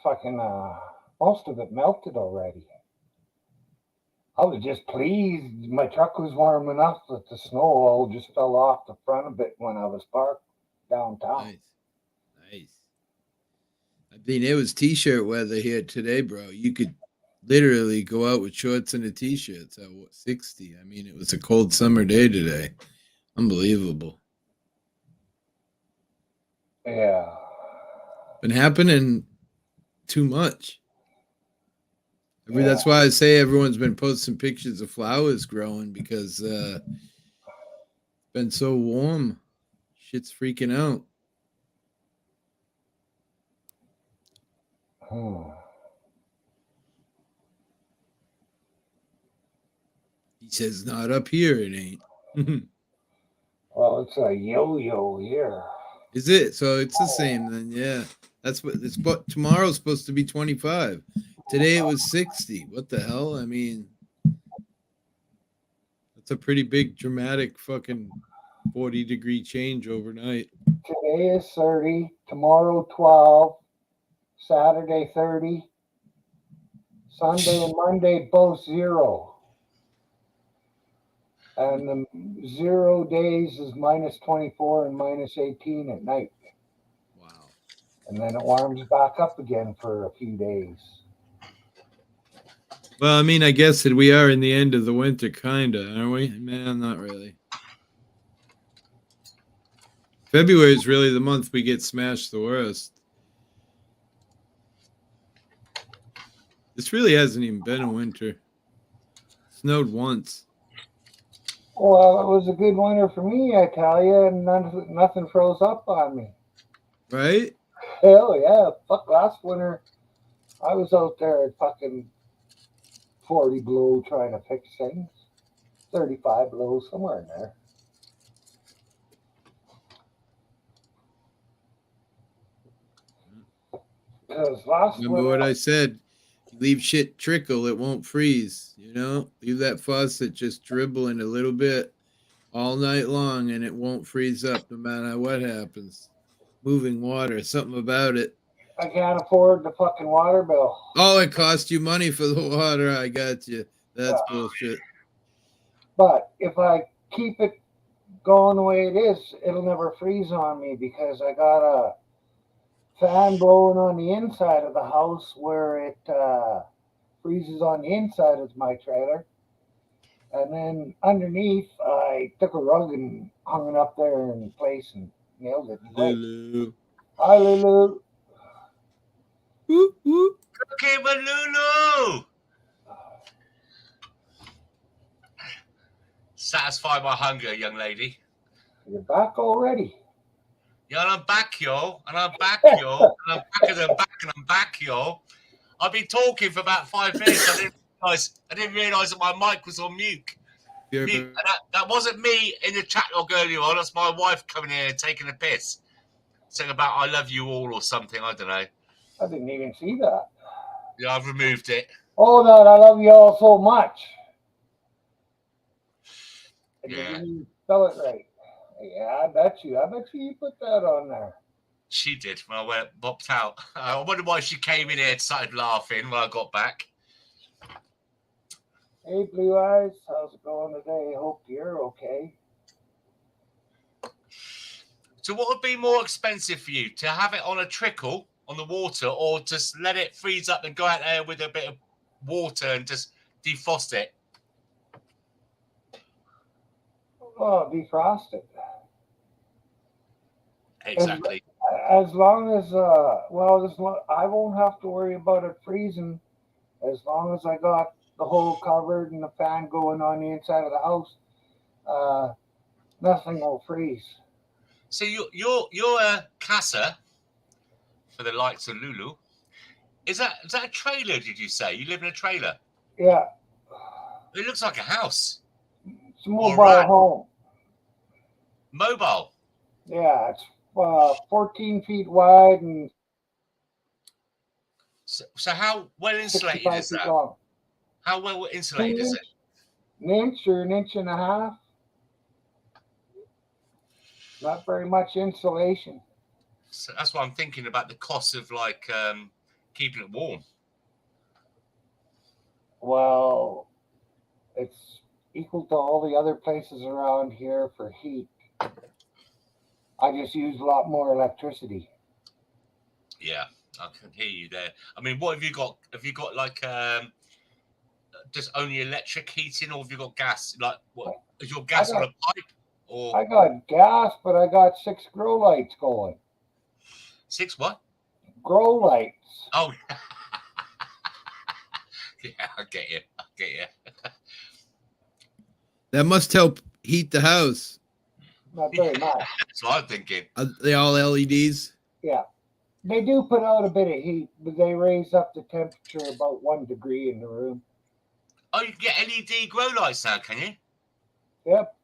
Fucking most of it melted already. I was just pleased my truck was warm enough that the snow all just fell off the front of it when I was parked downtown. Nice. I mean, it was t-shirt weather here today, bro. You could literally go out with shorts and a t-shirt. It's at 60. I mean, it was a cold summer day today. Unbelievable. Yeah. Been happening too much. That's why I say everyone's been posting pictures of flowers growing because it's been so warm. Shit's freaking out. He says, not up here, it ain't. Well, it's a yo-yo here. Is it? So it's the same then, yeah. That's what it's. But tomorrow's supposed to be 25. Today it was 60. What the hell? I mean, that's a pretty big, dramatic fucking 40-degree change overnight. Today is 30. Tomorrow 12. Saturday 30. Sunday and Monday both 0. And the 0 days is minus 24 and minus 18 at night. Wow. And then it warms back up again for a few days. Well, I mean, I guess that we are in the end of the winter, kind of, aren't we? Man, not really. February is really the month we get smashed the worst. This really hasn't even been a winter. It snowed once. Well, it was a good winter for me, I tell you, and nothing froze up on me. Right? Hell yeah. Fuck, last winter, I was out there at fucking 40 below trying to fix things. 35 below, somewhere in there. Because last Remember winter, what I said? leave shit trickle, it won't freeze. Leave that faucet just dribbling a little bit all night long, and it won't freeze up no matter what happens. Moving water, something about it. I can't afford the fucking water bill. Oh, it cost you money for the water. I got you. That's bullshit. But if I keep it going the way it is, it'll never freeze on me because I got a fan blowing on the inside of the house where it freezes on the inside of my trailer. And then underneath, I took a rug and hung it up there in place and nailed it. Lulu. Hi, Lulu. Whoop, whoop. Okay, but Lulu. Satisfy my hunger, young lady. You're back already. Yeah, and I'm back, yo. And I'm back, yo. And I'm back, and I'm back, and I'm back, yo. I've been talking for about 5 minutes. I didn't realise that my mic was on mute. Mute. And that wasn't me in the chat log earlier on. That's my wife coming in and taking a piss. Saying about I love you all or something. I don't know. I didn't even see that. Yeah, I've removed it. Oh, no, I love you all so much. Yeah. You spell it right. Yeah, I bet you put that on there. She did when I went bopped out. I wonder why she came in here and started laughing when I got back. Hey, Blue Eyes, how's it going today? Hope you're okay. So what would be more expensive for you? To have it on a trickle on the water or just let it freeze up and go out there with a bit of water and just defrost it? Oh, defrost it. Exactly. As long as, I won't have to worry about it freezing as long as I got the hole covered and the fan going on the inside of the house. Nothing will freeze. So you're a casa for the likes of Lulu. Is that a trailer, did you say? You live in a trailer? Yeah. It looks like a house. It's a mobile home. Mobile? Yeah, it's 14 feet wide and so how well insulated is that? Long. How well insulated is it? An inch or an inch and a half. Not very much insulation. So that's what I'm thinking about the cost of keeping it warm. Well, it's equal to all the other places around here for heat. I just use a lot more electricity. Yeah, I can hear you there. I mean, what have you got? Have you got just only electric heating, or have you got gas? Like, what is your gas on a pipe? Or I got gas, but I got 6 grow lights going. 6 what? Grow lights. Oh, yeah, I get you. That must help heat the house. Not very much. That's what I'm thinking. Are they all LEDs? Yeah. They do put out a bit of heat, but they raise up the temperature about 1 degree in the room. Oh, you can get LED grow lights now, can you? Yep.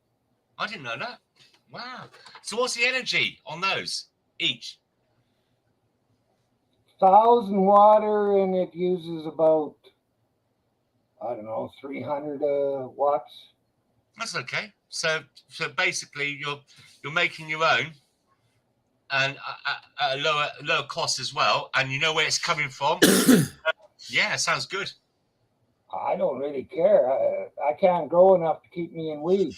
I didn't know that. Wow. So what's the energy on those each? 1,000 water, and it uses about, 300 watts. That's okay. So basically, you're making your own, and at a lower cost as well, and you know where it's coming from. Yeah, sounds good. I don't really care. I can't grow enough to keep me in weed.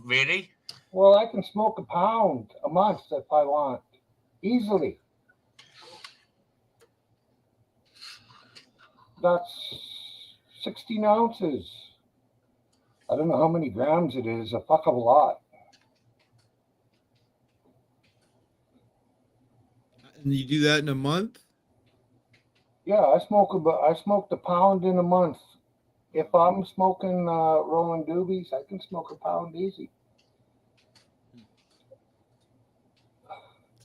Really? Well, I can smoke a pound a month if I want, easily. That's 16 ounces. I don't know how many grams it is. A fuck of a lot. And you do that in a month? Yeah, I smoked a pound in a month. If I'm smoking rolling doobies, I can smoke a pound easy.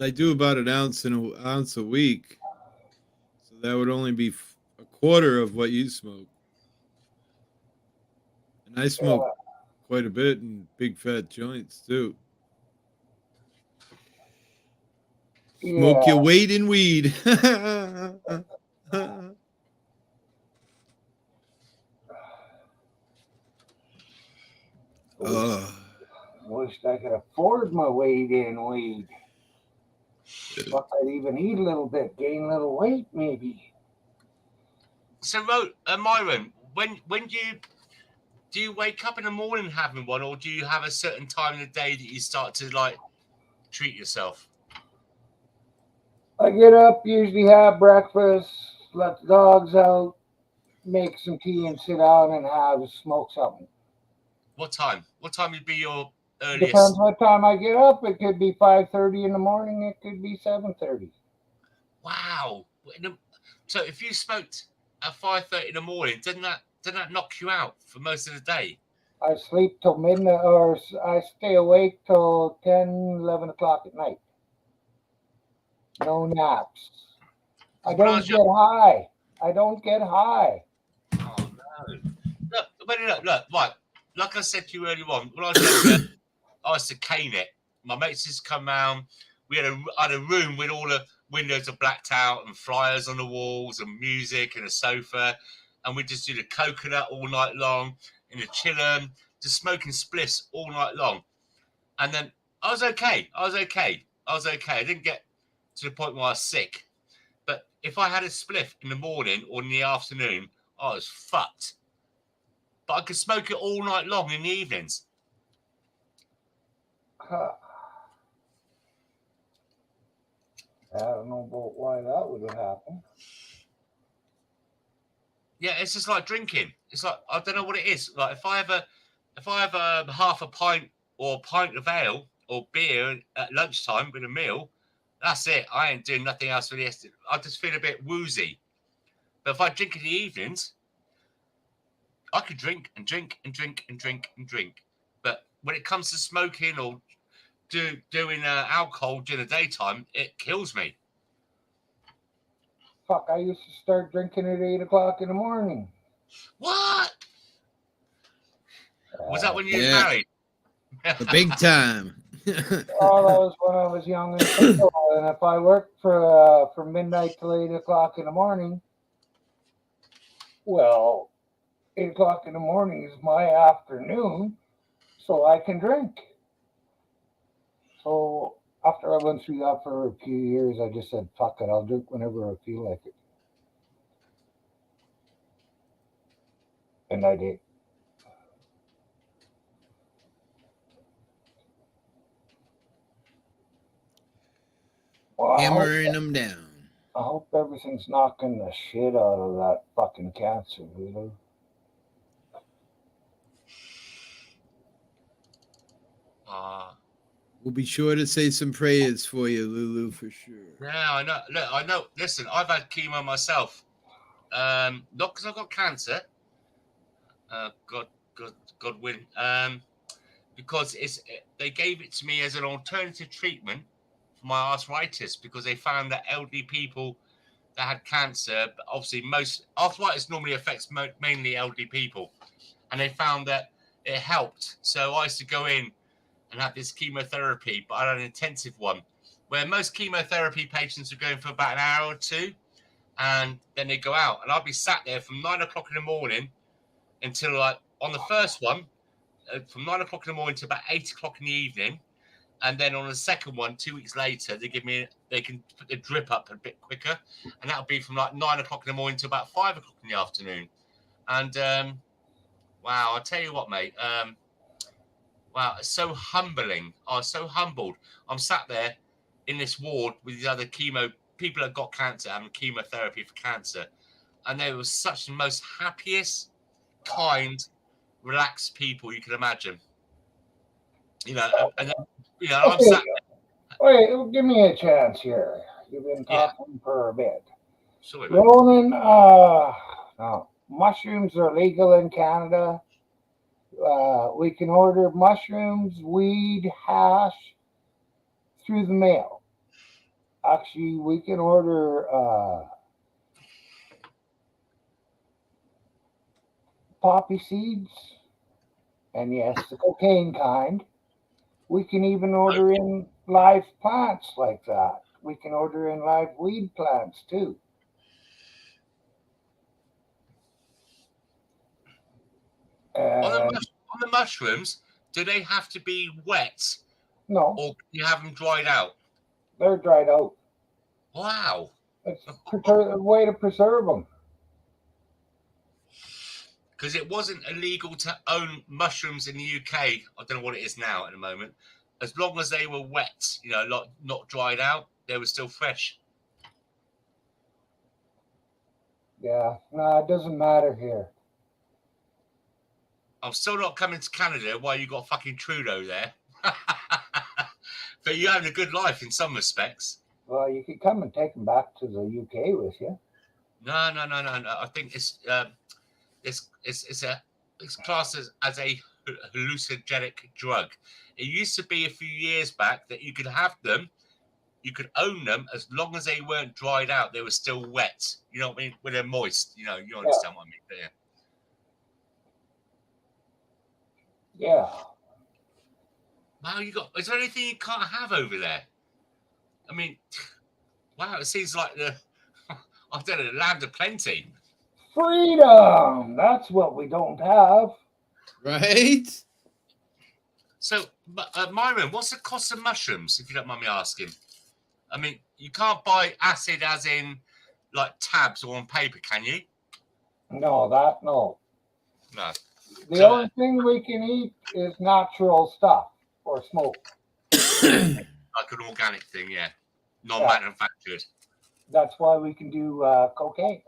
I do about an ounce a week, so that would only be a quarter of what you smoke. And I smoke quite a bit in big fat joints too. Smoke your weight in weed. Oh, Wished I could afford my weight in weed. Fuck, I'd even eat a little bit, gain a little weight, maybe. So, Myron, when do you wake up in the morning having one, or do you have a certain time of the day that you start to like treat yourself? I get up, usually have breakfast, let the dogs out, make some tea, and sit down and smoke something. What time? What time would be your Depends earliest? what time I get up. It could be 5:30 in the morning. It could be 7:30. Wow. So if you smoked at 5:30 in the morning, doesn't that knock you out for most of the day? I sleep till midnight, or I stay awake till 10, 11 o'clock at night. No naps. I don't get high. I don't get high. Oh no! Look, right. Like I said to you earlier on, when I was younger, I used to cane it. My mates just come round. We had a room with all the windows are blacked out and flyers on the walls and music and a sofa, and we just do the coconut all night long in the chillum, just smoking spliffs all night long. And then I was okay. I didn't get to the point where I was sick. But if I had a spliff in the morning or in the afternoon, I was fucked. But I could smoke it all night long in the evenings. I don't know about why that would have happened. Yeah, it's just like drinking. It's like, I don't know what it is. Like if I have a half a pint or a pint of ale or beer at lunchtime with a meal, that's it. I ain't doing nothing else for the rest. I just feel a bit woozy. But if I drink in the evenings, I could drink and drink and drink and drink and drink. But when it comes to smoking or doing alcohol during the daytime, it kills me. Fuck, I used to start drinking at 8 o'clock in the morning. What? Was that when you were Yeah. married? The big time. Oh, that was when I was young and single. And if I worked from midnight till 8 o'clock in the morning, well, 8 o'clock in the morning is my afternoon, so I can drink. So after I went through that for a few years, I just said, fuck it, I'll drink whenever I feel like it. And I did. Well, Hammering them down. I hope everything's knocking the shit out of that fucking cancer, Lulu. We'll be sure to say some prayers for you, Lulu, for sure. Yeah, I know. Look, I know. Listen, I've had chemo myself. Not because I've got cancer. God win. Because they gave it to me as an alternative treatment for my arthritis because they found that elderly people that had cancer, but obviously most arthritis normally affects mainly elderly people, and they found that it helped. So I used to go in and have this chemotherapy, but I had an intensive one, where most chemotherapy patients are going for about an hour or two, and then they go out. And I'll be sat there from 9 o'clock in the morning until, like, on the first one, from 9 o'clock in the morning to about 8 o'clock in the evening. And then on the second one, 2 weeks later, they can put the drip up a bit quicker. And that'll be from like 9 o'clock in the morning to about 5 o'clock in the afternoon. And wow, I tell you what, mate. Wow, it's so humbling. I was so humbled. I'm sat there in this ward with these other people that got cancer, having chemotherapy for cancer. And they were such the most happiest, kind, relaxed people you could imagine. You know, and you know, I'm sat there. Wait, give me a chance here. You've been talking for a bit. Sorry, Ronan, no, mushrooms are legal in Canada. We can order mushrooms, weed, hash through the mail. Actually, we can order poppy seeds, and yes, the cocaine kind. We can even order in live plants like that. We can order in live weed plants too. And On the mushrooms, do they have to be wet no, or can you have them dried out? they're dried out. Wow. It's a way to preserve them. Because it wasn't illegal to own mushrooms in the UK. I don't know what it is now at the moment. As long as they were wet, not dried out, they were still fresh. Yeah, no, it doesn't matter here. I'm still not coming to Canada while you got fucking Trudeau there. But you're having a good life in some respects. Well, you could come and take them back to the UK with you. No. I think it's classed as a hallucinogenic drug. It used to be a few years back that you could have them, you could own them as long as they weren't dried out. They were still wet. You know what I mean? When they're moist. You understand what I mean? Yeah. Wow, is there anything you can't have over there? I mean, wow, it seems like the land of plenty. Freedom! That's what we don't have. Right? So, Myron, what's the cost of mushrooms, if you don't mind me asking? I mean, you can't buy acid as in like tabs or on paper, can you? No. No. The only thing we can eat is natural stuff or smoke. Like an organic thing, yeah. Non-manufactured. That's why we can do cocaine.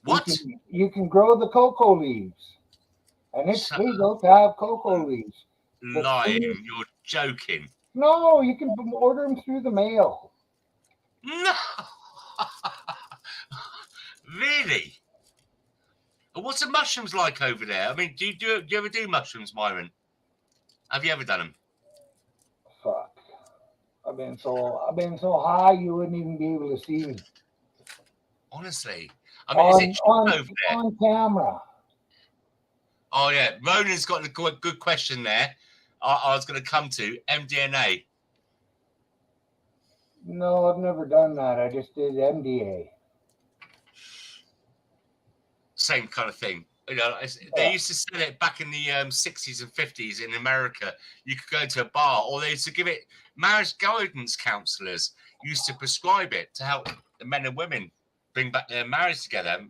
What? You can grow the cocoa leaves. And it's legal to have cocoa leaves. Lying. You're joking. No, you can order them through the mail. No. Really? What's the mushrooms like over there? I mean, do you ever do mushrooms, Myron? Have you ever done them? Fuck. I've been so high you wouldn't even be able to see me. Honestly. I mean, is it cheap over there? On camera. Oh, yeah. Ronan's got a good question there. I was going to come to MDMA. No, I've never done that. I just did MDA. Same kind of thing. They used to sell it back in the 60s and 50s in America. You could go into a bar, or they used to give it. Marriage guidance counselors used to prescribe it to help the men and women bring back their marriage together.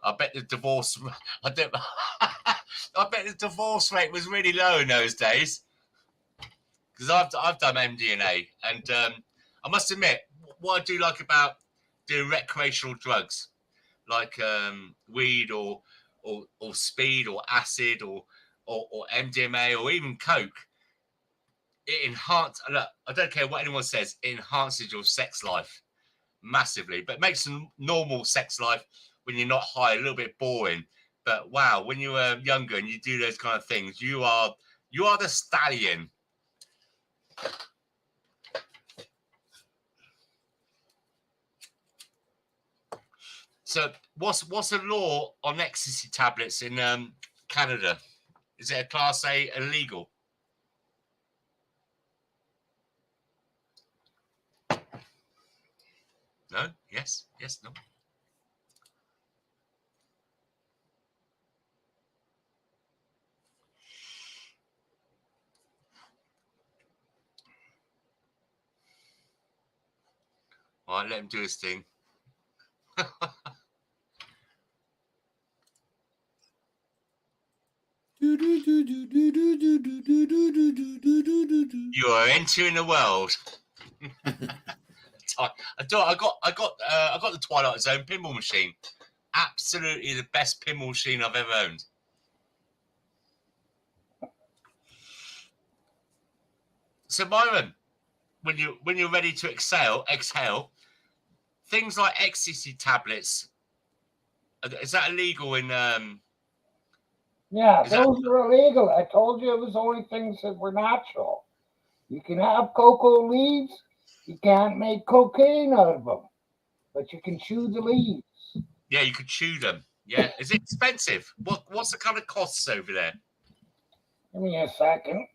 I bet the divorce. I bet the divorce rate was really low in those days. Because I've done MDMA, and I must admit, what I do like about doing recreational drugs, like weed or speed or acid or MDMA or even coke, it enhances. I don't care what anyone says, it enhances your sex life massively, but it makes a normal sex life when you're not high a little bit boring. But wow, when you were younger and you do those kind of things, you are the stallion. So what's the law on ecstasy tablets in Canada? Is it a Class A illegal? No? Yes? Yes? No? All right, let him do his thing. You are entering the world. I got the Twilight Zone pinball machine. Absolutely the best pinball machine I've ever owned. So Myron, when you're ready to exhale, things like ecstasy tablets, is that illegal in Yeah, those are illegal. I told you it was only things that were natural. You can have cocoa leaves. You can't make cocaine out of them, but you can chew the leaves. Yeah, you could chew them. Yeah, is it expensive? What's the kind of costs over there? Give me a second.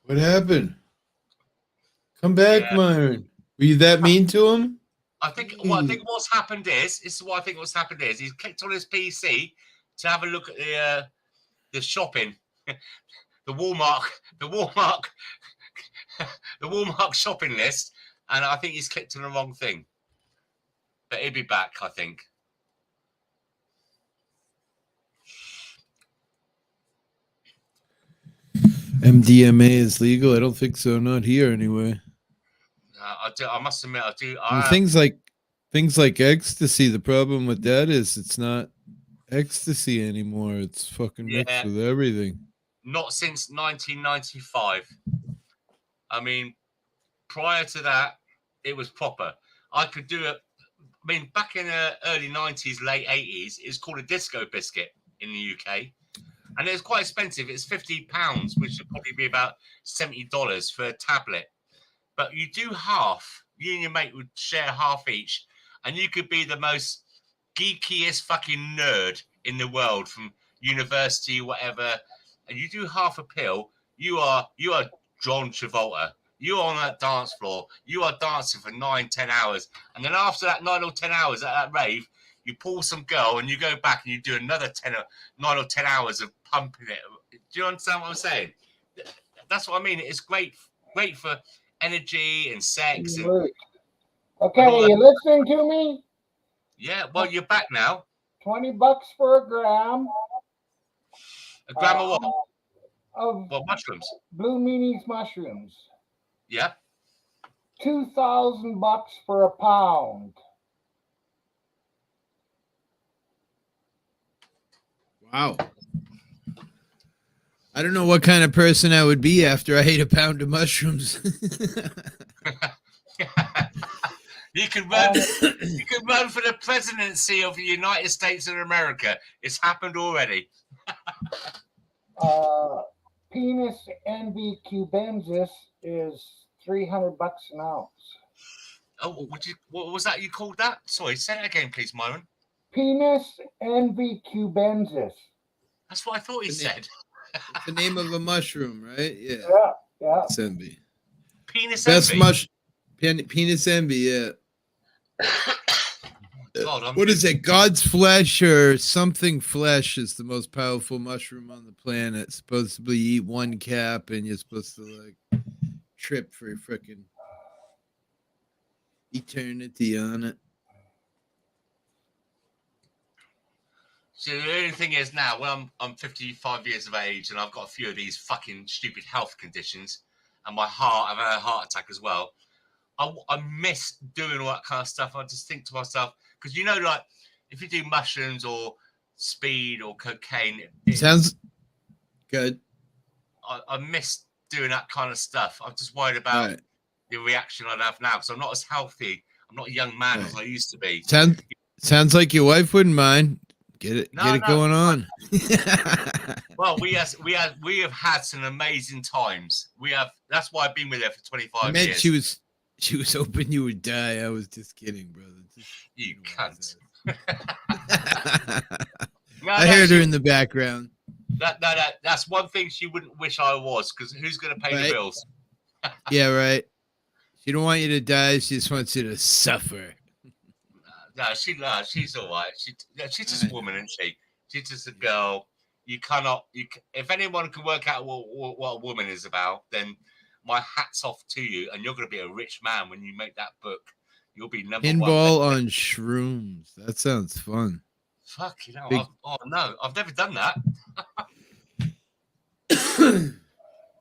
What happened? Come back, Yeah. Myron. Were you that mean to him? I think what's happened is he's clicked on his PC to have a look at the shopping, the Walmart the Walmart shopping list, and I think he's clicked on the wrong thing. But he'll be back, I think. MDMA is legal? I don't think so. Not here anyway. I must admit, I do. And things like ecstasy. The problem with that is it's not ecstasy anymore. It's fucking mixed with everything. Not since 1995. I mean, prior to that, it was proper. I could do it. I mean, back in the early 90s, late 80s, it's called a disco biscuit in the UK. And it's quite expensive. It's £50, which would probably be about $70 for a tablet. But you do half. You and your mate would share half each. And you could be the most geekiest fucking nerd in the world from university, whatever. And you do half a pill. You are John Travolta. You're on that dance floor. You are dancing for 9-10 hours. And then after that 9 or 10 hours at that rave, you pull some girl and you go back and you do another 9 or 10 hours of pumping it. Do you understand what I'm saying? That's what I mean. It's great for energy and sex. And, okay, are you listening to me? Yeah, well, you're back now. $20 for a gram. A gram of what? Of what, mushrooms? Blue Meanies mushrooms. Yeah. $2,000 for a pound. Wow. I don't know what kind of person I would be after I ate a pound of mushrooms. You can run for the presidency of the United States of America. It's happened already. Penis envy cubensis is $300 an ounce. Oh, what was that you called that? Sorry, say that again, please, Myron. Penis envy cubensis. That's what I thought he said. It's the name of a mushroom, right? Yeah. Yeah. Penis envy. Penis envy. Penis envy, yeah. God, what is it? God's flesh or something flesh is the most powerful mushroom on the planet. Supposedly you eat one cap and you're supposed to like trip for freaking eternity on it. So the only thing is now, when I'm 55 years of age and I've got a few of these fucking stupid health conditions and I've had a heart attack as well. I miss doing all that kind of stuff. I just think to myself, because like if you do mushrooms or speed or cocaine, Sounds good. I miss doing that kind of stuff. I'm just worried about the reaction I'd have now because I'm not as healthy. I'm not a young man as I used to be. Sounds like your wife wouldn't mind. Get it going on. Well, we have had some amazing times. That's why I've been with her for 25 years. She was hoping you would die. I was just kidding, brother. You cunt. I heard her in the background. That's one thing she wouldn't wish I was, because who's going to pay the bills? Yeah, right. She don't want you to die. She just wants you to suffer. No, she's all right. She's just a woman, isn't she? She's just a girl. If anyone can work out what a woman is about, then my hat's off to you, and you're going to be a rich man when you make that book. You'll be number one. Pinball on shrooms. That sounds fun. Fuck, no, I've never done that.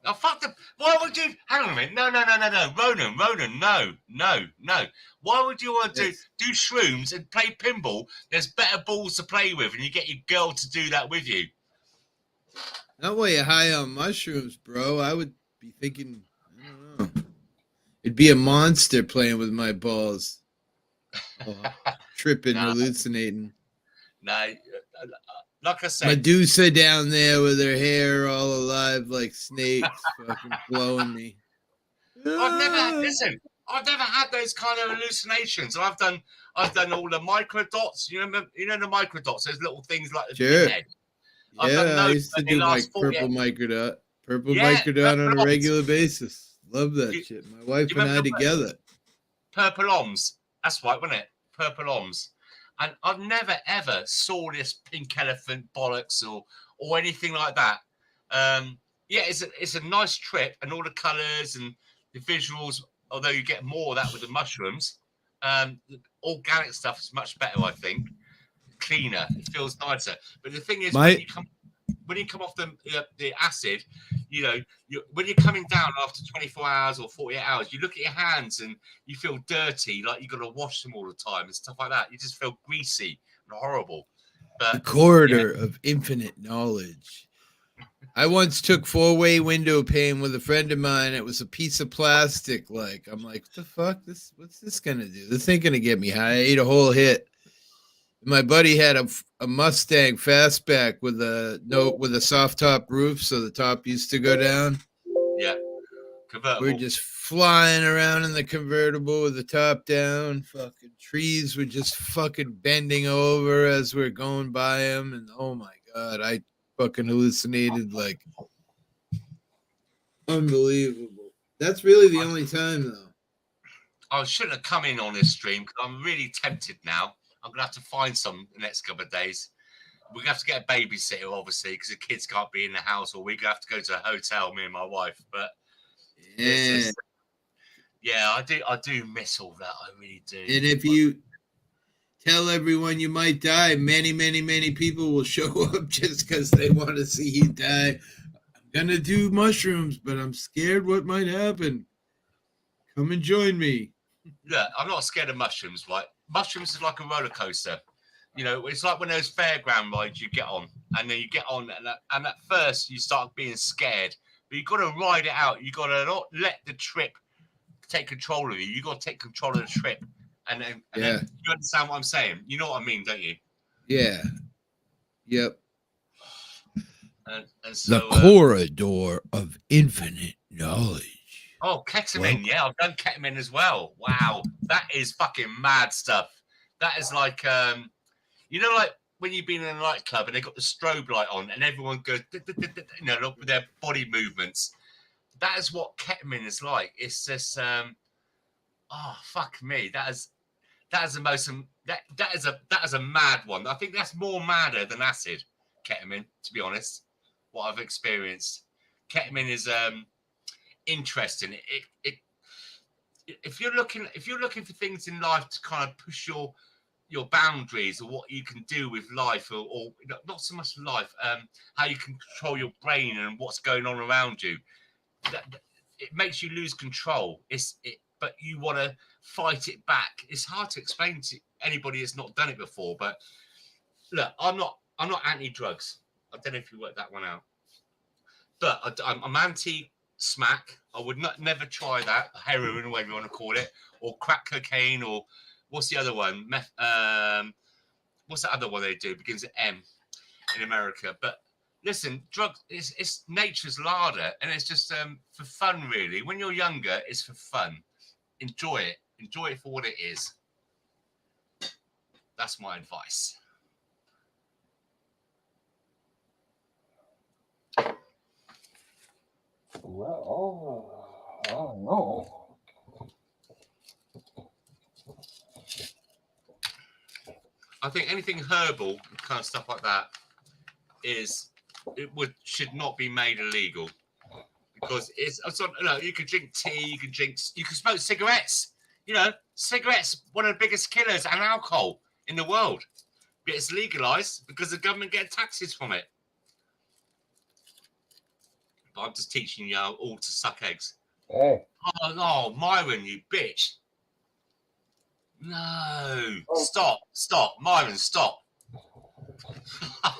Oh, fuck them. Why would you? Hang on a minute. No. Ronan, no. Why would you want to do shrooms and play pinball? There's better balls to play with, and you get your girl to do that with you. Not while you're high on mushrooms, bro. I would be thinking, I don't know. It'd be a monster playing with my balls. Tripping, hallucinating. No, like I said. Medusa down there with her hair all alive like snakes fucking blowing me. I've never had those kind of hallucinations. I've done all the microdots. You know the microdots, those little things like the sure. head. Yeah, I used to do like purple microdot. Purple Yeah, microdot on a purple regular basis. Love that You- shit. My wife you and I remember together. Purple Oms. That's right, wasn't it? Purple Oms. And I've never ever saw this pink elephant bollocks or anything like that. Yeah, it's a nice trip, and all the colours and the visuals. Although you get more of that with the mushrooms, the organic stuff is much better, I think. Cleaner, it feels nicer. But the thing is, when you come off the acid, you know, when you're coming down after 24 hours or 48 hours, you look at your hands and you feel dirty, like you've got to wash them all the time and stuff like that. You just feel greasy and horrible. But The corridor of infinite knowledge. I once took 4-way window pane with a friend of mine. It was a piece of plastic. Like, I'm like, what the fuck? What's this gonna do? This ain't gonna get me high. I ate a whole hit. My buddy had a Mustang fastback with a soft top roof, so the top used to go down. Yeah, convertible. We're just flying around in the convertible with the top down. Fucking trees were just fucking bending over as we're going by them, and oh my god, I fucking hallucinated like unbelievable. That's really the only time though. I shouldn't have come in on this stream because I'm really tempted now. I'm gonna have to find some the next couple of days. We're gonna have to get a babysitter, obviously, because the kids can't be in the house, or we're gonna have to go to a hotel, me and my wife. But yeah, I do miss all that. I really do. And if you tell everyone you might die, many, many, many people will show up just because they want to see you die. I'm gonna do mushrooms, but I'm scared what might happen. Come and join me. Look, I'm not scared of mushrooms, right? Mushrooms is like a roller coaster. You know, it's like when those fairground rides you get on, and then you get on, and at first you start being scared, but you've got to ride it out. You've got to not let the trip take control of you. You've got to take control of the trip. And then you understand what I'm saying? You know what I mean, don't you? Yeah. Yep. And so, the corridor of infinite knowledge. Oh, ketamine. Yeah, I've done ketamine as well. Wow. That is fucking mad stuff. That is like, you know, like when you've been in a nightclub and they got the strobe light on and everyone goes, you know, with their body movements. That is what ketamine is like. It's just, oh, fuck me. That is the most, that is a mad one. I think that's more madder than acid, ketamine, to be honest, what I've experienced. Ketamine is, interesting. If you're looking for things in life to kind of push your boundaries or what you can do with life, or not so much life, how you can control your brain and what's going on around you, it makes you lose control. But you want to fight it back. It's hard to explain to anybody that's not done it before. But look, I'm not anti-drugs. I don't know if you worked that one out, but I'm anti smack. I would never try that, heroin or whatever you want to call it, or crack cocaine, or what's the other one? What's that other one they do? Begins with M in America. But listen, drugs, it's nature's larder, and it's just for fun, really. When you're younger, it's for fun. Enjoy it. Enjoy it for what it is. That's my advice. Well, I don't know. I think anything herbal, kind of stuff like that, should not be made illegal, because it's you can drink tea, you can smoke cigarettes. You know, cigarettes, one of the biggest killers, and alcohol in the world. But it's legalized because the government gets taxes from it. But I'm just teaching you all to suck eggs. Hey. Oh, no, Myron, you bitch. No. Stop. Myron, stop.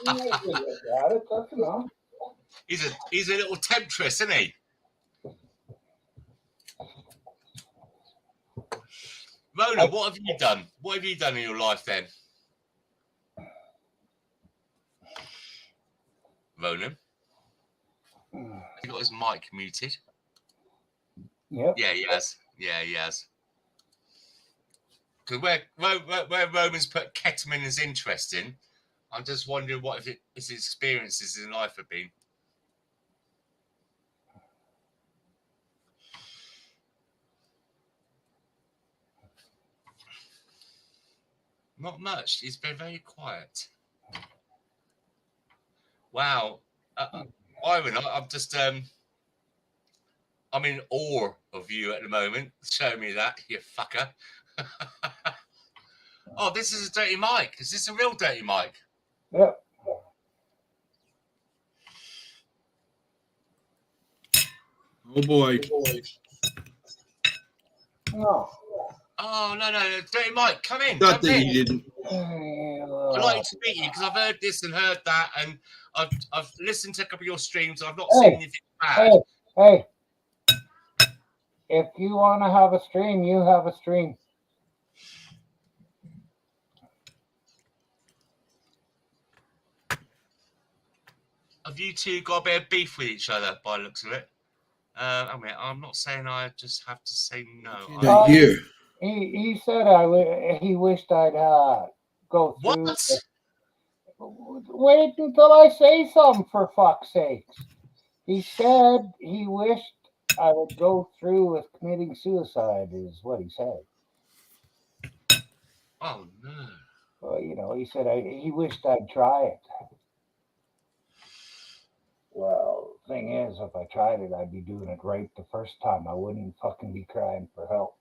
That's enough. He's a little temptress, isn't he? Ronan, what have you done? What have you done in your life then? Ronan? He got his mic muted. Yep. Yeah, he has. Because where Roman's put ketamine as interesting, I'm just wondering what his experiences in life have been. Not much. He's been very quiet. Wow. Byron, I'm just I'm in awe of you at the moment. Show me that, you fucker. Oh, this is a dirty mic. Is this a real dirty mic? Yep. Oh boy. No. Oh no, dirty Mike, come in. Not Jump that in. you didn't. I'd like to meet you because I've heard this and heard that, and I've listened to a couple of your streams. I've not seen anything bad. Hey. If you want to have a stream, you have a stream. Have you two got a bit of beef with each other by the looks of it? I mean, I'm not saying I just have to say no. He said he wished I'd go through. What? Wait until I say something, for fuck's sake. He said he wished I would go through with committing suicide, is what he said. Oh no. Well, you know, he said he wished I'd try it. Well, thing is, if I tried it, I'd be doing it right the first time. I wouldn't fucking be crying for help.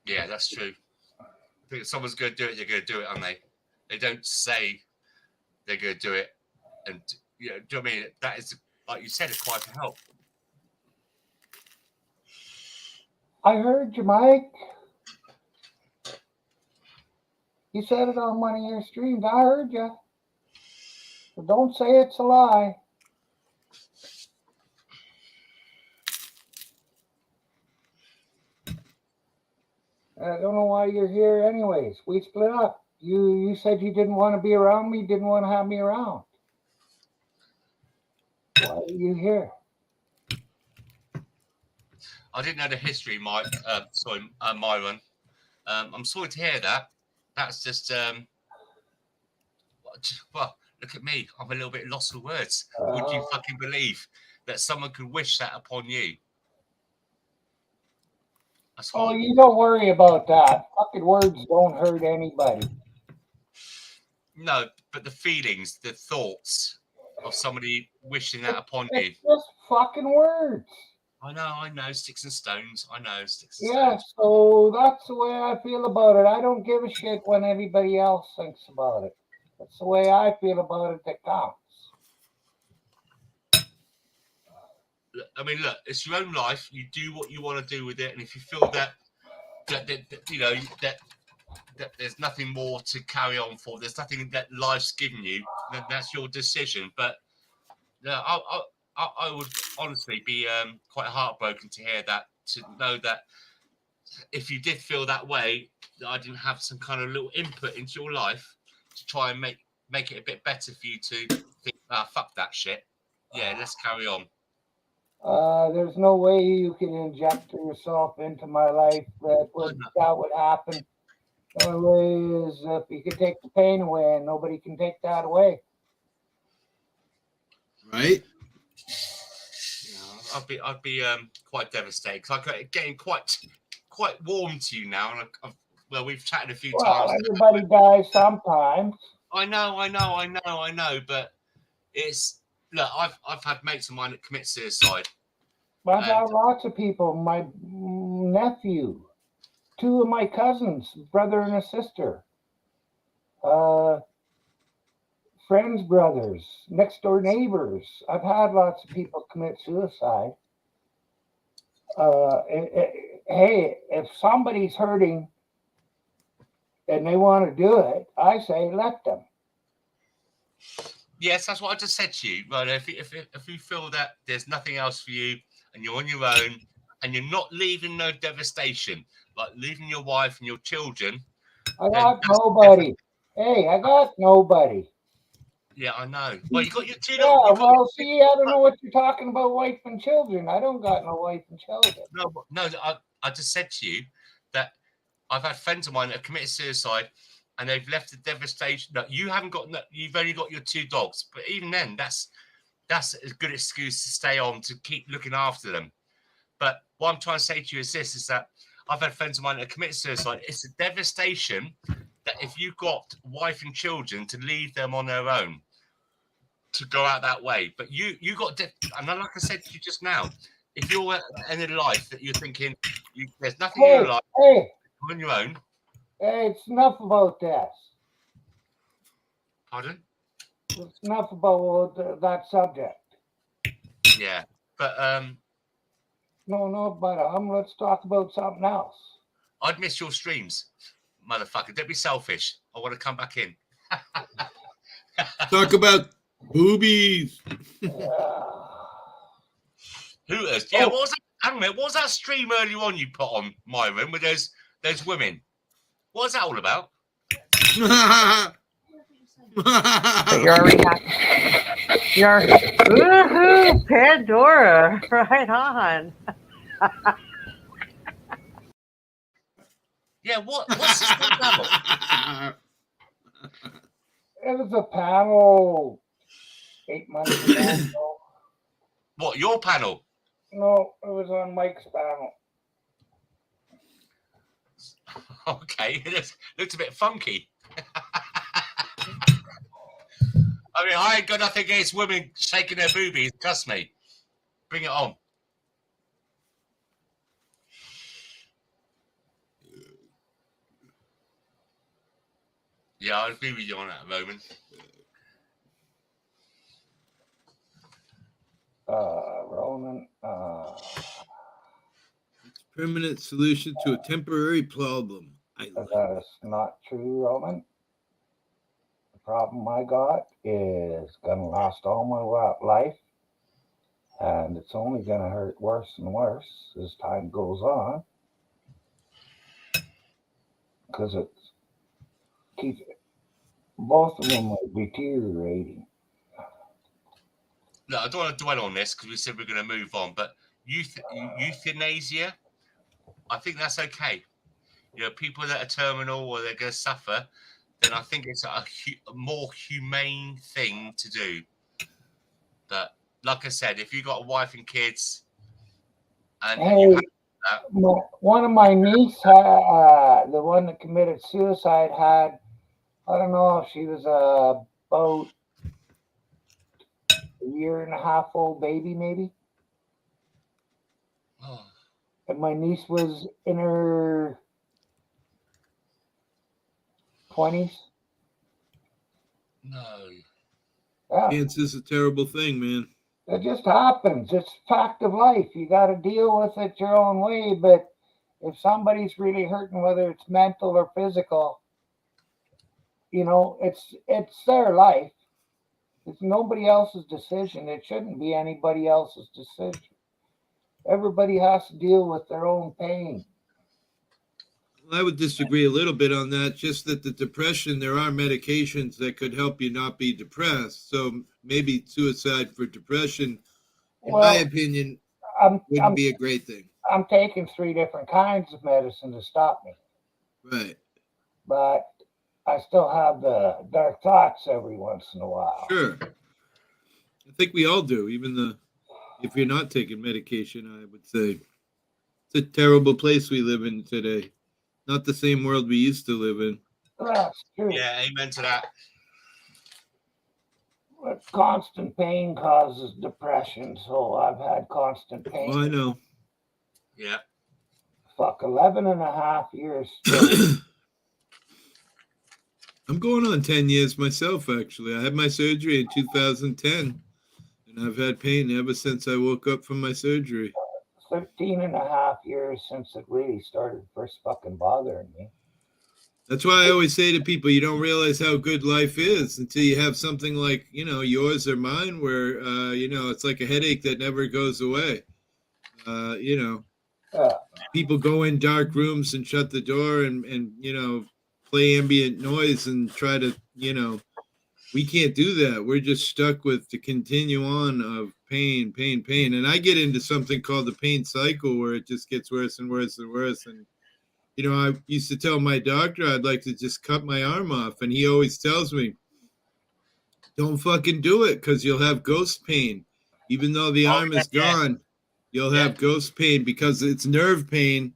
Yeah, that's true. I think if someone's going to do it, they're going to do it, aren't they? They don't say they're going to do it. And, you know, do you know what I mean? That is, like you said, a cry for help. I heard you, Mike. You said it on one of your streams. I heard you. So don't say it's a lie. I don't know why you're here anyways. We split up. You said you didn't want to be around me, didn't want to have me around. Why are you here? I didn't know the history, Mike. Myron. I'm sorry to hear that. That's just, well, look at me. I'm a little bit lost for words. Would you fucking believe that someone could wish that upon you? Oh, you don't worry about that. Fucking words don't hurt anybody. No, but the feelings, the thoughts of somebody wishing that upon you. It's just fucking words. I know, sticks and stones. I know, sticks and Yeah, stones. so that's the way I feel about it. I don't give a shit when anybody else thinks about it. That's the way I feel about it that counts. I mean, look, it's your own life. You do what you want to do with it, and if you feel that you know that there's nothing more to carry on for, there's nothing that life's given you, then that's your decision. But no, I would honestly be quite heartbroken to hear that, to know that if you did feel that way, that I didn't have some kind of little input into your life to try and make it a bit better for you to think, fuck that shit. Yeah, let's carry on. There's no way you can inject yourself into my life that would happen. The only way is if you can take the pain away, and nobody can take that away. Right? Yeah, I'd be quite devastated because I'm getting quite warm to you now, and well, we've chatted a few times. Everybody dies sometimes. I know, but it's look. I've had mates of mine that commit suicide. I've had lots of people. My nephew, 2 of my cousins, brother and a sister, friends' brothers, next door neighbors. I've had lots of people commit suicide. Hey, if somebody's hurting and they want to do it, I say let them. Yes, that's what I just said to you. Right? If you feel that there's nothing else for you and you're on your own and you're not leaving no devastation, like leaving your wife and your children. I got nobody. Hey, I got nobody. Yeah, I know. Well, you got your 2. Yeah, well, see, I don't know what you're talking about, wife and children. I don't got no wife and children. No, I just said to you that I've had friends of mine that have committed suicide and they've left the devastation. No, you haven't got. You've only got your 2 dogs, but even then, that's a good excuse to stay on to keep looking after them. But what I'm trying to say to you is this: is that I've had friends of mine that commit suicide. It's a devastation that if you've got wife and children to leave them on their own to go out that way. But you got, and like I said to you just now, if you're in a life that you're thinking there's nothing in your life, Hey, you're on your own. hey, it's enough about this. Pardon? It's enough about that subject. Yeah, but No, but let's talk about something else. I'd miss your streams, motherfucker. Don't be selfish. I want to come back in. Talk about boobies. Hooters. Yeah, what was that? Hang on a minute. What was that stream earlier on you put on my room with those women? What was that all about? But you're already happy. You're woohoo, Pandora. Right on. Yeah, what's this level? It was a panel 8 months ago. What, your panel? No, it was on Mike's panel. Okay, it looks a bit funky. I mean, I ain't got nothing against women shaking their boobies. Trust me. Bring it on. Yeah, I agree with you on that moment. Ronan, Permanent solution to a temporary problem. that is not true, Roman. The problem I got is gonna last all my life, and it's only gonna hurt worse and worse as time goes on, because it's keeps both of them are deteriorating. No, I don't want to dwell on this because we said we're going to move on, but euthanasia, I think that's okay. You know, people that are terminal or they're going to suffer, then I think it's a more humane thing to do. But like I said, if you've got a wife and kids, and Hey, one of my niece, the one that committed suicide, had, I don't know if she was about a 1.5 old baby, maybe. Oh. And my niece was in her 20s. No. Yeah, Cancer's a terrible thing, man. it just happens. It's fact of life. You got to deal with it your own way. But if somebody's really hurting, whether it's mental or physical, you know, it's their life. It's nobody else's decision. It shouldn't be anybody else's decision. Everybody has to deal with their own pain. I would disagree a little bit on that. Just that the depression, there are medications that could help you not be depressed. So maybe suicide for depression, in my opinion, wouldn't be a great thing. I'm taking 3 different kinds of medicine to stop me. Right. But I still have the dark thoughts every once in a while. Sure. I think we all do, even if you're not taking medication, I would say. It's a terrible place we live in today. Not the same world we used to live in. That's true. Yeah, amen to that. But constant pain causes depression, so I've had constant pain. Oh, I know. Yeah. Fuck, 11.5 years. I'm going on 10 years myself, actually. I had my surgery in 2010, and I've had pain ever since I woke up from my surgery. 13.5 years since it really started first fucking bothering me. That's why I always say to people, you don't realize how good life is until you have something like, yours or mine, where, it's like a headache that never goes away. People go in dark rooms and shut the door and play ambient noise and try to, we can't do that. We're just stuck with the continue on of pain. And I get into something called the pain cycle where it just gets worse and worse and worse. And, I used to tell my doctor I'd like to just cut my arm off. And he always tells me, don't fucking do it because you'll have ghost pain. Even though the arm is gone, you'll have ghost pain because it's nerve pain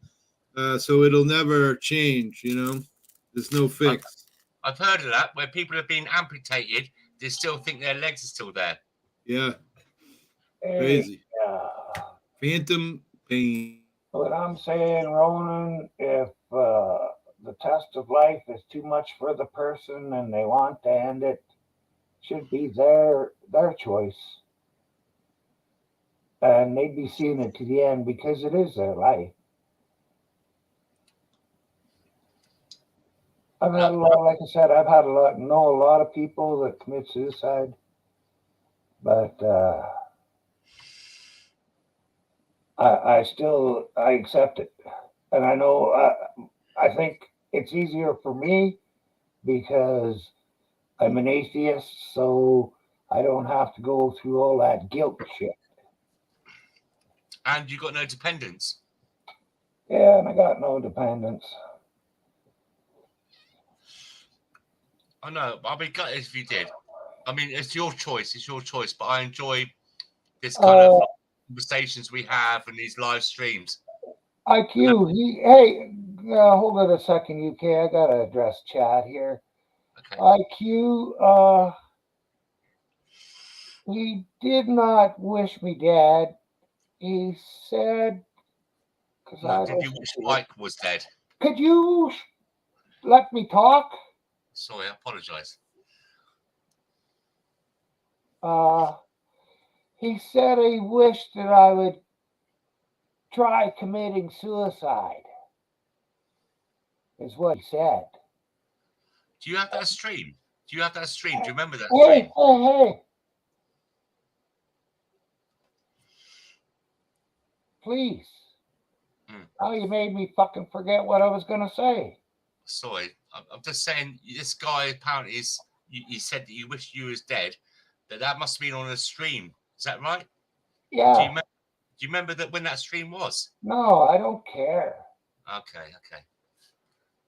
So it'll never change. There's no fix. I've heard of that, where people have been amputated, they still think their legs are still there. Yeah, Hey, crazy. yeah. Phantom pain. What I'm saying, Ronan, if the test of life is too much for the person and they want to end it, should be their choice. And they'd be seeing it to the end because it is their life. I've had a lot, like I said, know a lot of people that commit suicide, but I accept it. And I know, I think it's easier for me because I'm an atheist, so I don't have to go through all that guilt shit. And you got no dependents. Yeah, and I got no dependents. I know, but I'd be gutted if you did. I mean, it's your choice. It's your choice. But I enjoy this kind of conversations we have and these live streams. IQ, hey, hold it a second, UK. I gotta address chat here. Okay. IQ, he did not wish me dead. He said, Did you wish Mike was dead? Could you let me talk? Sorry, I apologize. He said he wished that I would try committing suicide, is what he said. Do you have that stream? Do you remember that Hey, stream? hey. Please. Oh, you made me fucking forget what I was going to say. Sorry, I'm just saying this guy apparently is. You said that you wished you was dead. That must have been on a stream. Is that right? Yeah. Do you remember that when that stream was? No, I don't care. Okay.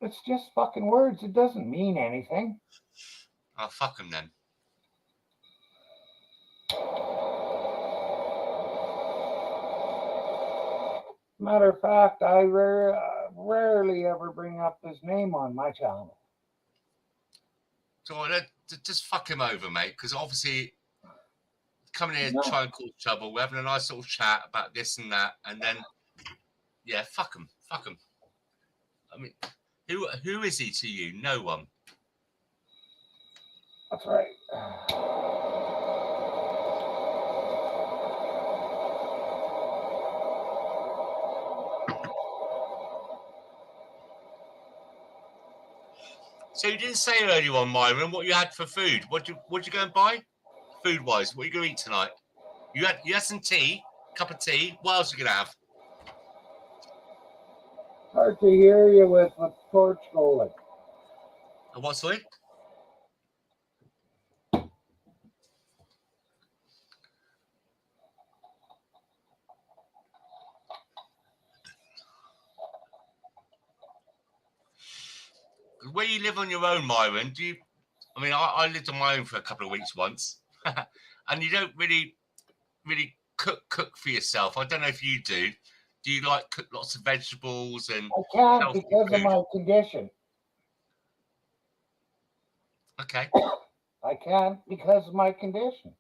It's just fucking words. It doesn't mean anything. Oh, fuck him then. Matter of fact, I rarely ever bring up his name on my channel. So just fuck him over, mate, because obviously coming here No. trying to cause trouble. We're having a nice little chat about this and that, and then yeah, fuck him. I mean, who is he to you? No one. That's right. So you didn't say earlier on, Myron, what you had for food. What'd you go and buy? Food wise, what are you gonna eat tonight? You had some tea, cup of tea. What else are you gonna have? Hard to hear you with the torch going. What, sorry? Where you live on your own, Myron, I mean, I lived on my own for a couple of weeks once, and you don't really cook for yourself. I don't know if you do. Do you cook lots of vegetables and? I can't because of my condition. Okay. I can't because of my condition.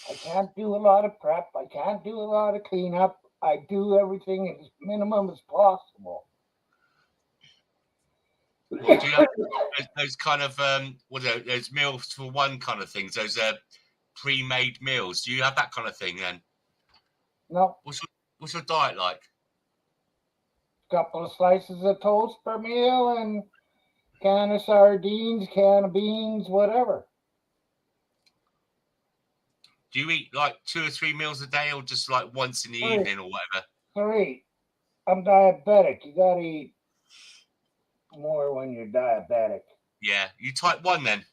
I can't do a lot of prep. I can't do a lot of cleanup. I do everything as minimum as possible. Well, do you have those kind of those meals for one kind of things? Those pre-made meals. Do you have that kind of thing then? No. What's your diet like? Couple of slices of toast per meal and can of sardines, can of beans, whatever. Do you eat 2 or 3 meals a day, or just once in the evening or whatever? 3. I'm diabetic. You gotta eat more when you're diabetic. Yeah, you type 1 then?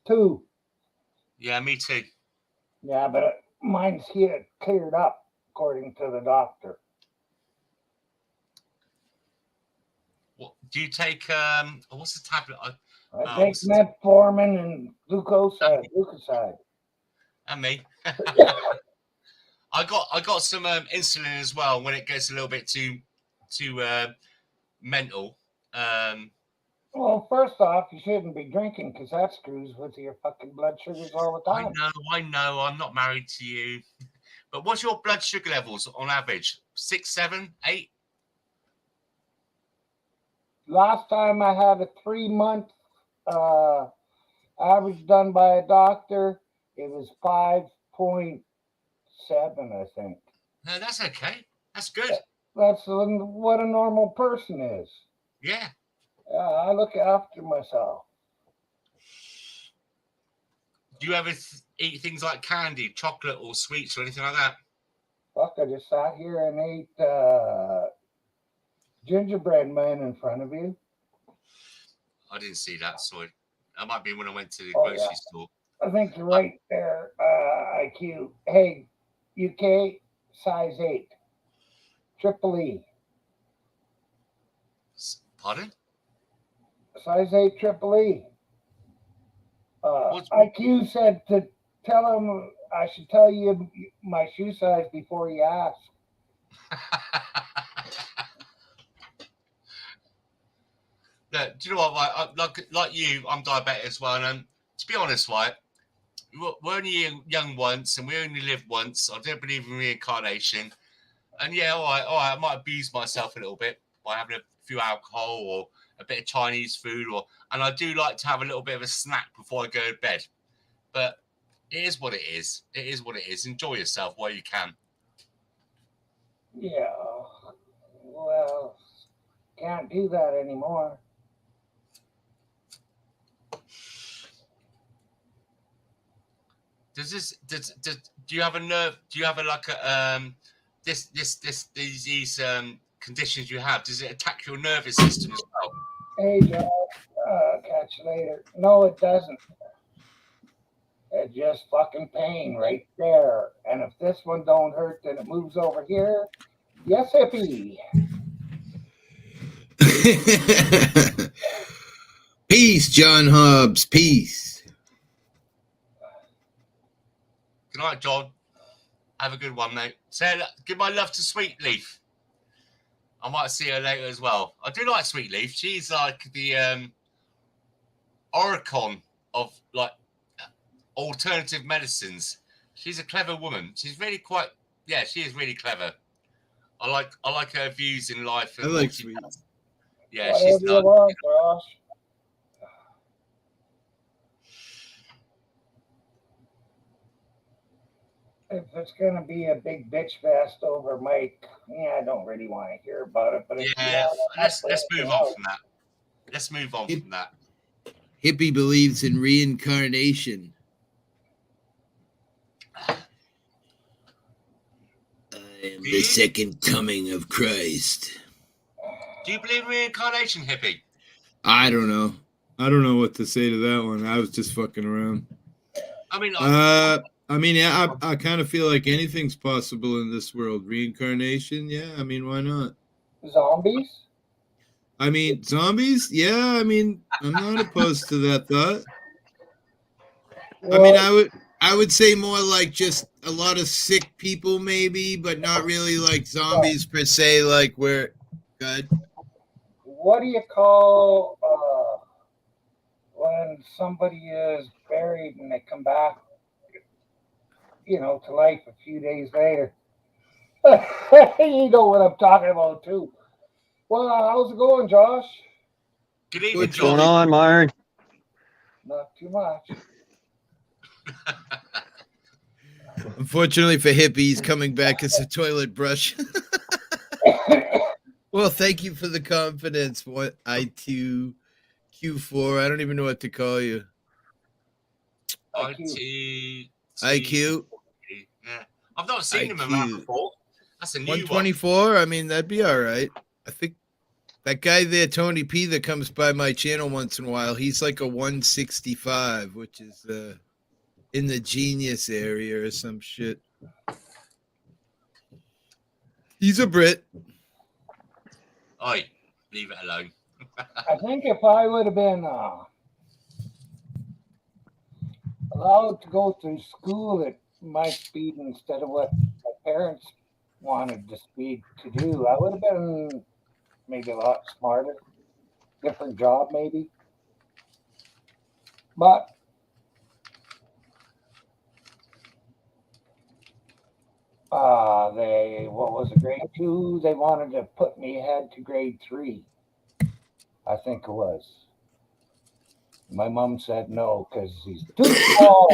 2. Yeah, me too. Yeah, but mine's here cleared up according to the doctor. What do you take? What's the tablet? I take metformin and glucoside. And me. I got some insulin as well when it gets a little bit too too mental. Well, first off, you shouldn't be drinking because that screws with your fucking blood sugars all the time. I know. I'm not married to you. But what's your blood sugar levels on average? 6, 7, 8? Last time I had a 3-month average done by a doctor, it was 5.7, I think. No, that's okay. That's good. That's what a normal person is. Yeah. I look after myself. Do you ever eat things like candy, chocolate, or sweets, or anything like that? Fuck, I just sat here and ate gingerbread man in front of you. I didn't see that, sorry. That might be when I went to the Oh, grocery yeah. store. I think you're right there, IQ. Hey, UK, size 8. Triple E. Pardon? Size 8 Triple E. IQ said to tell him I should tell you my shoe size before you ask. No, do you know what? Like you, I'm diabetic as well. And to be honest, right, we're only young once, and we only live once. I don't believe in reincarnation. And yeah, all right, I might abuse myself a little bit by having a few alcohol or a bit of Chinese food, and I do like to have a little bit of a snack before I go to bed. But it is what it is. It is what it is. Enjoy yourself while you can. Yeah. Well, can't do that anymore. Do you have a nerve? Do you have these conditions you have? Does it attack your nervous system as well? Hey, Joe. Catch you later. No, it doesn't. It's just fucking pain right there. And if this one don't hurt, then it moves over here. Yes, hippie. Peace, John Hobbs. Peace. Good night, John. Have a good one, mate. Give my love to Sweet Leaf. I might see her later as well. I do like Sweet Leaf. She's like the Oricon of like alternative medicines. She's a clever woman. She's really she is really clever. I like her views in life. I like Sweet. Yeah, she's done. If it's going to be a big bitch fest over Mike, I don't really want to hear about it. But let's move on from that. Let's move on from that. Hippie believes in reincarnation. I am the second coming of Christ. Do you believe in reincarnation, hippie? I don't know. I don't know what to say to that one. I was just fucking around. I kind of feel like anything's possible in this world. Reincarnation, yeah. I mean, why not? Zombies? I mean, zombies? Yeah, I mean, I'm not opposed to that thought. I mean, I would say more like just a lot of sick people maybe, but not really like zombies per se, like we're good. What do you call when somebody is buried and they come back, to life a few days later? You know what I'm talking about too. Well, how's it going, Josh? Good evening, What's going on, Myron? Not too much. Unfortunately for hippies, coming back as a toilet brush. Well, thank you for the confidence. What I2 Q4? I don't even know what to call you. IQ. Yeah. I've not seen him around before. That's a new 124. I mean, that'd be all right. I think that guy there, Tony P, that comes by my channel once in a while, he's like a 165, which is in the genius area or some shit. He's a Brit. Oi, leave it alone. I think if I would have been allowed to go through school at my speed instead of what my parents wanted the speed to do, I would have been maybe a lot smarter, different job maybe. But what was it, grade 2? They wanted to put me ahead to grade 3, I think it was. My mom said no because he's too small.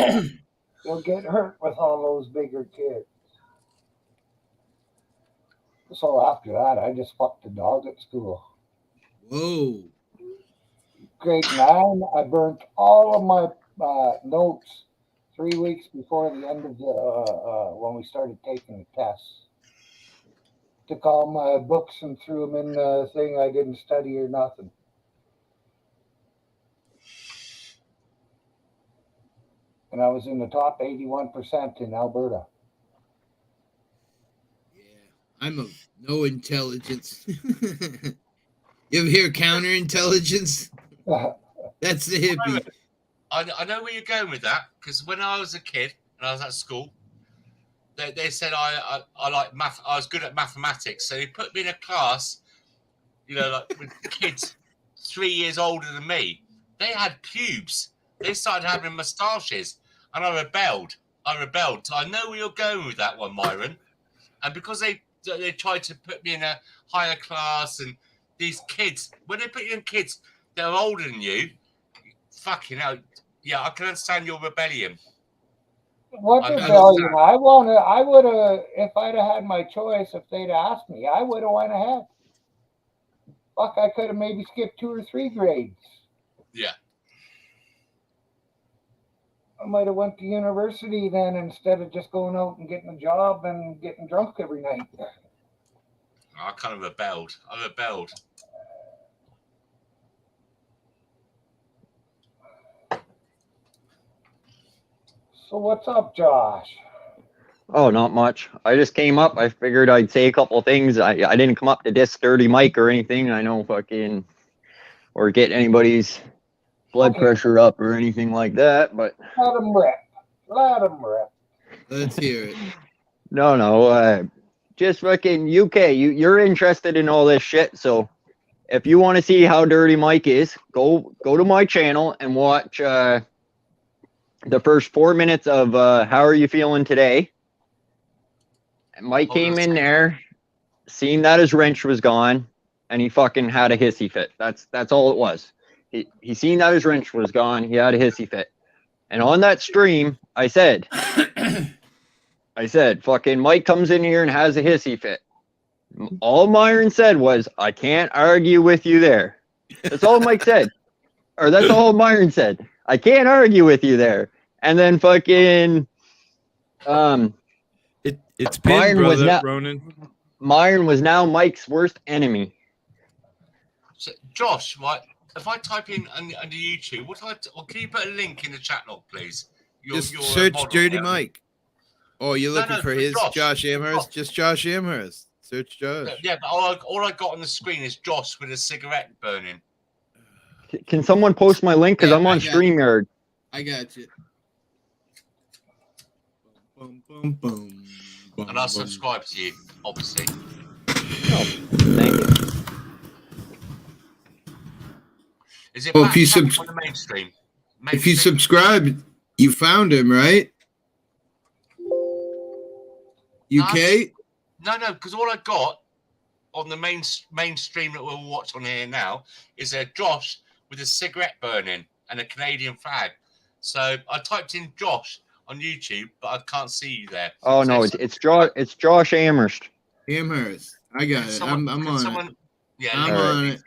You'll get hurt with all those bigger kids. So after that, I just fucked the dog at school. Whoa. Grade 9, I burnt all of my notes 3 weeks before the end of the when we started taking the tests. Took all my books and threw them in the thing. I didn't study or nothing. And I was in the top 81% in Alberta. I'm of no intelligence. You ever hear counterintelligence? That's the hippie. I know where you're going with that, because when I was a kid and I was at school, they said I like math. I was good at mathematics, so they put me in a class, like with kids 3 years older than me. They had pubes. They started having moustaches, and I rebelled. So I know where you're going with that one, Myron. And because they tried to put me in a higher class, and these kids, when they put you in kids that are older than you, fucking hell, yeah, I can understand your rebellion. What rebellion? I would have, if I'd have had my choice, if they'd asked me, I would have went ahead. Fuck, I could have maybe skipped 2 or 3 grades. Yeah. I might have went to university then instead of just going out and getting a job and getting drunk every night. I kind of rebelled. I rebelled. So what's up, Josh? Oh, not much. I just came up. I figured I'd say a couple things. I didn't come up to diss Dirty Mike or anything. I know or get anybody's blood pressure up or anything like that, but let him rip. Let's hear it. No, just fucking UK. You're interested in all this shit, so if you want to see how Dirty Mike is, go to my channel and watch the first 4 minutes of How Are You Feeling Today? And Mike came in there, seen that his wrench was gone, and he fucking had a hissy fit. That's all it was. He seen that his wrench was gone. He had a hissy fit. And on that stream, I said, fucking Mike comes in here and has a hissy fit. All Myron said was, I can't argue with you there. That's all Mike said. Or that's all Myron said. I can't argue with you there. And then fucking it's been, brother, Ronan. Myron was now Mike's worst enemy. So, Josh, right? If I type in under YouTube, can you put a link in the chat log, please? Your search Dirty Mike. Oh, you're looking for his Josh Amherst? Just Josh Amherst. Search Josh. Yeah, but all I got on the screen is Josh with a cigarette burning. Can someone post my link? Because I'm on StreamYard. I got you. Boom, boom, boom. And I'll subscribe to you, obviously. Oh, thank you. Is it well, on the mainstream? If you subscribe, you found him, right? UK? No, because all I got on the mainstream that we'll watch on here now is a Josh with a cigarette burning and a Canadian flag. So I typed in Josh on YouTube, but I can't see you there. Oh no, it's Josh Amherst. Amherst. I got it. I'm on it. Yeah, I'm on it.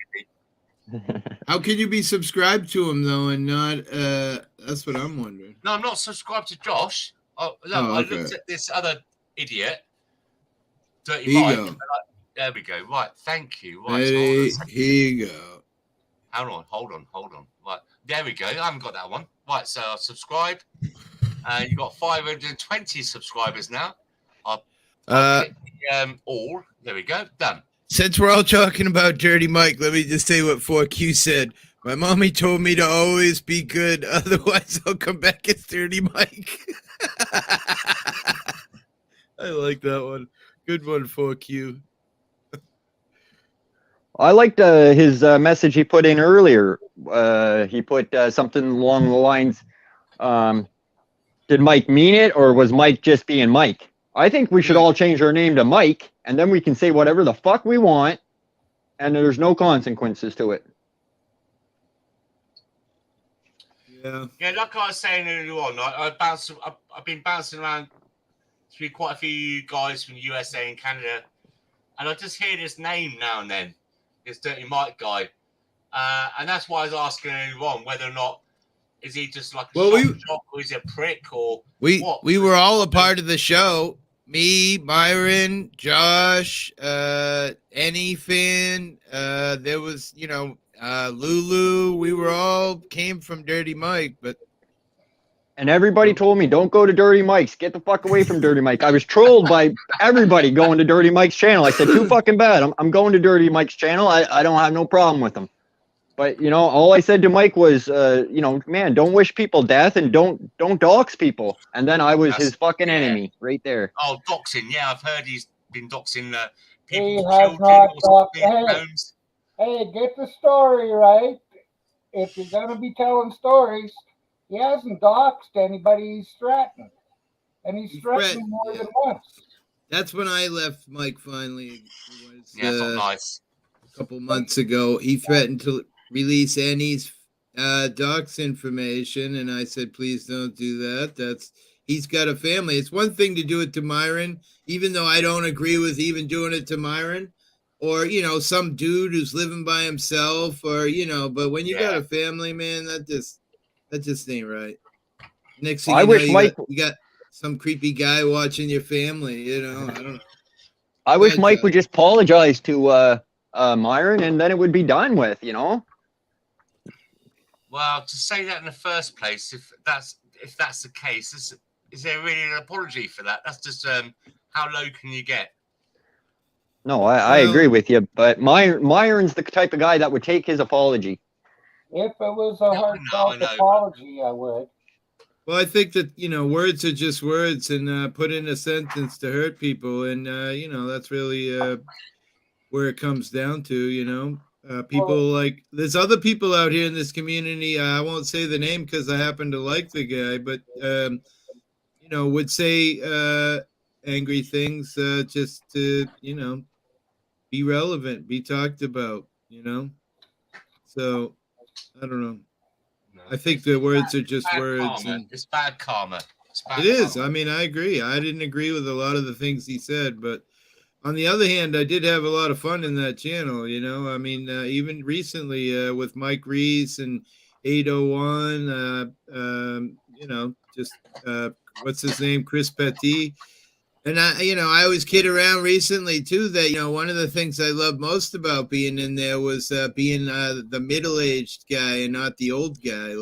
How can you be subscribed to him though and not that's what I'm wondering. No, I'm not subscribed to Josh. I looked at this other idiot. Dirty Mike. There we go. Right, thank you. Right, here you go. Hold on. Right, there we go. I haven't got that one. Right, so I'll subscribe. You got 520 subscribers now. I'll all. There we go. Done. Since we're all talking about Dirty Mike, let me just say what 4Q said. My mommy told me to always be good, otherwise I'll come back as Dirty Mike. I like that one. Good one, 4Q. I liked his message he put in earlier. He put something along the lines, did Mike mean it, or was Mike just being Mike? I think we should all change our name to Mike, and then we can say whatever the fuck we want, and there's no consequences to it. Yeah. Yeah, like I was saying earlier on, I've been bouncing around through quite a few guys from the USA and Canada, and I just hear this name now and then, this Dirty Mike guy, and that's why I was asking earlier on whether or not is he just like a shock, or is he a prick, or what? We were all a part of the show. Me, Myron, Josh, Any Finn, there was, Lulu. We were all came from Dirty Mike, but and everybody told me, don't go to Dirty Mike's. Get the fuck away from Dirty Mike. I was trolled by everybody going to Dirty Mike's channel. I said, too fucking bad. I'm going to Dirty Mike's channel. I don't have no problem with them. But, all I said to Mike was, man, don't wish people death and don't dox people. And then I was his fucking enemy right there. Oh, doxing. Yeah, I've heard he's been doxing people. He has not doxed. Hey, get the story right. If you're going to be telling stories, he hasn't doxed anybody. He's threatened. And he's threatened more than once. That's when I left Mike finally. It was, it's not nice. A couple months ago, he threatened to release Annie's dox information, and I said, please don't do that. He's got a family. It's one thing to do it to Myron, even though I don't agree with even doing it to Myron, or some dude who's living by himself, or but when you got a family, man, that just ain't right. Next thing you got some creepy guy watching your family. I don't know. I wish Mike would just apologize to Myron, and then it would be done with. Well, to say that in the first place, if that's the case, is there really an apology for that? That's just how low can you get? No, I agree with you, but Myron's the type of guy that would take his apology. If it was a heartfelt apology, I would. Well, I think that, words are just words, and put in a sentence to hurt people, and, that's really where it comes down to, people there's other people out here in this community. I won't say the name because I happen to like the guy, but, would say angry things just to, be relevant, be talked about, So, I don't know. I think the words are just words. It's bad karma. It is. I mean, I agree. I didn't agree with a lot of the things he said, but on the other hand, I did have a lot of fun in that channel. I mean, even recently with Mike Reese and 801, just what's his name, Chris Petit. And I always kid around recently too that one of the things I love most about being in there was being the middle-aged guy and not the old guy,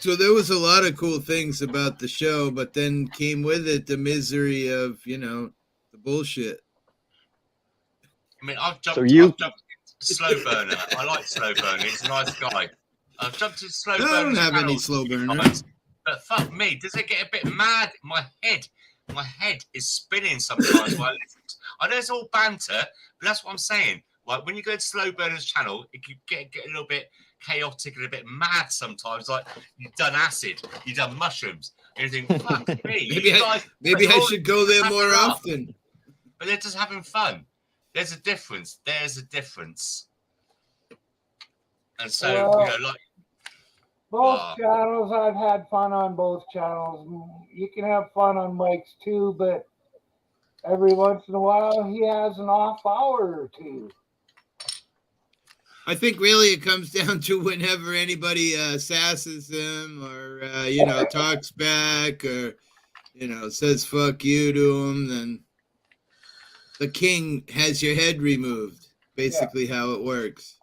So there was a lot of cool things about the show, but then came with it the misery of the bullshit. I mean, I've jumped Slow Burner. I like Slow Burner. He's a nice guy. I've jumped to Slow Burner. I don't have any Slow Burner. But fuck me, does it get a bit mad? My head is spinning sometimes. I know it's all banter, but that's what I'm saying. Like when you go to Slow Burner's channel, it can get a little bit chaotic and a bit mad sometimes. Like you've done acid, you've done mushrooms, and you think, fuck me. Maybe I should go there more often. But they're just having fun. There's a difference. And so, both channels, I've had fun on both channels. You can have fun on Mike's too, but every once in a while he has an off hour or two. I think really it comes down to whenever anybody sasses him or, talks back or, says fuck you to him, then the king has your head removed. Basically how it works.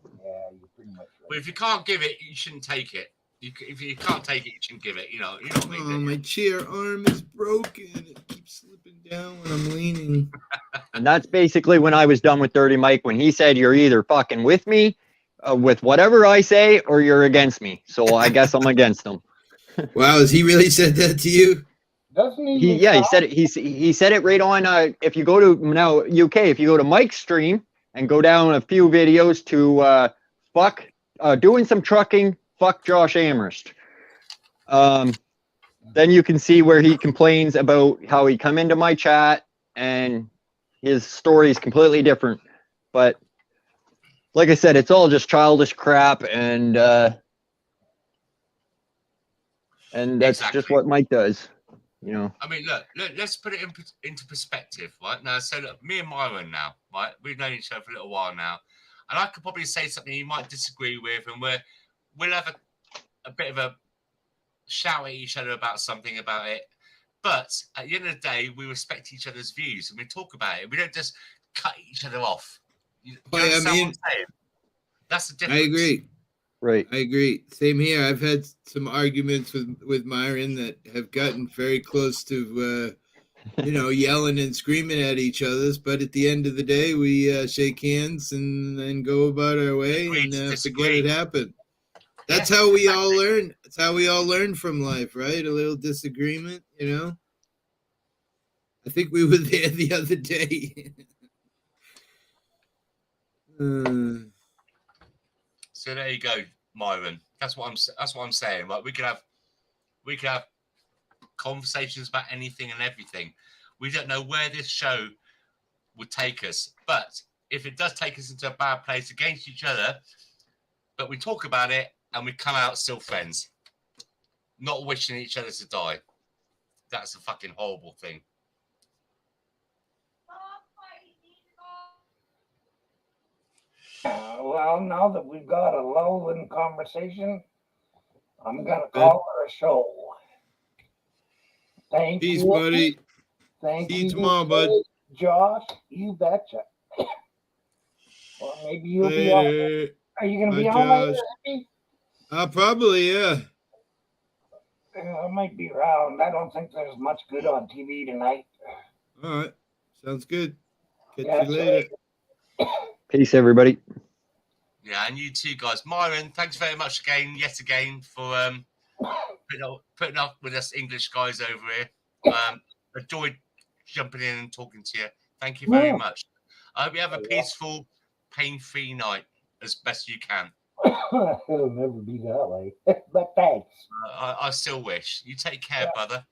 Yeah, you're pretty much right. Well, if you can't give it, you shouldn't take it. If you can't take it, you shouldn't give it. You know what I mean? Oh, my chair arm is broken. It keeps slipping down when I'm leaning. And that's basically when I was done with Dirty Mike, when he said, you're either fucking with me, with whatever I say, or you're against me. So I guess I'm against him. Wow, has he really said that to you? Doesn't he? He said it. He said it right on. If you go to now UK, if you go to Mike's stream and go down a few videos to fuck doing some trucking, fuck Josh Amherst. Then you can see where he complains about how he come into my chat and his story is completely different. But like I said, it's all just childish crap, and that's Exactly. just what Mike does. You know. I mean, look, let's put it into perspective, right? Now, so look, me and Myron now, right? We've known each other for a little while now, and I could probably say something you might disagree with, and we'll have a bit of a shout at each other about something about it. But at the end of the day, we respect each other's views and we talk about it. We don't just cut each other off. You understand what I'm saying? That's the difference. I agree. Right. I agree. Same here. I've had some arguments with Myron that have gotten very close to, yelling and screaming at each other. But at the end of the day, we shake hands and then go about our way and forget it happened. That's how we all learn. That's how we all learn from life, right? A little disagreement, I think we were there the other day. So there you go, Myron. That's what I'm saying. Like we could have conversations about anything and everything. We don't know where this show would take us, but if it does take us into a bad place against each other, but we talk about it and we come out still friends, not wishing each other to die. That's a fucking horrible thing. Well, now that we've got a lull in conversation, I'm going to call her a show. Thank Peace, you. buddy. Thank See you, you tomorrow, bud. Josh. You betcha. Or maybe you'll be Later. on. Are you going to be Bye, on later, Josh. Hippie? Probably, yeah. I might be around. I don't think there's much good on TV tonight. All right. Sounds good. Catch That's you later. Peace, everybody. Yeah, and you too, guys. Myron, thanks very much yet again, for putting up with us English guys over here. Enjoyed jumping in and talking to you. Thank you very much. I hope you have a peaceful, pain-free night as best you can. It'll never be that way. But thanks. I still wish. You take care, brother.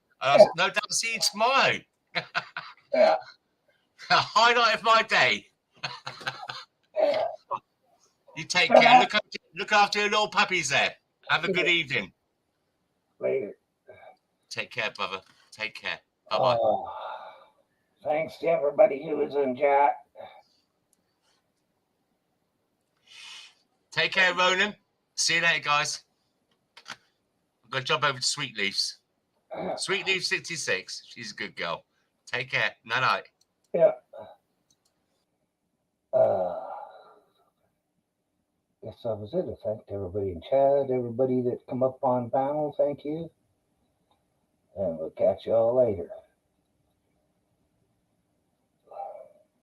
No doubt see you tomorrow. Yeah. Highlight of my day. You take care. Look after your little puppies there. Have a good evening. Later. Take care, brother. Take care. Bye-bye. Thanks to everybody who was in chat. Take care, Ronan. See you later, guys. I'm going to jump over to Sweet Leaves. Sweet Leaf 66. She's a good girl. Take care. Night-night. Yeah. Guess that was it. I thanked everybody in chat, everybody that come up on panel. Thank you. And we'll catch y'all later.